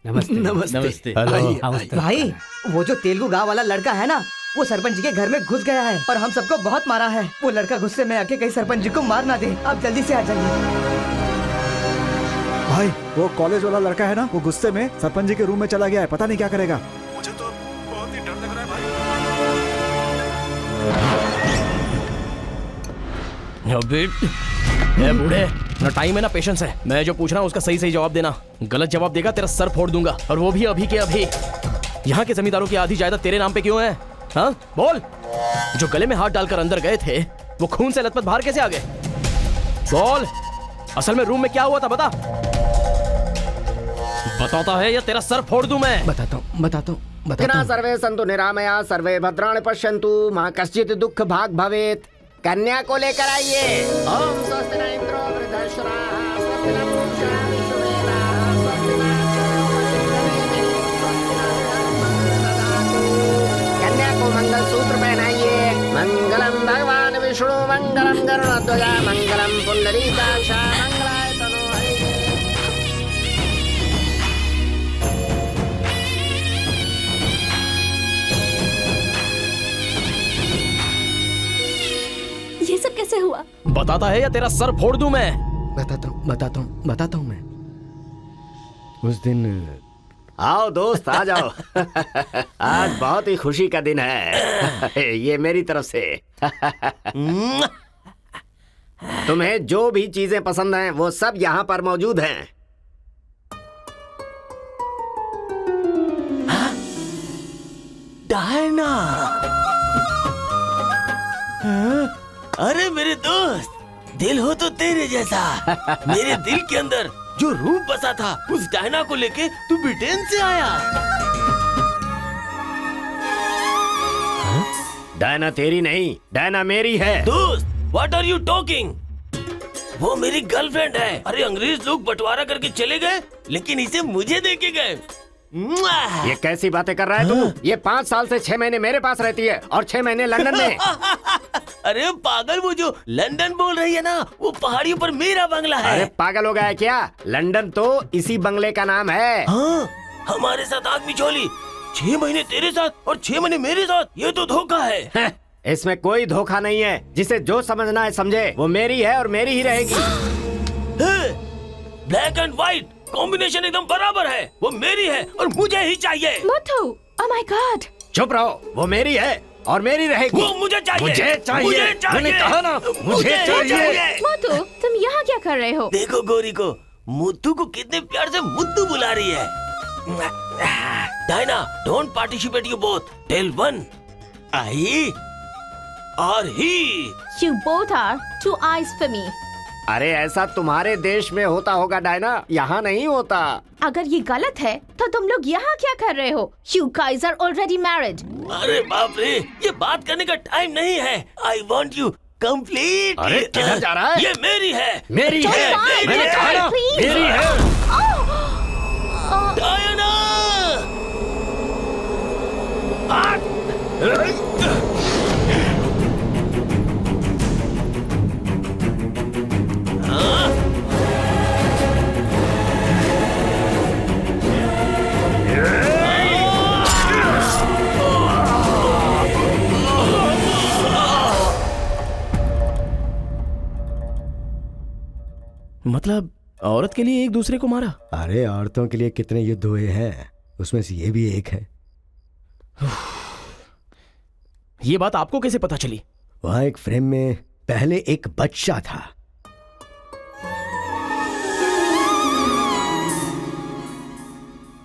नमस्ते नमस्ते। भाई, वो जो तेलुगु गांव वाला लड़का है ना, वो सरपंच जी के घर में घुस गया है और हम सबको बहुत मारा है। वो लड़का गुस्से में आके कहीं सरपंच जी को मार ना दे। आप जल्दी से आ जाइए। भाई, वो कॉलेज वाला लड़का है ना, वो गुस्से में सरपंच जी के रूम में चला गया है। पता नहीं क्या करेगा। मुझे तो बहुत ही डर लग रहा है भाई। ए बूढ़े, ना टाइम है ना पेशेंस है। मैं जो पूछ रहा हूँ उसका सही सही जवाब देना। गलत जवाब देगा तेरा सर फोड़ दूंगा, और वो भी अभी के अभी। यहाँ के जमींदारों की आधी जायदाद तेरे नाम पे क्यों है? हाँ बोल। जो गले में हाथ डालकर अंदर गए थे, वो खून से लथपथ बाहर कैसे आ गए? बोल, असल में रूम में क्या हुआ था? बता। बताता है या तेरा सर फोड़ दूं मैं? बताता हूँ। सर्वे संतु निरामया, सर्वे भद्राणि पश्यन्तु, मां कश्चित् दुःख भाग भवेत्। कन्या को लेकर आइए। ओम स्वस्ति न इंद्रो वृद्धश्रवाः, स्वस्ति न पूषा विश्ववेदाः, स्वस्ति न कन्या को मंगल सूत्र पहनाइए। मंगलम भगवान विष्णु, मंगलम गरुड़ध्वजा, मंगलम पुंडरीकाक्ष, मंगलाय तनोहरि। ये सब कैसे हुआ? बताता है या तेरा सर फोड़ दूं मैं? बताता हूँ मैं। उस दिन आओ दोस्त, आ जाओ। आज बहुत ही खुशी का दिन है। ये मेरी तरफ से। तुम्हें जो भी चीजें पसंद हैं वो सब यहाँ पर मौजूद हैं। डायना, अरे मेरे दोस्त, दिल हो तो तेरे जैसा। मेरे दिल के अंदर जो रूप बसा था, उस डायना को लेके तू ब्रिटेन से आया। डायना तेरी नहीं, डायना मेरी है। दोस्त, व्हाट आर यू टॉकिंग? वो मेरी गर्लफ्रेंड है। अरे अंग्रेज लोग बंटवारा करके चले गए, लेकिन इसे मुझे देके गए। ये कैसी बातें कर रहा है तू? ये 5 साल से 6 महीने मेरे पास रहती है और 6 महीने लंदन में। अरे पागल, वो जो लंदन बोल रही है ना, वो पहाड़ियों पर मेरा बंगला है। अरे पागल हो गया है क्या? लंदन तो इसी बंगले का नाम है। हाँ, हमारे साथ आग बिछोली। 6 महीने तेरे साथ और 6 महीने मेरे साथ। ये तो धोखा है। इसमें कोई धोखा नहीं है। जिसे जो समझना है समझे। वो मेरी है और मेरी ही रहेगी। ब्लैक एंड व्हाइट कॉम्बिनेशन एकदम बराबर है। वो मेरी है और मुझे ही चाहिए। मोटू, ओह माय गॉड। चुप रहो। वो मेरी है और मेरी रहेगी। वो मुझे चाहिए। मुझे चाहिए। मैंने कहा ना, मुझे चाहिए। मोटू, तुम यहाँ क्या कर रहे हो? देखो गोरी को, मुद्दू को कितने प्यार से मुद्दू बुला रही है। Diana, don't participate you both. Tell one, I or he. You both are two eyes for me. अरे ऐसा तुम्हारे देश में होता होगा डायना, यहाँ नहीं होता। अगर ये गलत है तो तुम लोग यहाँ क्या कर रहे हो? You guys are already married. अरे बाप रे, ये बात करने का टाइम नहीं है। I want you complete. अरे किधर जा रहा है? ये मेरी है, मेरी है, मैंने कहा ना मेरी है। डायना! मतलब औरत के लिए एक दूसरे को मारा? अरे औरतों के लिए कितने युद्ध हुए हैं, उसमें से ये भी एक है। ये बात आपको कैसे पता चली? वहां एक फ्रेम में पहले एक बच्चा था।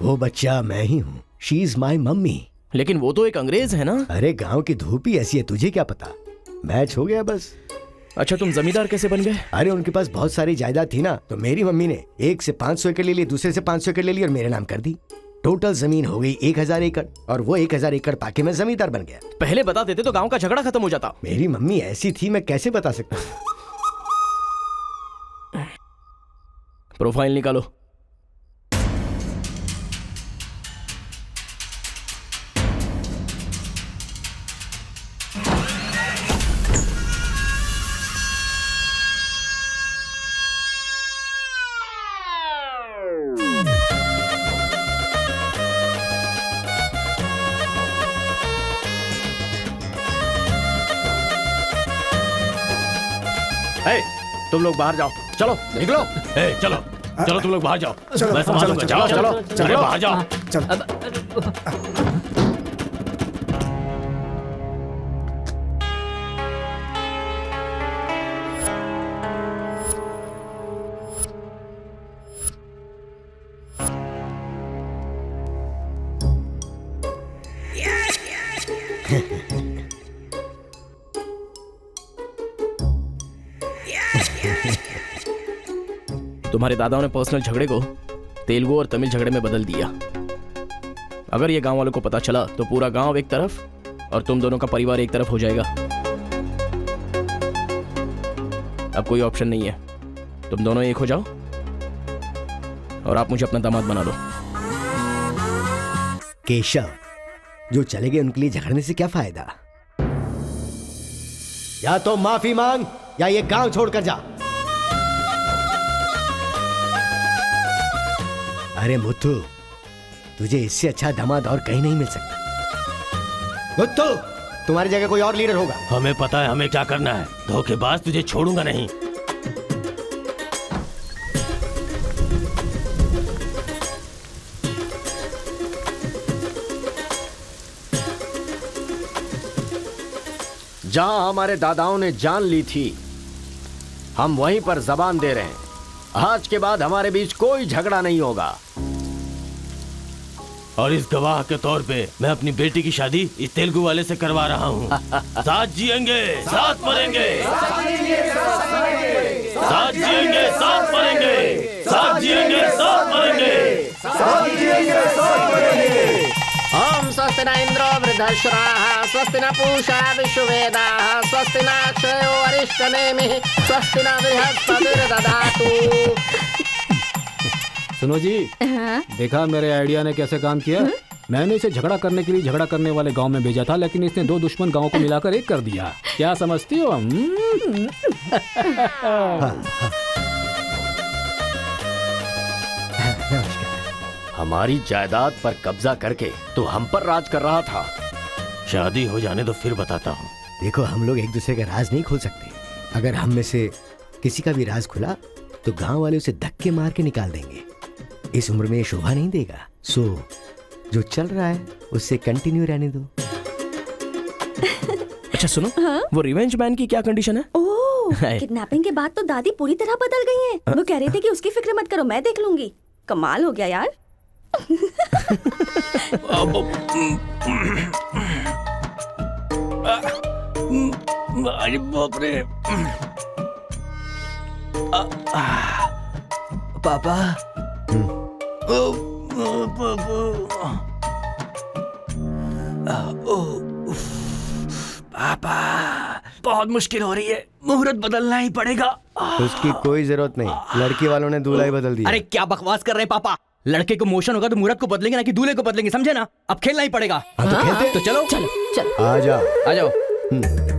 वो बच्चा मैं ही हूँ। She is my mummy. लेकिन वो तो एक अंग्रेज है ना? अरे गांव की धूप ही ऐसी है, तुझे क्या पता। मैच हो गया बस। अच्छा, तुम जमींदार कैसे बन गए? अरे उनके पास बहुत सारी जायदाद थी ना, तो मेरी मम्मी ने एक से 500 एकड़ ले ली, दूसरे से 500 एकड़ ले ली और मेरे नाम कर दी। टोटल जमीन हो गई 1000 एकड़ और वो 1000 एकड़ पाके मैं जमींदार बन गया। पहले बता देते तो गांव का झगड़ा खत्म हो जाता। मेरी मम्मी ऐसी थी, मैं कैसे बता सकता। प्रोफाइल निकालो। तुम लोग बाहर जाओ, चलो निकलो। चलो चलो तुम लोग बाहर जाओ, चलो, मैं संभालूंगा। चलो, जाओ चलो, चलो चलो, चलो बाहर जाओ। तुम्हारे दादाओं ने पर्सनल झगड़े को तेलुगु और तमिल झगड़े में बदल दिया। अगर ये गांव वालों को पता चला तो पूरा गांव एक तरफ और तुम दोनों का परिवार एक तरफ हो जाएगा। अब कोई ऑप्शन नहीं है, तुम दोनों एक हो जाओ और आप मुझे अपना दामाद बना लो। केशव, जो चले गए उनके लिए झगड़ने से क्या फायदा। या तो माफी मांग या ये गांव छोड़कर जा। अरे मुत्तू, तुझे इससे अच्छा दामाद और कहीं नहीं मिल सकता। मुत्तू, तुम्हारी जगह कोई और लीडर होगा। हमें पता है हमें क्या करना है। धोखेबाज, तुझे छोड़ूंगा नहीं। जहां हमारे दादाओं ने जान ली थी, हम वहीं पर जबान दे रहे हैं। आज के बाद हमारे बीच कोई झगड़ा नहीं होगा। और इस गवाह के तौर पे मैं अपनी बेटी की शादी इस तेलुगु वाले से करवा रहा हूँ। साथ जिएंगे, साथ मरेंगे, साथ जिएंगे, साथ मरेंगे, साथ जिएंगे, साथ मरेंगे, साथ जिएंगे, साथ मरेंगे। ओम स्वस्ति न इंद्रो वृद्धश्राः, स्वस्ति न पूषा विश्ववेदाः, स्वस्ति न अक्षयो अरिष्टनेमिः, स्वस्ति न बृहस्पतिर्दधातु। सुनो जी, देखा मेरे आइडिया ने कैसे काम किया। मैंने इसे झगड़ा करने के लिए झगड़ा करने वाले गांव में भेजा था, लेकिन इसने दो दुश्मन गांवों को मिलाकर एक कर दिया। क्या समझती हो? हमारी जायदाद पर कब्जा करके तो हम पर राज कर रहा था। शादी हो जाने तो फिर बताता हूँ। देखो, हम लोग एक दूसरे का राज नहीं खोल सकते। अगर हम में से किसी का भी राज खुला तो गांव वाले उसे धक्के मार के निकाल देंगे। इस उम्र में ये शोभा नहीं देगा। सो जो चल रहा है उससे कंटिन्यू रहने दो। अच्छा सुनो, वो रिवेंज मैन की क्या कंडीशन है? ओह, किडनैपिंग के बाद तो दादी पूरी तरह बदल गई हैं। वो कह रही थी कि उसकी फिक्र मत करो, मैं देख लूंगी। कमाल हो गया यार। अरे बाप रे। पापा, पापा, बहुत मुश्किल हो रही है, मुहूर्त बदलना ही पड़ेगा। उसकी कोई जरूरत नहीं, लड़की वालों ने दूल्हा ही बदल दिया। अरे क्या बकवास कर रहे हैं पापा, लड़के को मोशन होगा तो मुहूर्त को बदलेंगे ना कि दूल्हे को बदलेंगे, समझे ना? अब खेलना ही पड़ेगा। तो खेलते। तो चलो चलो चलो आ जाओ। आ जाओ।